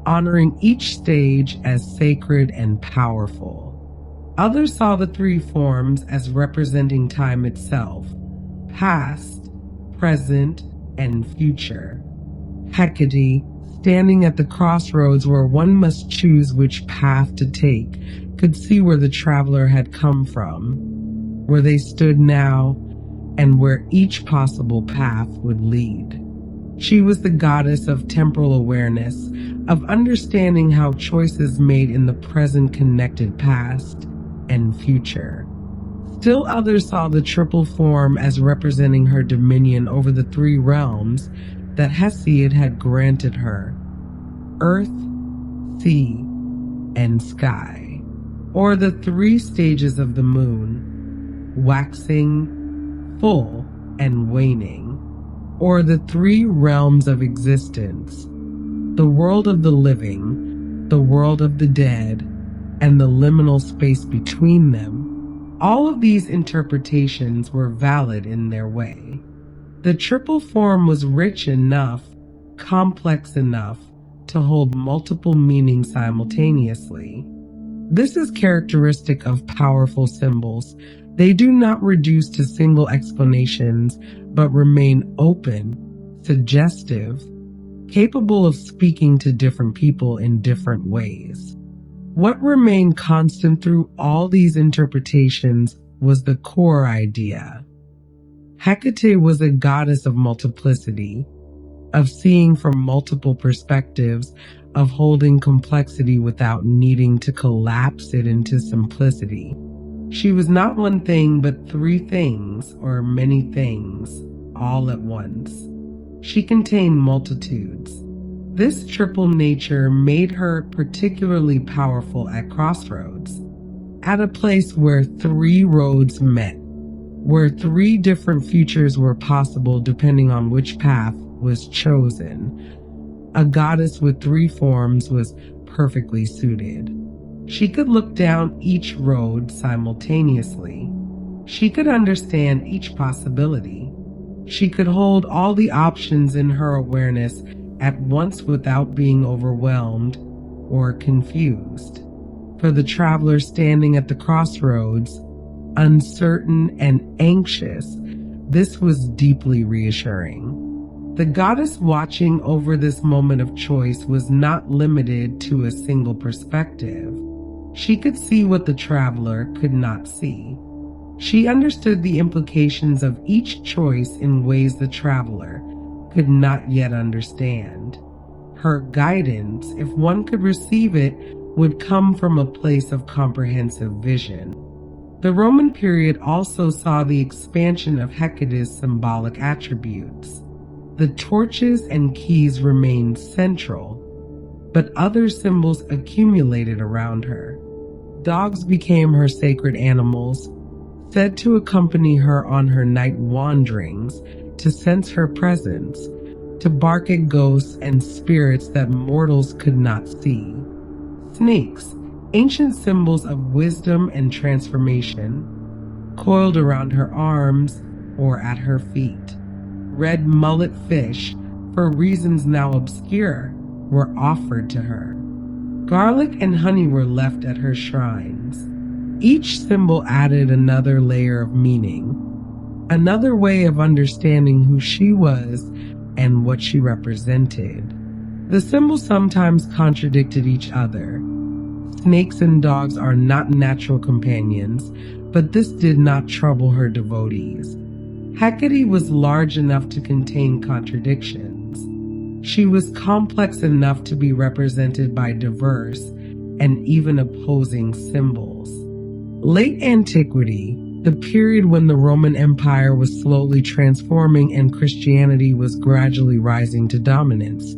honoring each stage as sacred and powerful. Others saw the three forms as representing time itself, past, present, and future. Hecate, standing at the crossroads where one must choose which path to take, could see where the traveler had come from, where they stood now, and where each possible path would lead. She was the goddess of temporal awareness, of understanding how choices made in the present connected past and future. Still others saw the triple form as representing her dominion over the three realms that Hesiod had granted her: earth, sea, and sky, or the three stages of the moon: waxing, full, and waning, or the three realms of existence: the world of the living, the world of the dead, and the liminal space between them. All of these interpretations were valid in their way. The triple form was rich enough, complex enough, to hold multiple meanings simultaneously. This is characteristic of powerful symbols. They do not reduce to single explanations, but remain open, suggestive, capable of speaking to different people in different ways. What remained constant through all these interpretations was the core idea. Hecate was a goddess of multiplicity, of seeing from multiple perspectives, of holding complexity without needing to collapse it into simplicity. She was not one thing, but three things, or many things, all at once. She contained multitudes. This triple nature made her particularly powerful at crossroads, at a place where three roads met, where three different futures were possible depending on which path was chosen. A goddess with three forms was perfectly suited. She could look down each road simultaneously. She could understand each possibility. She could hold all the options in her awareness at once without being overwhelmed or confused. For the traveler standing at the crossroads, uncertain and anxious, this was deeply reassuring. The goddess watching over this moment of choice was not limited to a single perspective. She could see what the traveler could not see. She understood the implications of each choice in ways the traveler could not yet understand. Her guidance, if one could receive it, would come from a place of comprehensive vision. The Roman period also saw the expansion of Hecate's symbolic attributes. The torches and keys remained central, but other symbols accumulated around her. Dogs became her sacred animals, said to accompany her on her night wanderings, to sense her presence, to bark at ghosts and spirits that mortals could not see. Snakes, ancient symbols of wisdom and transformation, coiled around her arms or at her feet. Red mullet fish, for reasons now obscure, were offered to her. Garlic and honey were left at her shrines. Each symbol added another layer of meaning, another way of understanding who she was and what she represented. The symbols sometimes contradicted each other. Snakes and dogs are not natural companions, but this did not trouble her devotees. Hecate was large enough to contain contradictions. She was complex enough to be represented by diverse and even opposing symbols. Late antiquity, the period when the Roman Empire was slowly transforming and Christianity was gradually rising to dominance,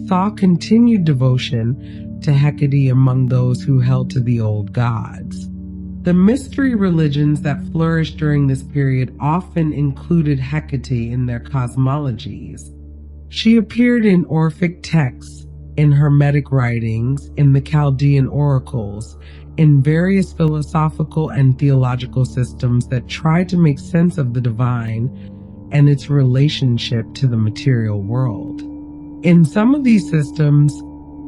saw continued devotion to Hecate among those who held to the old gods. The mystery religions that flourished during this period often included Hecate in their cosmologies. She appeared in Orphic texts, in Hermetic writings, in the Chaldean oracles, in various philosophical and theological systems that try to make sense of the divine and its relationship to the material world. In some of these systems,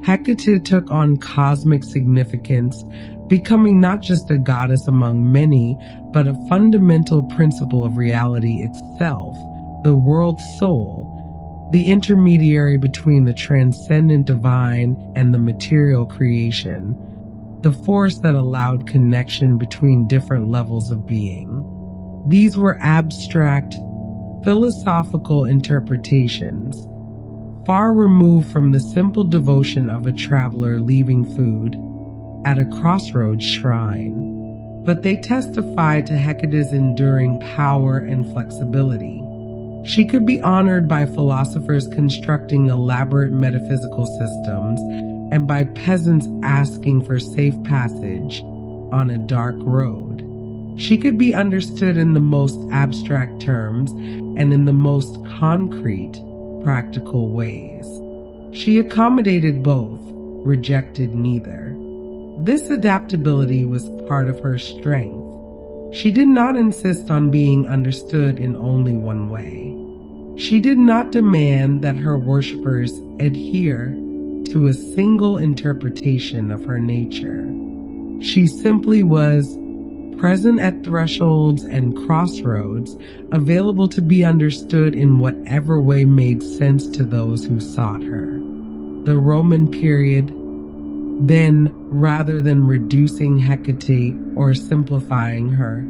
Hecate took on cosmic significance, becoming not just a goddess among many, but a fundamental principle of reality itself, the world's soul, the intermediary between the transcendent divine and the material creation, the force that allowed connection between different levels of being. These were abstract, philosophical interpretations, far removed from the simple devotion of a traveler leaving food at a crossroads shrine. But they testify to Hecate's enduring power and flexibility. She could be honored by philosophers constructing elaborate metaphysical systems and by peasants asking for safe passage on a dark road. She could be understood in the most abstract terms and in the most concrete, practical ways. She accommodated both, rejected neither. This adaptability was part of her strength. She did not insist on being understood in only one way. She did not demand that her worshippers adhere to a single interpretation of her nature. She simply was present at thresholds and crossroads, available to be understood in whatever way made sense to those who sought her. The Roman period, then, rather than reducing Hecate or simplifying her,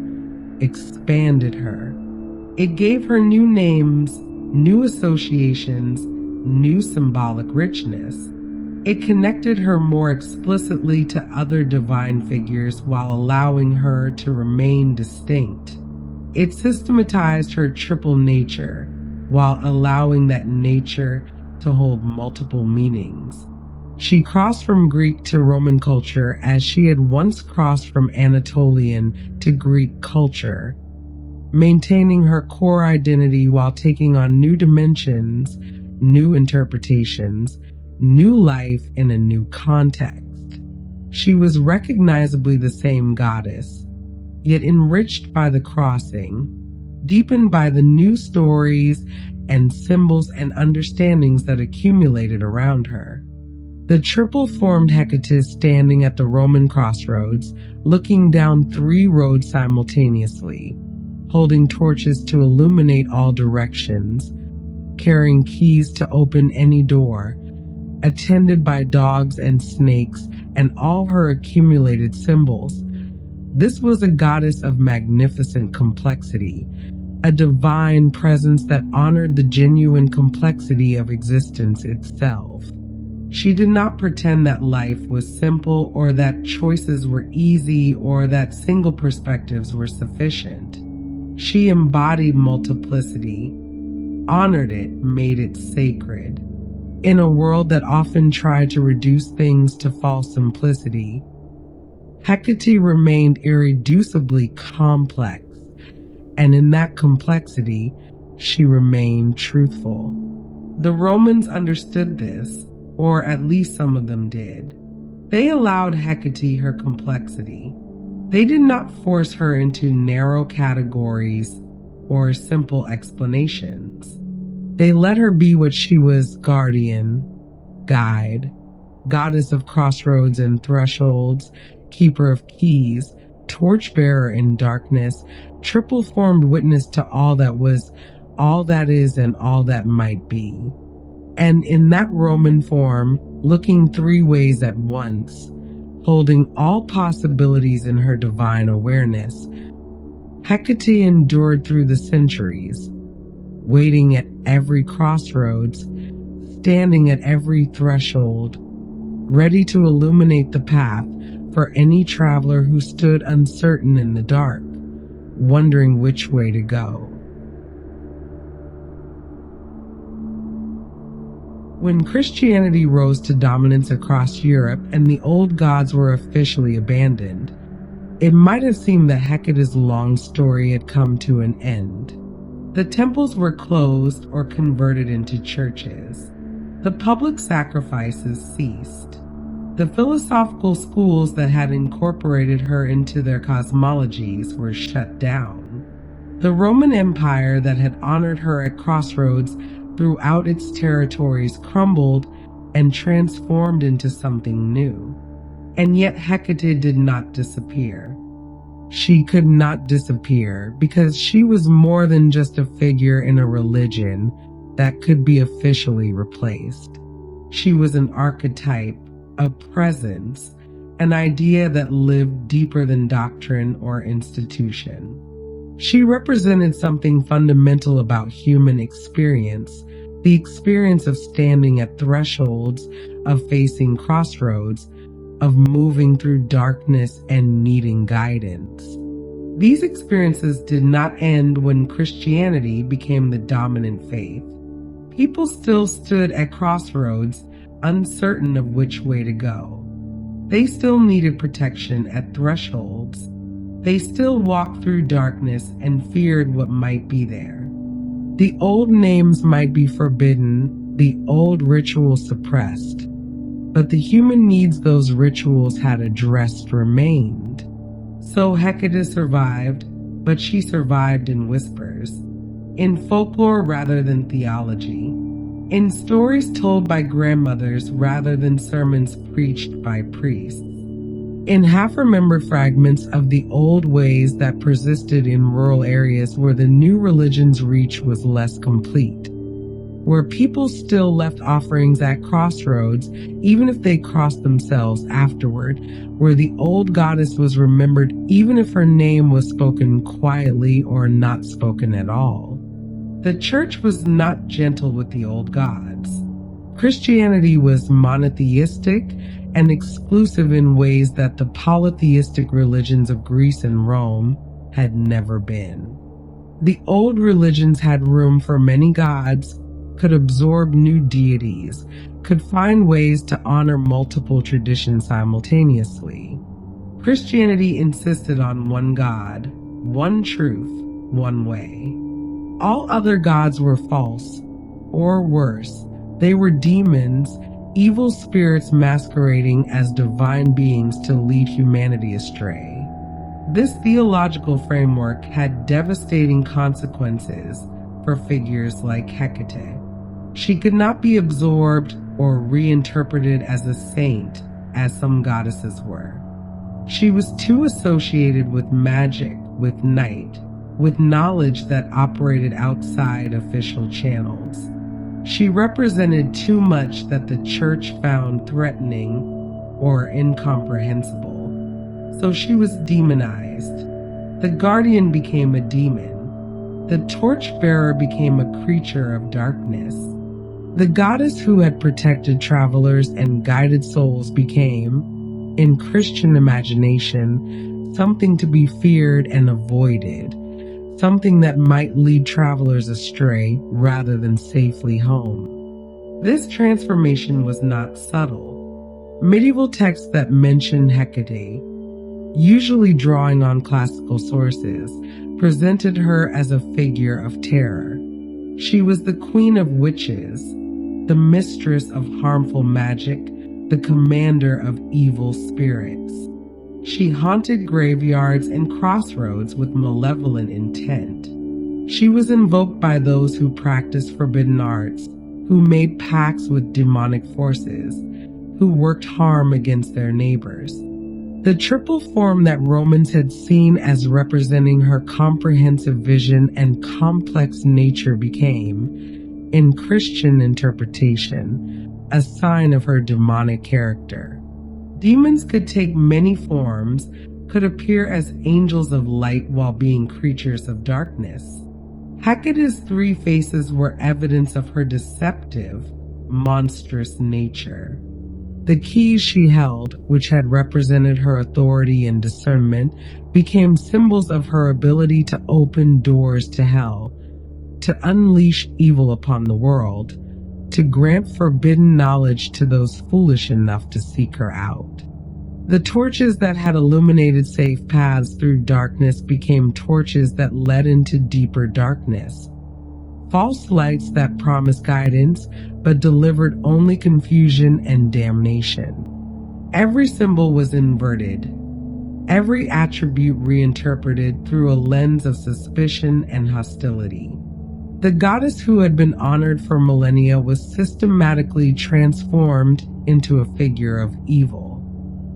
expanded her. It gave her new names, new associations, new symbolic richness. It connected her more explicitly to other divine figures while allowing her to remain distinct. It systematized her triple nature while allowing that nature to hold multiple meanings. She crossed from Greek to Roman culture as she had once crossed from Anatolian to Greek culture, maintaining her core identity while taking on new dimensions, new interpretations, new life in a new context. She was recognizably the same goddess, yet enriched by the crossing, deepened by the new stories and symbols and understandings that accumulated around her. The triple formed Hecate standing at the Roman crossroads, looking down 3 roads simultaneously, holding torches to illuminate all directions, carrying keys to open any door, attended by dogs and snakes and all her accumulated symbols. This was a goddess of magnificent complexity, a divine presence that honored the genuine complexity of existence itself. She did not pretend that life was simple or that choices were easy or that single perspectives were sufficient. She embodied multiplicity, honored it, made it sacred. In a world that often tried to reduce things to false simplicity, Hecate remained irreducibly complex, and in that complexity, she remained truthful. The Romans understood this, or at least some of them did. They allowed Hecate her complexity. They did not force her into narrow categories or simple explanations. They let her be what she was: guardian, guide, goddess of crossroads and thresholds, keeper of keys, torchbearer in darkness, triple formed witness to all that was, all that is, and all that might be. And in that Roman form, looking 3 ways at once, holding all possibilities in her divine awareness, Hecate endured through the centuries, waiting at every crossroads, standing at every threshold, ready to illuminate the path for any traveler who stood uncertain in the dark, wondering which way to go. When Christianity rose to dominance across Europe and the old gods were officially abandoned, it might have seemed that Hecate's long story had come to an end. The temples were closed or converted into churches. The public sacrifices ceased. The philosophical schools that had incorporated her into their cosmologies were shut down. The Roman Empire that had honored her at crossroads throughout its territories crumbled and transformed into something new. And yet Hecate did not disappear. She could not disappear because she was more than just a figure in a religion that could be officially replaced. She was an archetype, a presence, an idea that lived deeper than doctrine or institution. She represented something fundamental about human experience, the experience of standing at thresholds, of facing crossroads, of moving through darkness and needing guidance. These experiences did not end when Christianity became the dominant faith. People still stood at crossroads, uncertain of which way to go. They still needed protection at thresholds. They still walked through darkness and feared what might be there. The old names might be forbidden, the old rituals suppressed, but the human needs those rituals had addressed remained. So Hecate survived, but she survived in whispers, in folklore rather than theology, in stories told by grandmothers rather than sermons preached by priests, in half-remembered fragments of the old ways that persisted in rural areas where the new religion's reach was less complete, where people still left offerings at crossroads even if they crossed themselves afterward, where the old goddess was remembered even if her name was spoken quietly or not spoken at all. The church was not gentle with the old gods. Christianity was monotheistic and exclusive in ways that the polytheistic religions of Greece and Rome had never been. The old religions had room for many gods, could absorb new deities, could find ways to honor multiple traditions simultaneously. Christianity insisted on one God, one truth, one way. All other gods were false, or worse, they were demons, evil spirits masquerading as divine beings to lead humanity astray. This theological framework had devastating consequences for figures like Hecate. She could not be absorbed or reinterpreted as a saint as some goddesses were. She was too associated with magic, with night, with knowledge that operated outside official channels. She represented too much that the church found threatening or incomprehensible. So she was demonized. The guardian became a demon. The torchbearer became a creature of darkness. The goddess who had protected travelers and guided souls became, in Christian imagination, something to be feared and avoided, something that might lead travelers astray rather than safely home. This transformation was not subtle. Medieval texts that mention Hecate, usually drawing on classical sources, presented her as a figure of terror. She was the queen of witches, the mistress of harmful magic, the commander of evil spirits. She haunted graveyards and crossroads with malevolent intent. She was invoked by those who practiced forbidden arts, who made pacts with demonic forces, who worked harm against their neighbors. The triple form that Romans had seen as representing her comprehensive vision and complex nature became, in Christian interpretation, a sign of her demonic character. Demons could take many forms, could appear as angels of light while being creatures of darkness. Hecate's three faces were evidence of her deceptive, monstrous nature. The keys she held, which had represented her authority and discernment, became symbols of her ability to open doors to hell, to unleash evil upon the world, to grant forbidden knowledge to those foolish enough to seek her out. The torches that had illuminated safe paths through darkness became torches that led into deeper darkness. False lights that promised guidance, but delivered only confusion and damnation. Every symbol was inverted, every attribute reinterpreted through a lens of suspicion and hostility. The goddess who had been honored for millennia was systematically transformed into a figure of evil.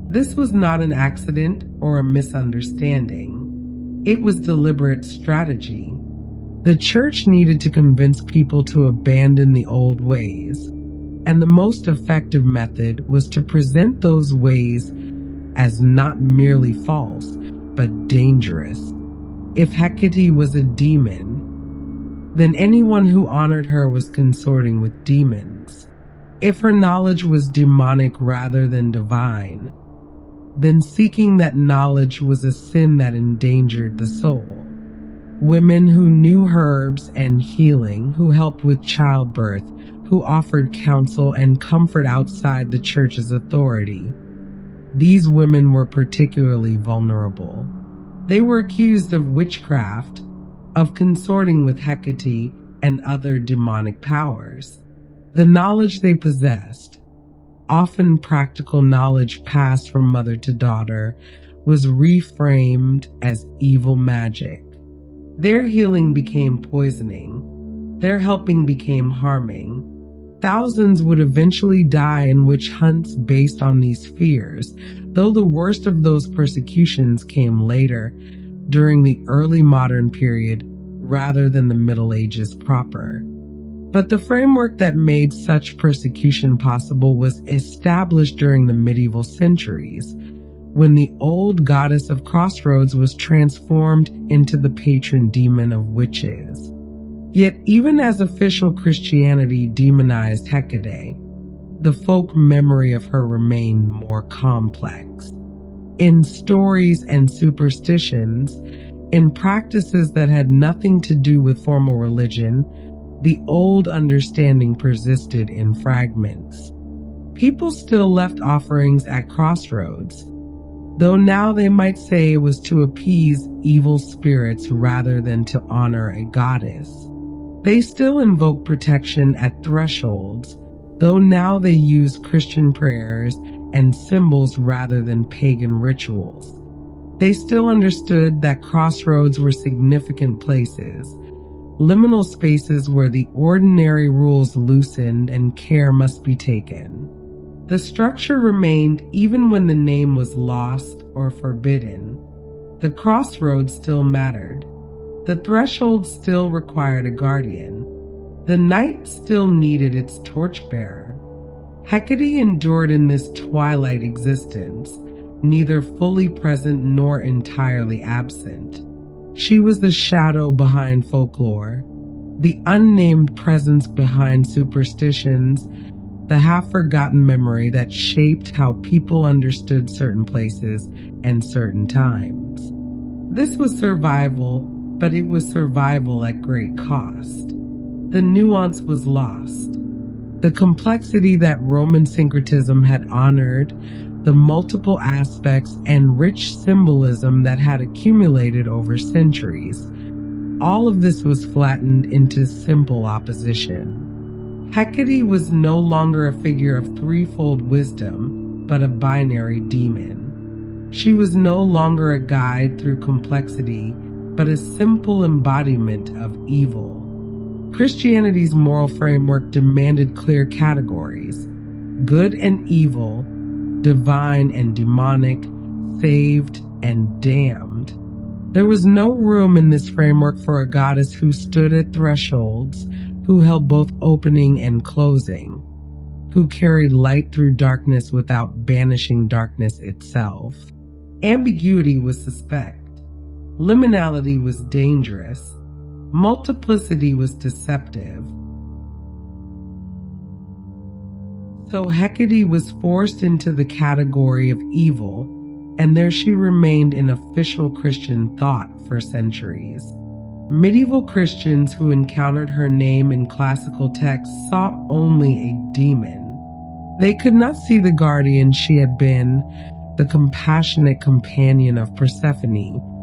This was not an accident or a misunderstanding. It was deliberate strategy. The church needed to convince people to abandon the old ways, and the most effective method was to present those ways as not merely false, but dangerous. If Hecate was a demon, then anyone who honored her was consorting with demons. If her knowledge was demonic rather than divine, then seeking that knowledge was a sin that endangered the soul. Women who knew herbs and healing, who helped with childbirth, who offered counsel and comfort outside the church's authority. These women were particularly vulnerable. They were accused of witchcraft, of consorting with Hecate and other demonic powers. The knowledge they possessed, often practical knowledge passed from mother to daughter, was reframed as evil magic. Their healing became poisoning. Their helping became harming. Thousands would eventually die in witch hunts based on these fears, though the worst of those persecutions came later, during the early modern period rather than the Middle Ages proper. But the framework that made such persecution possible was established during the medieval centuries, when the old goddess of crossroads was transformed into the patron demon of witches. Yet even as official Christianity demonized Hecate, the folk memory of her remained more complex. In stories and superstitions, in practices that had nothing to do with formal religion, the old understanding persisted in fragments. People still left offerings at crossroads, though now they might say it was to appease evil spirits rather than to honor a goddess. They still invoke protection at thresholds, though now they use Christian prayers and symbols rather than pagan rituals. They still understood that crossroads were significant places, liminal spaces where the ordinary rules loosened and care must be taken. The structure remained even when the name was lost or forbidden. The crossroads still mattered. The threshold still required a guardian. The night still needed its torchbearer. Hecate endured in this twilight existence, neither fully present nor entirely absent. She was the shadow behind folklore, the unnamed presence behind superstitions, the half-forgotten memory that shaped how people understood certain places and certain times. This was survival, but it was survival at great cost. The nuance was lost. The complexity that Roman syncretism had honored, the multiple aspects and rich symbolism that had accumulated over centuries, all of this was flattened into simple opposition. Hecate was no longer a figure of threefold wisdom, but a binary demon. She was no longer a guide through complexity, but a simple embodiment of evil. Christianity's moral framework demanded clear categories: good and evil, divine and demonic, saved and damned. There was no room in this framework for a goddess who stood at thresholds, who held both opening and closing, who carried light through darkness without banishing darkness itself. Ambiguity was suspect. Liminality was dangerous. Multiplicity was deceptive. So Hecate was forced into the category of evil, and there she remained in official Christian thought for centuries. Medieval Christians who encountered her name in classical texts saw only a demon. They could not see the guardian she had been, the compassionate companion of Persephone,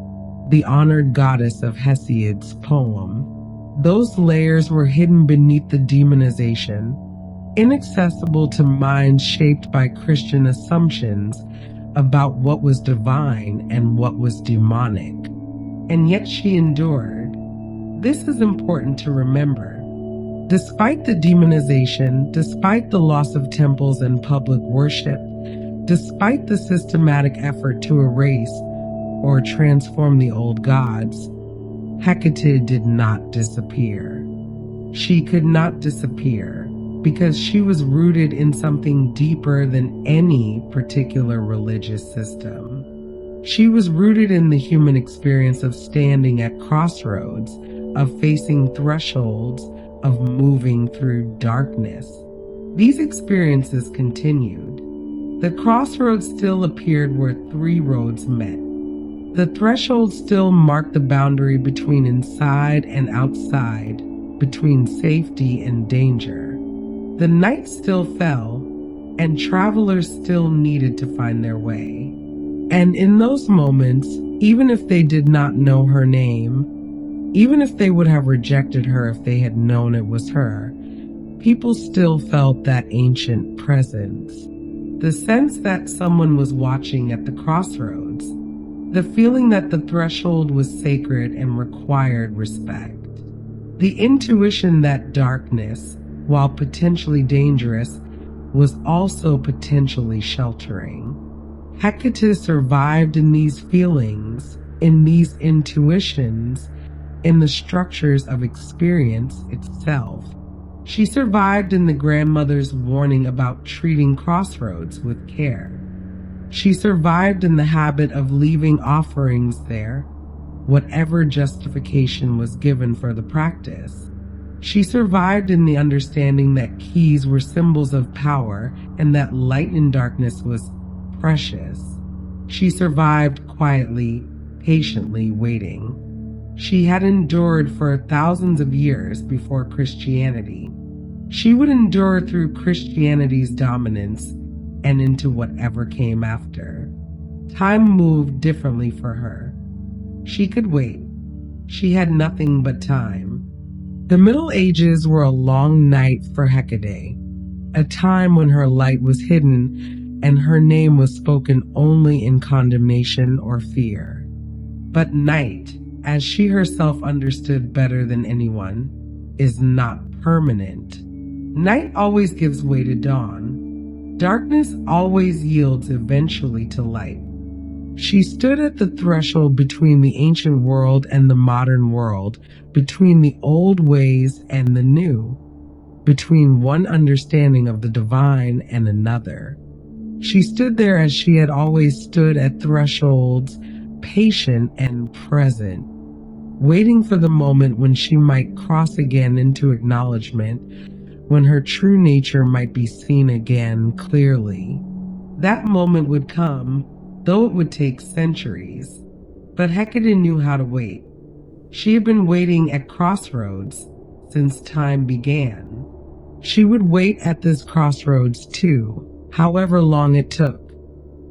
the honored goddess of Hesiod's poem. Those layers were hidden beneath the demonization, inaccessible to minds shaped by Christian assumptions about what was divine and what was demonic. And yet she endured. This is important to remember. Despite the demonization, despite the loss of temples and public worship, despite the systematic effort to erase or transform the old gods, Hecate did not disappear. She could not disappear because she was rooted in something deeper than any particular religious system. She was rooted in the human experience of standing at crossroads, of facing thresholds, of moving through darkness. These experiences continued. The crossroads still appeared where three roads met. The threshold still marked the boundary between inside and outside, between safety and danger. The night still fell, and travelers still needed to find their way. And in those moments, even if they did not know her name, even if they would have rejected her if they had known it was her, people still felt that ancient presence. The sense that someone was watching at the crossroads. The feeling that the threshold was sacred and required respect. The intuition that darkness, while potentially dangerous, was also potentially sheltering. Hecate survived in these feelings, in these intuitions, in the structures of experience itself. She survived in the grandmother's warning about treating crossroads with care. She survived in the habit of leaving offerings there, whatever justification was given for the practice. She survived in the understanding that keys were symbols of power and that light in darkness was precious. She survived quietly, patiently waiting. She had endured for thousands of years before Christianity. She would endure through Christianity's dominance and into whatever came after. Time moved differently for her. She could wait. She had nothing but time. The Middle Ages were a long night for Hecate, a time when her light was hidden and her name was spoken only in condemnation or fear. But night, as she herself understood better than anyone, is not permanent. Night always gives way to dawn. Darkness always yields eventually to light. She stood at the threshold between the ancient world and the modern world, between the old ways and the new, between one understanding of the divine and another. She stood there as she had always stood at thresholds, patient and present, waiting for the moment when she might cross again into acknowledgement, when her true nature might be seen again clearly. That moment would come, though it would take centuries. But Hecate knew how to wait. She had been waiting at crossroads since time began. She would wait at this crossroads too, however long it took.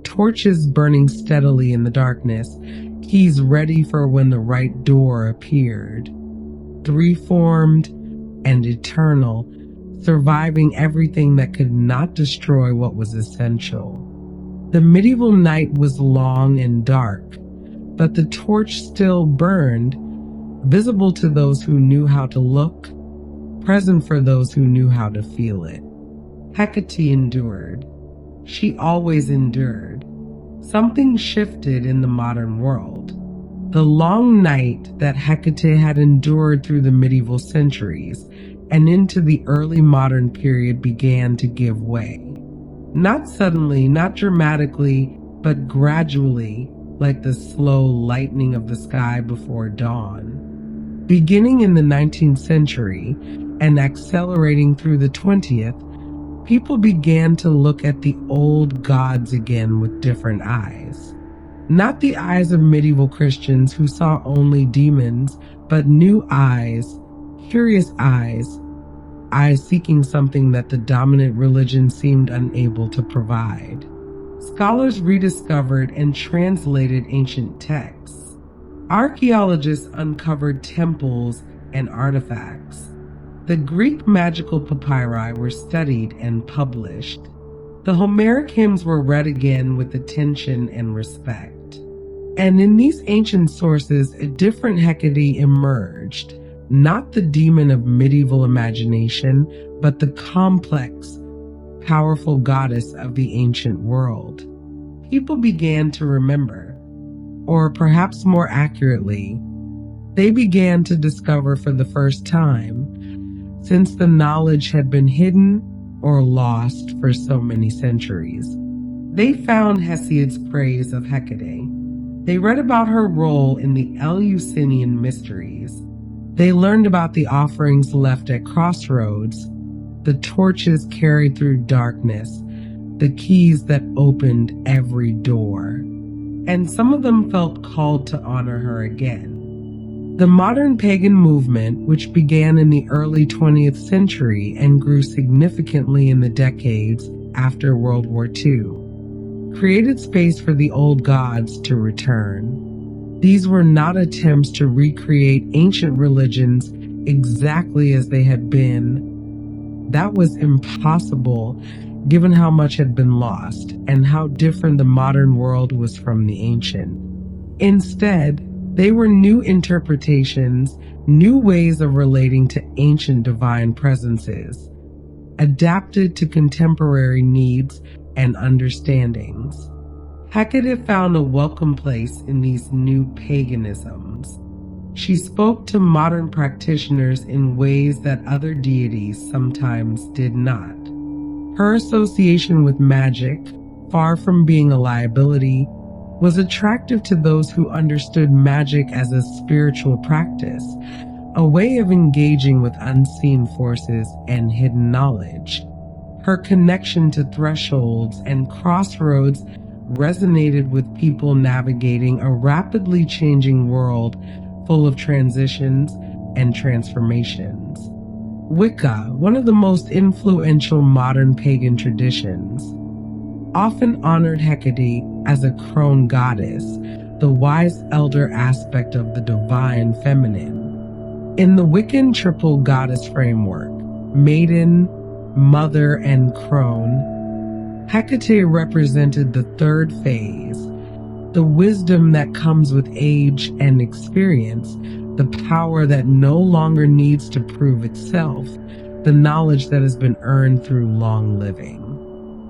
Torches burning steadily in the darkness, keys ready for when the right door appeared. Three-formed and eternal, surviving everything that could not destroy what was essential. The medieval night was long and dark, but the torch still burned, visible to those who knew how to look, present for those who knew how to feel it. Hecate endured. She always endured. Something shifted in the modern world. The long night that Hecate had endured through the medieval centuries and into the early modern period began to give way. Not suddenly, not dramatically, but gradually, like the slow lightening of the sky before dawn. Beginning in the 19th century and accelerating through the 20th, people began to look at the old gods again with different eyes. Not the eyes of medieval Christians who saw only demons, but new eyes, curious eyes seeking something that the dominant religion seemed unable to provide. Scholars rediscovered and translated ancient texts. Archaeologists uncovered temples and artifacts. The Greek magical papyri were studied and published. The Homeric hymns were read again with attention and respect. And in these ancient sources, a different Hecate emerged, not the demon of medieval imagination, but the complex, powerful goddess of the ancient world. People began to remember, or perhaps more accurately, they began to discover for the first time, since the knowledge had been hidden or lost for so many centuries. They found Hesiod's praise of Hecate. They read about her role in the Eleusinian mysteries. They learned about the offerings left at crossroads, the torches carried through darkness, the keys that opened every door. And some of them felt called to honor her again. The modern pagan movement, which began in the early 20th century and grew significantly in the decades after World War II, created space for the old gods to return. These were not attempts to recreate ancient religions exactly as they had been. That was impossible given how much had been lost and how different the modern world was from the ancient. Instead, they were new interpretations, new ways of relating to ancient divine presences, adapted to contemporary needs and understandings. Hecate found a welcome place in these new paganisms. She spoke to modern practitioners in ways that other deities sometimes did not. Her association with magic, far from being a liability, was attractive to those who understood magic as a spiritual practice, a way of engaging with unseen forces and hidden knowledge. Her connection to thresholds and crossroads resonated with people navigating a rapidly changing world full of transitions and transformations. Wicca, one of the most influential modern pagan traditions, often honored Hecate as a crone goddess, the wise elder aspect of the divine feminine. In the Wiccan triple goddess framework, maiden, mother, and crone, Hecate represented the third phase, the wisdom that comes with age and experience, the power that no longer needs to prove itself, the knowledge that has been earned through long living.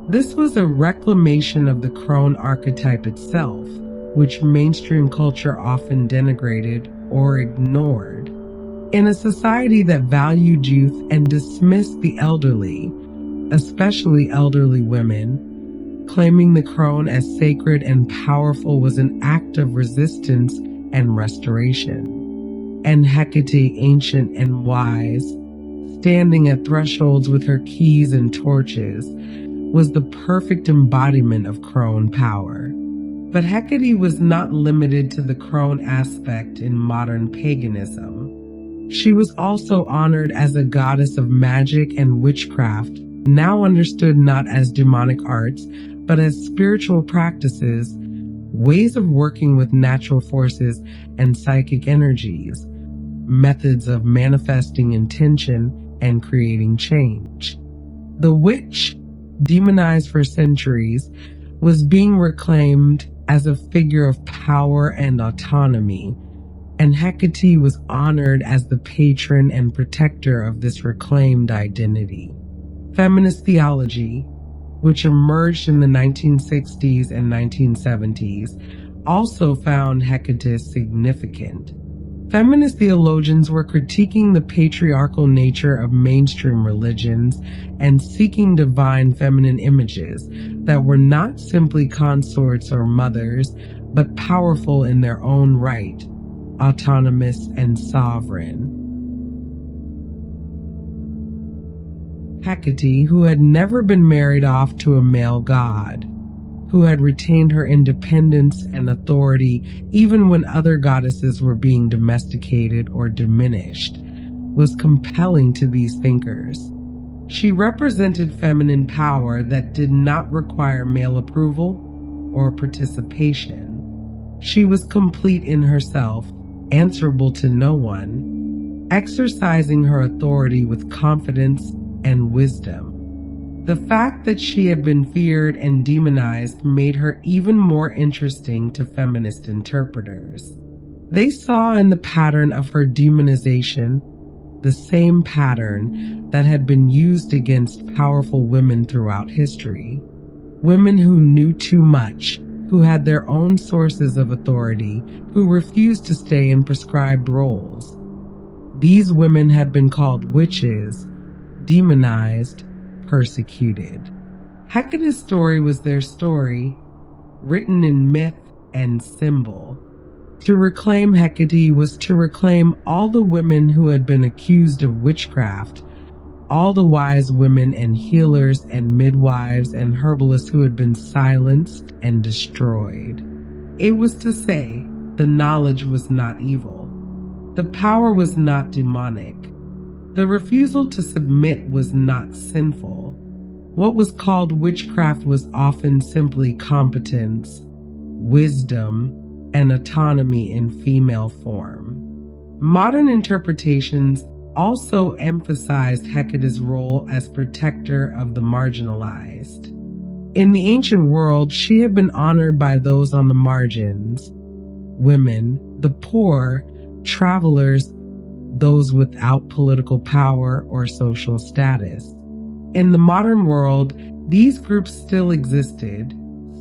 This was a reclamation of the crone archetype itself, which mainstream culture often denigrated or ignored. In a society that valued youth and dismissed the elderly, especially elderly women, claiming the crone as sacred and powerful was an act of resistance and restoration. And Hecate, ancient and wise, standing at thresholds with her keys and torches, was the perfect embodiment of crone power. But Hecate was not limited to the crone aspect in modern paganism. She was also honored as a goddess of magic and witchcraft, now understood not as demonic arts, but as spiritual practices, ways of working with natural forces and psychic energies, methods of manifesting intention and creating change. The witch, demonized for centuries, was being reclaimed as a figure of power and autonomy, and Hecate was honored as the patron and protector of this reclaimed identity. Feminist theology, which emerged in the 1960s and 1970s, also found Hecate significant. Feminist theologians were critiquing the patriarchal nature of mainstream religions and seeking divine feminine images that were not simply consorts or mothers, but powerful in their own right, autonomous and sovereign. Hecate, who had never been married off to a male god, who had retained her independence and authority even when other goddesses were being domesticated or diminished, was compelling to these thinkers. She represented feminine power that did not require male approval or participation. She was complete in herself, answerable to no one, exercising her authority with confidence and wisdom. The fact that she had been feared and demonized made her even more interesting to feminist interpreters. They saw in the pattern of her demonization the same pattern that had been used against powerful women throughout history. Women who knew too much, who had their own sources of authority, who refused to stay in prescribed roles. These women had been called witches, demonized, persecuted. Hecate's story was their story, written in myth and symbol, To reclaim Hecate was to reclaim all the women who had been accused of witchcraft, all the wise women and healers and midwives and herbalists who had been silenced and destroyed. It was to say, the knowledge was not evil. The power was not demonic. The refusal to submit was not sinful. What was called witchcraft was often simply competence, wisdom, and autonomy in female form. Modern interpretations also emphasized Hecate's role as protector of the marginalized. In the ancient world, she had been honored by those on the margins: women, the poor, travelers, those without political power or social status. In the modern world, these groups still existed,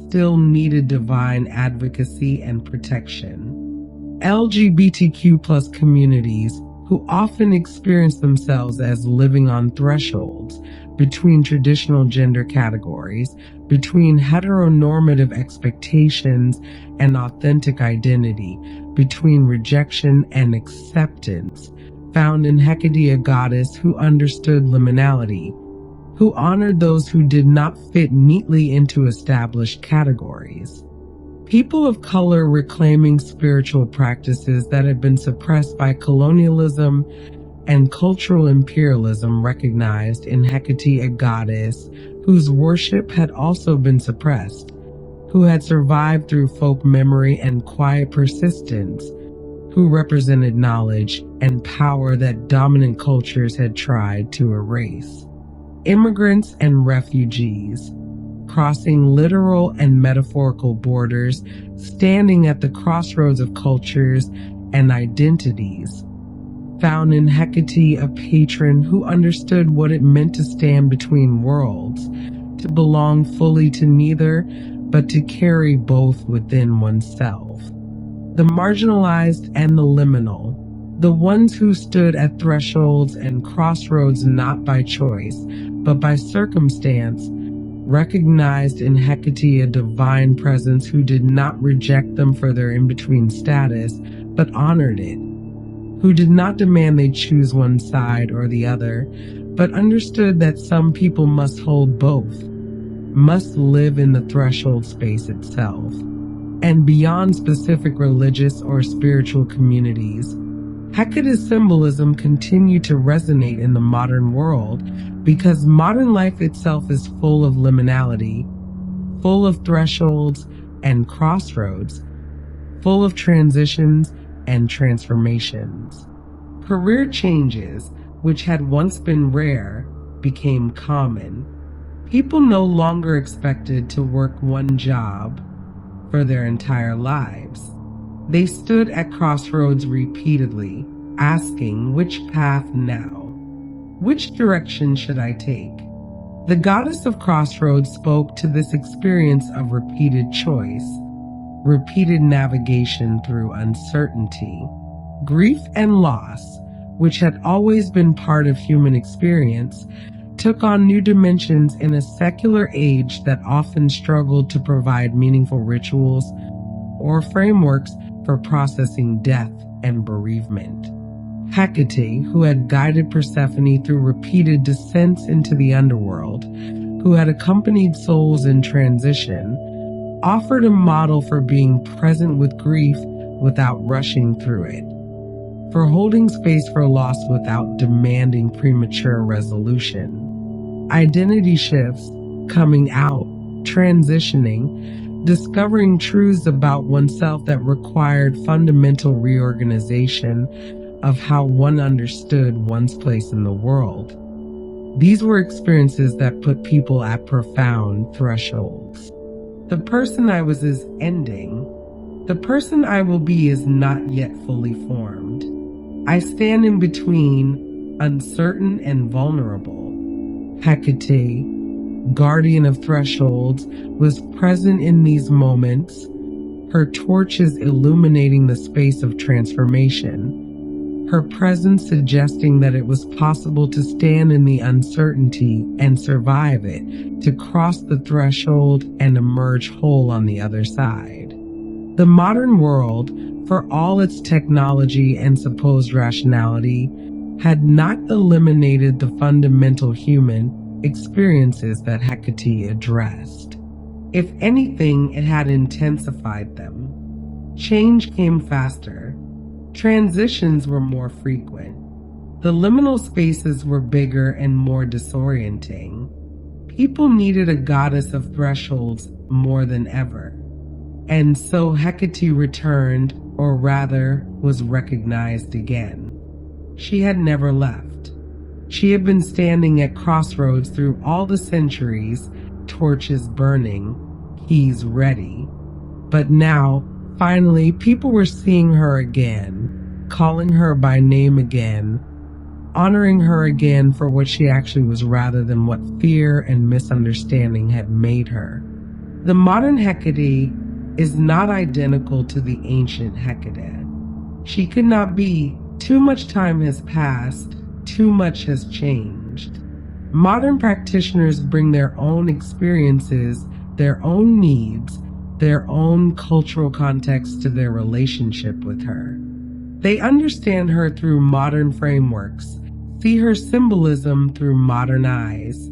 still needed divine advocacy and protection. LGBTQ+ communities, who often experience themselves as living on thresholds between traditional gender categories, between heteronormative expectations and authentic identity, between rejection and acceptance, found in Hecate a goddess who understood liminality, who honored those who did not fit neatly into established categories. People of color reclaiming spiritual practices that had been suppressed by colonialism and cultural imperialism recognized in Hecate a goddess whose worship had also been suppressed, who had survived through folk memory and quiet persistence, who represented knowledge and power that dominant cultures had tried to erase. Immigrants and refugees, crossing literal and metaphorical borders, standing at the crossroads of cultures and identities, found in Hecate a patron who understood what it meant to stand between worlds, to belong fully to neither, but to carry both within oneself. The marginalized and the liminal, the ones who stood at thresholds and crossroads not by choice, but by circumstance, recognized in Hecate a divine presence who did not reject them for their in-between status, but honored it, who did not demand they choose one side or the other, but understood that some people must hold both, must live in the threshold space itself, and beyond specific religious or spiritual communities. Hecate's symbolism continued to resonate in the modern world because modern life itself is full of liminality, full of thresholds and crossroads, full of transitions and transformations. Career changes, which had once been rare, became common. People no longer expected to work one job for their entire lives. They stood at crossroads repeatedly, asking, which path now? Which direction should I take? The goddess of crossroads spoke to this experience of repeated choice, repeated navigation through uncertainty. Grief and loss, which had always been part of human experience, took on new dimensions in a secular age that often struggled to provide meaningful rituals or frameworks for processing death and bereavement. Hecate, who had guided Persephone through repeated descents into the underworld, who had accompanied souls in transition, offered a model for being present with grief without rushing through it, for holding space for loss without demanding premature resolution. Identity shifts, coming out, transitioning, discovering truths about oneself that required fundamental reorganization of how one understood one's place in the world. These were experiences that put people at profound thresholds. The person I was is ending. The person I will be is not yet fully formed. I stand in between, uncertain and vulnerable. Hecate, guardian of thresholds, was present in these moments, her torches illuminating the space of transformation, her presence suggesting that it was possible to stand in the uncertainty and survive it, to cross the threshold and emerge whole on the other side. The modern world, for all its technology and supposed rationality, had not eliminated the fundamental human experiences that Hecate addressed. If anything, it had intensified them. Change came faster. Transitions were more frequent. The liminal spaces were bigger and more disorienting. People needed a goddess of thresholds more than ever. And so Hecate returned, or rather, was recognized again. She had never left. She had been standing at crossroads through all the centuries, torches burning, keys ready. But now, finally, people were seeing her again, calling her by name again, honoring her again for what she actually was rather than what fear and misunderstanding had made her. The modern Hecate is not identical to the ancient Hecate. She could not be. Too much time has passed, too much has changed. Modern practitioners bring their own experiences, their own needs, their own cultural context to their relationship with her. They understand her through modern frameworks, see her symbolism through modern eyes,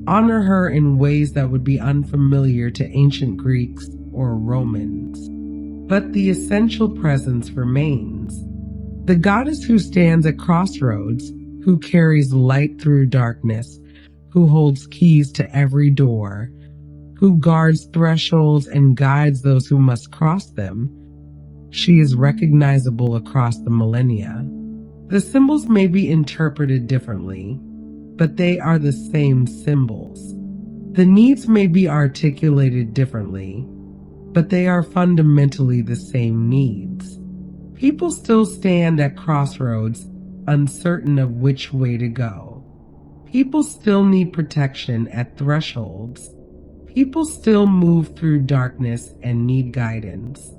honor her in ways that would be unfamiliar to ancient Greeks or Romans. But the essential presence remains. The goddess who stands at crossroads, who carries light through darkness, who holds keys to every door, who guards thresholds and guides those who must cross them, she is recognizable across the millennia. The symbols may be interpreted differently, but they are the same symbols. The needs may be articulated differently, but they are fundamentally the same needs. People still stand at crossroads, uncertain of which way to go. People still need protection at thresholds. People still move through darkness and need guidance.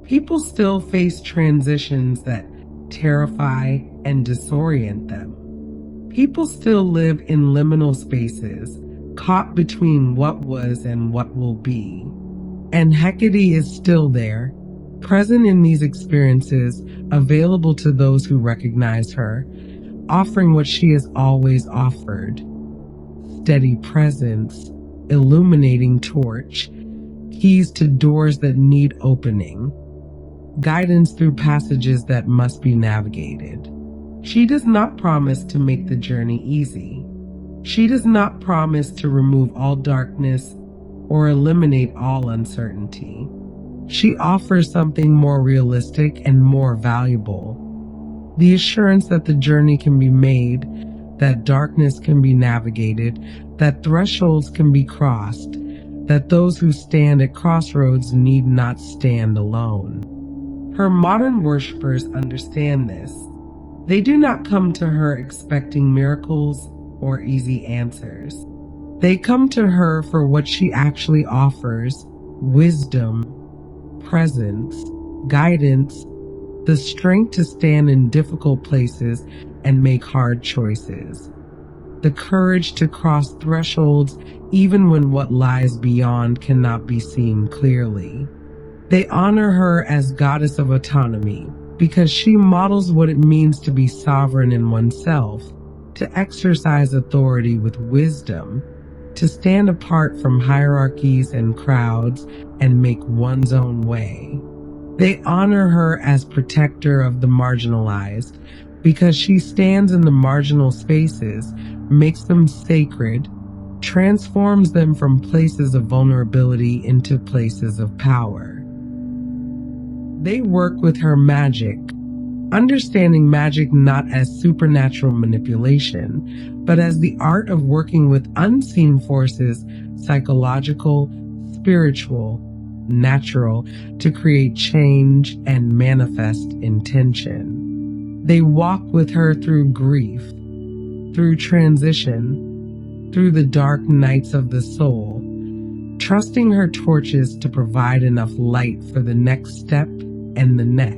People still face transitions that terrify and disorient them. People still live in liminal spaces, caught between what was and what will be. And Hecate is still there, present in these experiences, available to those who recognize her, offering what she has always offered: steady presence, illuminating torch, keys to doors that need opening, guidance through passages that must be navigated. She does not promise to make the journey easy. She does not promise to remove all darkness or eliminate all uncertainty. She offers something more realistic and more valuable: the assurance that the journey can be made, that darkness can be navigated, that thresholds can be crossed, that those who stand at crossroads need not stand alone. Her modern worshippers understand this. They do not come to her expecting miracles or easy answers. They come to her for what she actually offers: wisdom, presence, guidance, the strength to stand in difficult places and make hard choices, the courage to cross thresholds even when what lies beyond cannot be seen clearly. They honor her as goddess of autonomy because she models what it means to be sovereign in oneself, to exercise authority with wisdom, to stand apart from hierarchies and crowds and make one's own way. They honor her as protector of the marginalized because she stands in the marginal spaces, makes them sacred, transforms them from places of vulnerability into places of power. They work with her magic, understanding magic not as supernatural manipulation, but as the art of working with unseen forces, psychological, spiritual, natural, to create change and manifest intention. They walk with her through grief, through transition, through the dark nights of the soul, trusting her torches to provide enough light for the next step and the next.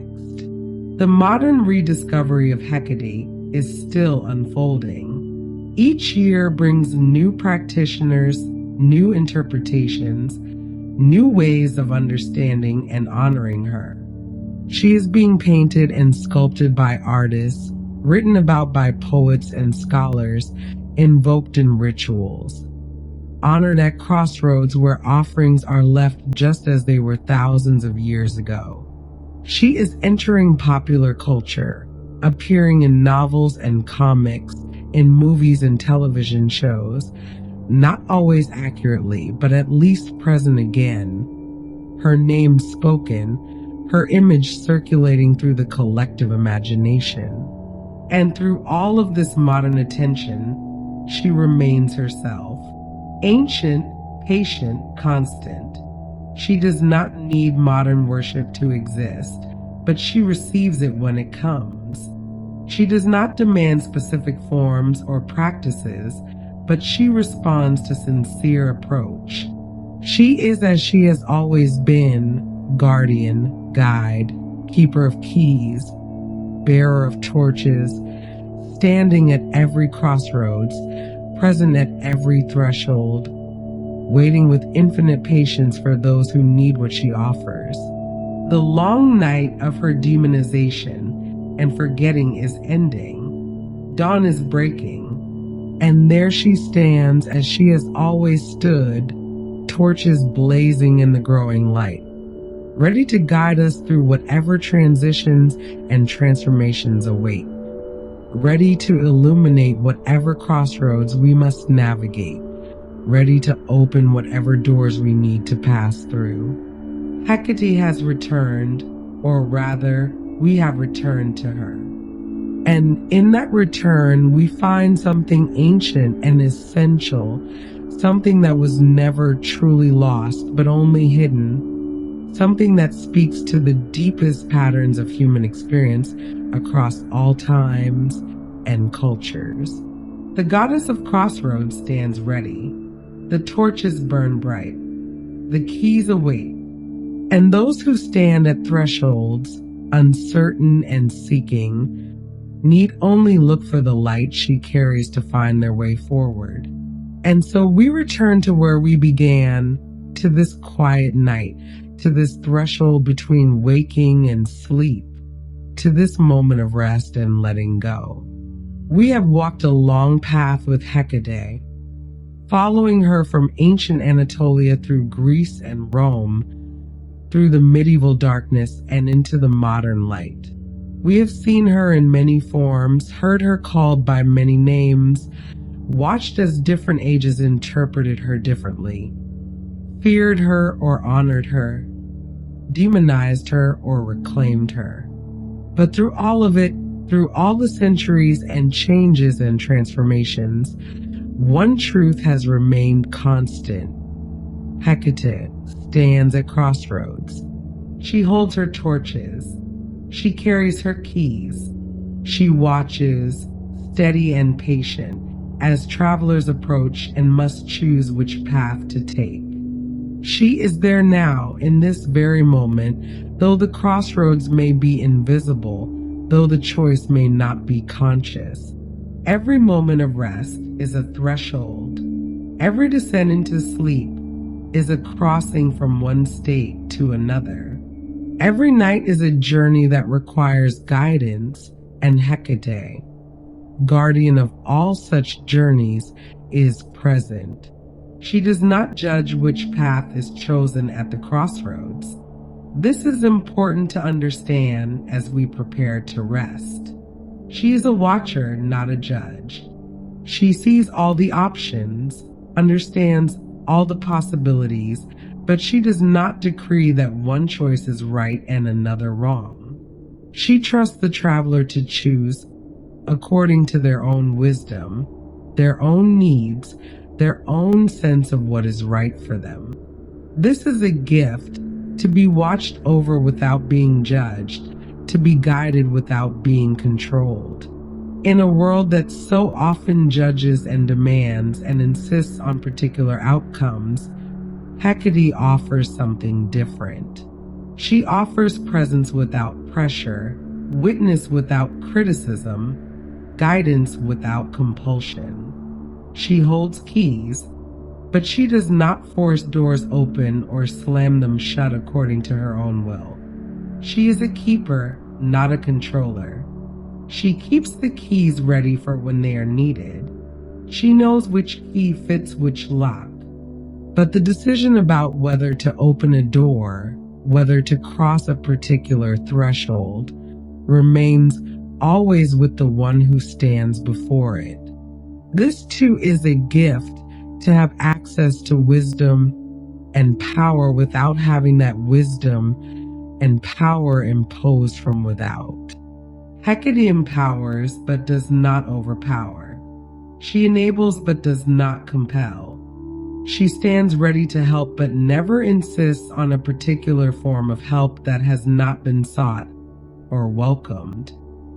The modern rediscovery of Hecate is still unfolding. Each year brings new practitioners, new interpretations, new ways of understanding and honoring her. She is being painted and sculpted by artists, written about by poets and scholars, invoked in rituals, honored at crossroads where offerings are left just as they were thousands of years ago. She is entering popular culture, appearing in novels and comics, in movies and television shows, not always accurately, but at least present again. Her name spoken, her image circulating through the collective imagination. And through all of this modern attention, she remains herself. Ancient, patient, constant. She does not need modern worship to exist, but she receives it when it comes. She does not demand specific forms or practices, but she responds to sincere approach. She is as she has always been, guardian, guide, keeper of keys, bearer of torches, standing at every crossroads, present at every threshold, waiting with infinite patience for those who need what she offers. The long night of her demonization and forgetting is ending. Dawn is breaking, and there she stands as she has always stood, torches blazing in the growing light, ready to guide us through whatever transitions and transformations await, ready to illuminate whatever crossroads we must navigate, ready to open whatever doors we need to pass through. Hecate has returned, or rather, we have returned to her. And in that return, we find something ancient and essential, something that was never truly lost, but only hidden, something that speaks to the deepest patterns of human experience across all times and cultures. The goddess of crossroads stands ready. The torches burn bright. The keys await. And those who stand at thresholds, uncertain and seeking, need only look for the light she carries to find their way forward. And so we return to where we began, to this quiet night, to this threshold between waking and sleep, to this moment of rest and letting go. We have walked a long path with Hecate, following her from ancient Anatolia through Greece and Rome, through the medieval darkness and into the modern light. We have seen her in many forms, heard her called by many names, watched as different ages interpreted her differently, feared her or honored her, demonized her or reclaimed her. But through all of it, through all the centuries and changes and transformations, one truth has remained constant. Hecate stands at crossroads. She holds her torches. She carries her keys. She watches, steady and patient, as travelers approach and must choose which path to take. She is there now, in this very moment, though the crossroads may be invisible, though the choice may not be conscious. Every moment of rest is a threshold. Every descent into sleep is a crossing from one state to another. Every night is a journey that requires guidance, and Hecate, guardian of all such journeys, is present. She does not judge which path is chosen at the crossroads. This is important to understand as we prepare to rest. She is a watcher, not a judge. She sees all the options, understands all the possibilities, but she does not decree that one choice is right and another wrong. She trusts the traveler to choose according to their own wisdom, their own needs, their own sense of what is right for them. This is a gift, to be watched over without being judged, to be guided without being controlled. In a world that so often judges and demands and insists on particular outcomes, Hecate offers something different. She offers presence without pressure, witness without criticism, guidance without compulsion. She holds keys, but she does not force doors open or slam them shut according to her own will. She is a keeper, not a controller. She keeps the keys ready for when they are needed. She knows which key fits which lock. But the decision about whether to open a door, whether to cross a particular threshold, remains always with the one who stands before it. This too is a gift, to have access to wisdom and power without having that wisdom and power imposed from without. Hecate empowers but does not overpower. She enables but does not compel. She stands ready to help but never insists on a particular form of help that has not been sought or welcomed.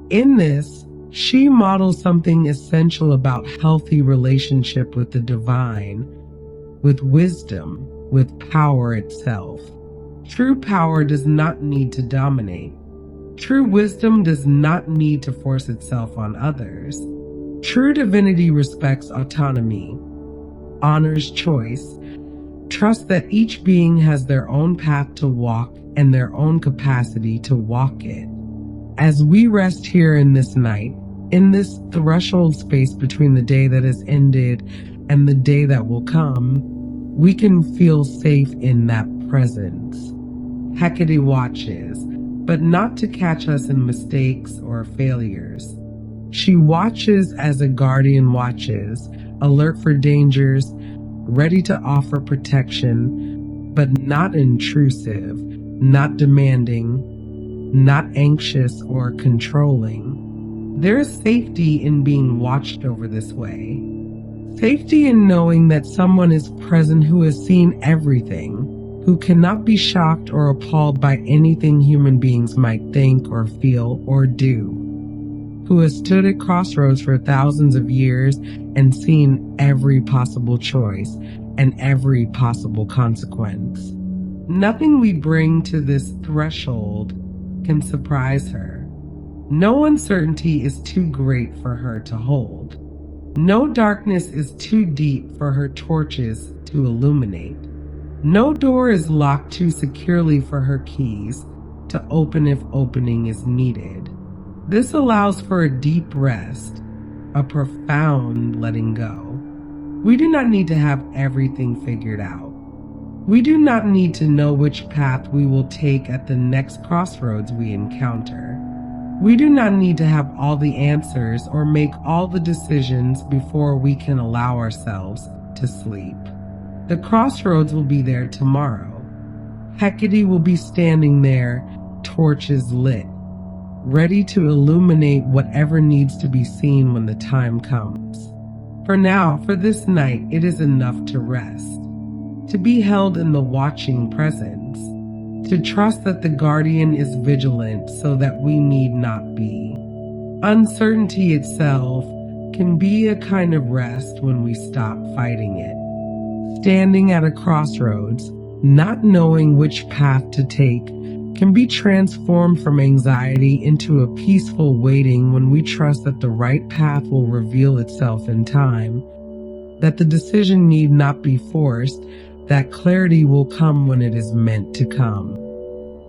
In this, she models something essential about healthy relationship with the divine, with wisdom, with power itself. True power does not need to dominate. True wisdom does not need to force itself on others. True divinity respects autonomy, honors choice, trusts that each being has their own path to walk and their own capacity to walk it. As we rest here in this night, in this threshold space between the day that has ended and the day that will come, we can feel safe in that presence. Hecate watches, but not to catch us in mistakes or failures. She watches as a guardian watches, alert for dangers, ready to offer protection, but not intrusive, not demanding, not anxious or controlling. There is safety in being watched over this way. Safety in knowing that someone is present who has seen everything, who cannot be shocked or appalled by anything human beings might think or feel or do, who has stood at crossroads for thousands of years and seen every possible choice and every possible consequence. Nothing we bring to this threshold can surprise her. No uncertainty is too great for her to hold. No darkness is too deep for her torches to illuminate. No door is locked too securely for her keys to open if opening is needed. This allows for a deep rest, a profound letting go. We do not need to have everything figured out. We do not need to know which path we will take at the next crossroads we encounter. We do not need to have all the answers or make all the decisions before we can allow ourselves to sleep. The crossroads will be there tomorrow. Hecate will be standing there, torches lit, ready to illuminate whatever needs to be seen when the time comes. For now, for this night, it is enough to rest, to be held in the watching presence, to trust that the guardian is vigilant so that we need not be. Uncertainty itself can be a kind of rest when we stop fighting it. Standing at a crossroads, not knowing which path to take, can be transformed from anxiety into a peaceful waiting when we trust that the right path will reveal itself in time, that the decision need not be forced, that clarity will come when it is meant to come.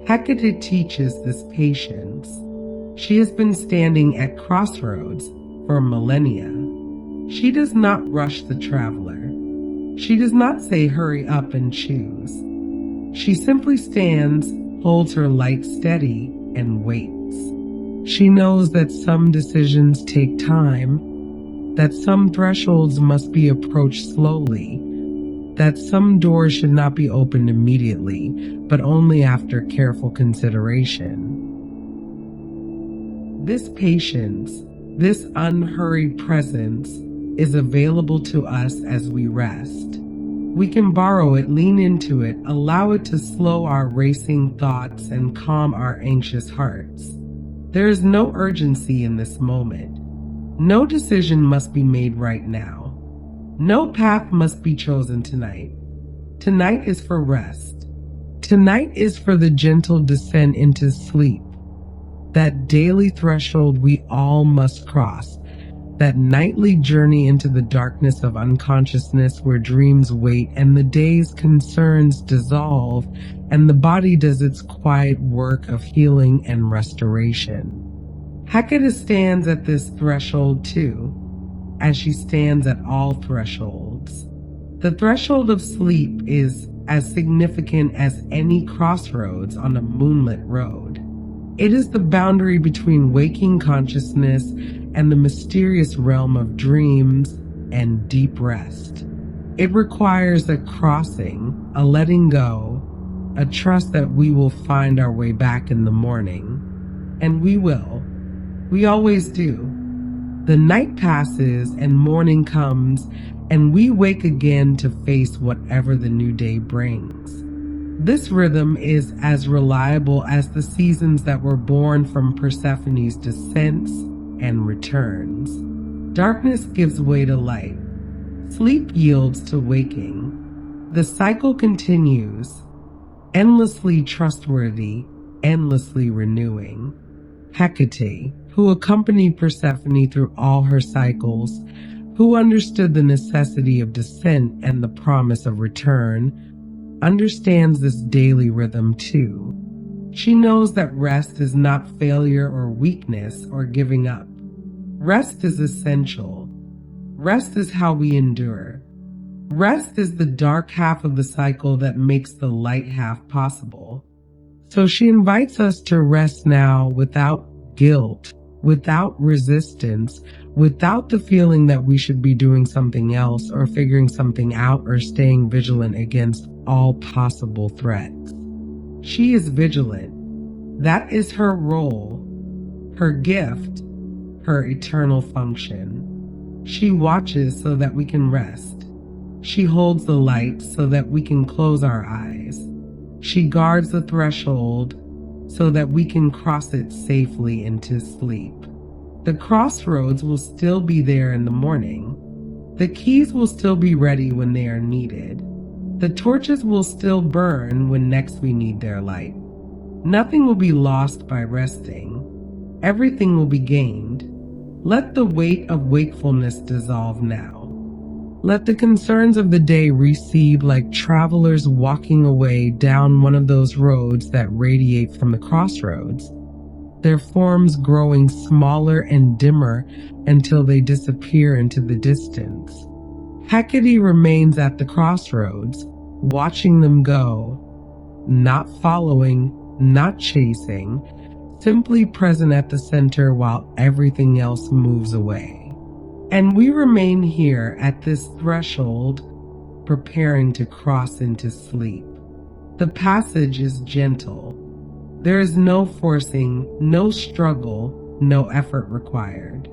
Hecate teaches this patience. She has been standing at crossroads for millennia. She does not rush the traveler. She does not say hurry up and choose. She simply stands, holds her light steady, and waits. She knows that some decisions take time, that some thresholds must be approached slowly, that some doors should not be opened immediately, but only after careful consideration. This patience, this unhurried presence, is available to us as we rest. We can borrow it, lean into it, allow it to slow our racing thoughts and calm our anxious hearts. There is no urgency in this moment. No decision must be made right now. No path must be chosen tonight. Tonight is for rest. Tonight is for the gentle descent into sleep, that daily threshold we all must cross, that nightly journey into the darkness of unconsciousness where dreams wait and the day's concerns dissolve and the body does its quiet work of healing and restoration. Hecate stands at this threshold too, as she stands at all thresholds. The threshold of sleep is as significant as any crossroads on a moonlit road. It is the boundary between waking consciousness and the mysterious realm of dreams and deep rest. It requires a crossing, a letting go, a trust that we will find our way back in the morning. And we will. We always do. The night passes and morning comes, and we wake again to face whatever the new day brings. This rhythm is as reliable as the seasons that were born from Persephone's descents and returns. Darkness gives way to light. Sleep yields to waking. The cycle continues, endlessly trustworthy, endlessly renewing. Hecate, who accompanied Persephone through all her cycles, who understood the necessity of descent and the promise of return, understands this daily rhythm too. She knows that rest is not failure or weakness or giving up. Rest is essential. Rest is how we endure. Rest is the dark half of the cycle that makes the light half possible. So she invites us to rest now without guilt, without resistance, without the feeling that we should be doing something else or figuring something out or staying vigilant against all possible threats. She is vigilant. That is her role, her gift, her eternal function. She watches so that we can rest. She holds the light so that we can close our eyes. She guards the threshold so that we can cross it safely into sleep. The crossroads will still be there in the morning. The keys will still be ready when they are needed. The torches will still burn when next we need their light. Nothing will be lost by resting. Everything will be gained. Let the weight of wakefulness dissolve now. Let the concerns of the day recede like travelers walking away down one of those roads that radiate from the crossroads, their forms growing smaller and dimmer until they disappear into the distance. Hecate remains at the crossroads, watching them go, not following, not chasing, simply present at the center while everything else moves away. And we remain here at this threshold, preparing to cross into sleep. The passage is gentle. There is no forcing, no struggle, no effort required.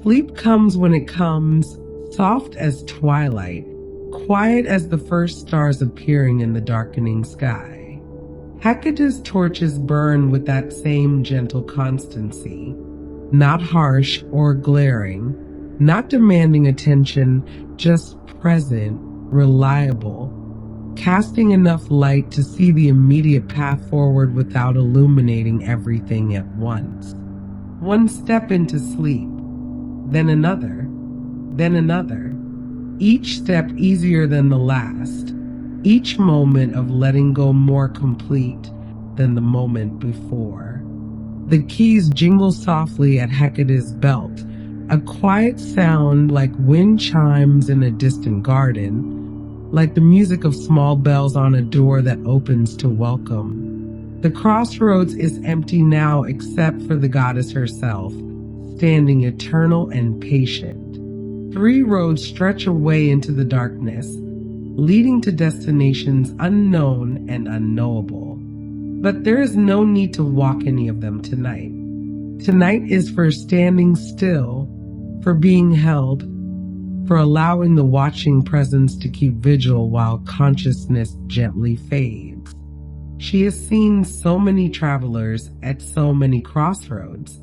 Sleep comes when it comes, soft as twilight, quiet as the first stars appearing in the darkening sky. Hecate's torches burn with that same gentle constancy, not harsh or glaring, not demanding attention, just present, reliable, casting enough light to see the immediate path forward without illuminating everything at once. One step into sleep, then another, each step easier than the last, each moment of letting go more complete than the moment before. The keys jingle softly at Hecate's belt, a quiet sound like wind chimes in a distant garden, like the music of small bells on a door that opens to welcome. The crossroads is empty now except for the goddess herself, standing eternal and patient. 3 roads stretch away into the darkness, leading to destinations unknown and unknowable. But there is no need to walk any of them tonight. Tonight is for standing still, for being held, for allowing the watching presence to keep vigil while consciousness gently fades. She has seen so many travelers at so many crossroads.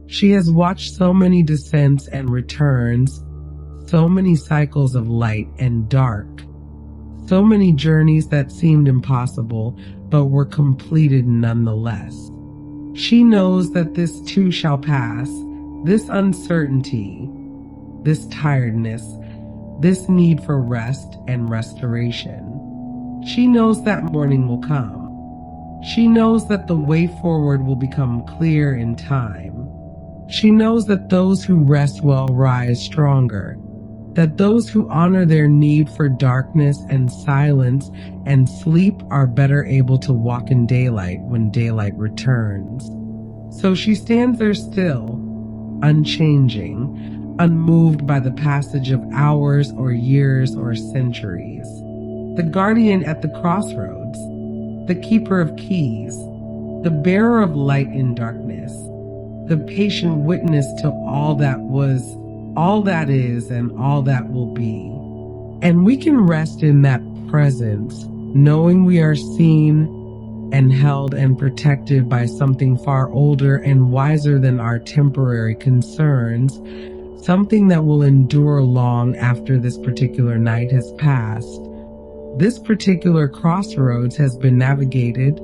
She has watched so many descents and returns, so many cycles of light and dark, so many journeys that seemed impossible but were completed nonetheless. She knows that this too shall pass, this uncertainty, this tiredness, this need for rest and restoration. She knows that morning will come. She knows that the way forward will become clear in time. She knows that those who rest well rise stronger, that those who honor their need for darkness and silence and sleep are better able to walk in daylight when daylight returns. So she stands there still, unchanging, unmoved by the passage of hours or years or centuries. The guardian at the crossroads, the keeper of keys, the bearer of light in darkness, the patient witness to all that was, all that is, and all that will be. And we can rest in that presence, knowing we are seen and held and protected by something far older and wiser than our temporary concerns, something that will endure long after this particular night has passed. This particular crossroads has been navigated.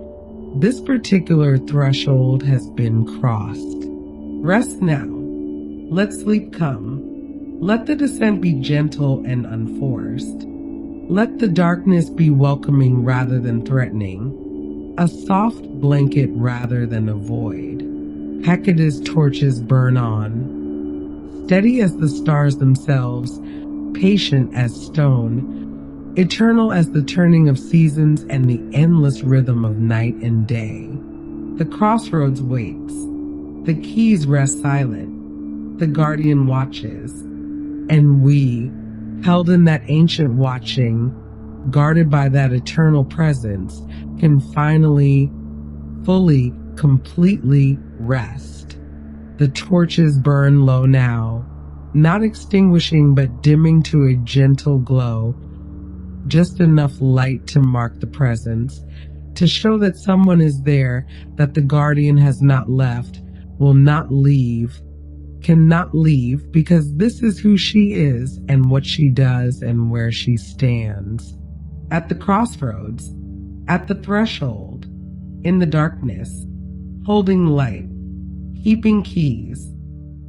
This particular threshold has been crossed. Rest now. Let sleep come. Let the descent be gentle and unforced. Let the darkness be welcoming rather than threatening, a soft blanket rather than a void. Hecate's torches burn on, steady as the stars themselves, patient as stone, eternal as the turning of seasons and the endless rhythm of night and day. The crossroads waits. The keys rest silent. The guardian watches. And we, held in that ancient watching, guarded by that eternal presence, can finally, fully, completely rest. The torches burn low now, not extinguishing but dimming to a gentle glow, just enough light to mark the presence, to show that someone is there, that the guardian has not left, will not leave, cannot leave, because this is who she is and what she does and where she stands. At the crossroads, at the threshold, in the darkness, holding light, keeping keys,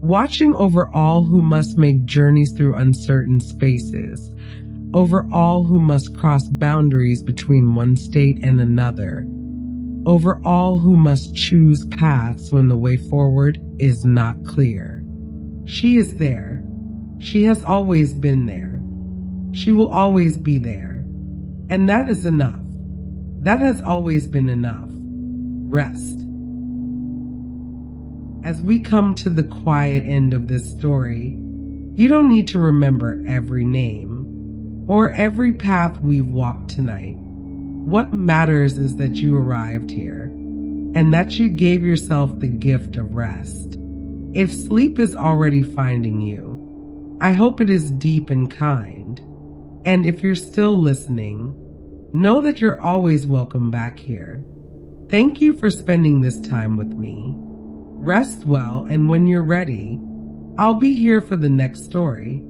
watching over all who must make journeys through uncertain spaces, over all who must cross boundaries between one state and another, over all who must choose paths when the way forward is not clear. She is there. She has always been there. She will always be there. And that is enough. That has always been enough. Rest. As we come to the quiet end of this story, you don't need to remember every name or every path we've walked tonight. What matters is that you arrived here and that you gave yourself the gift of rest. If sleep is already finding you, I hope it is deep and kind. And if you're still listening, know that you're always welcome back here. Thank you for spending this time with me. Rest well, and when you're ready, I'll be here for the next story.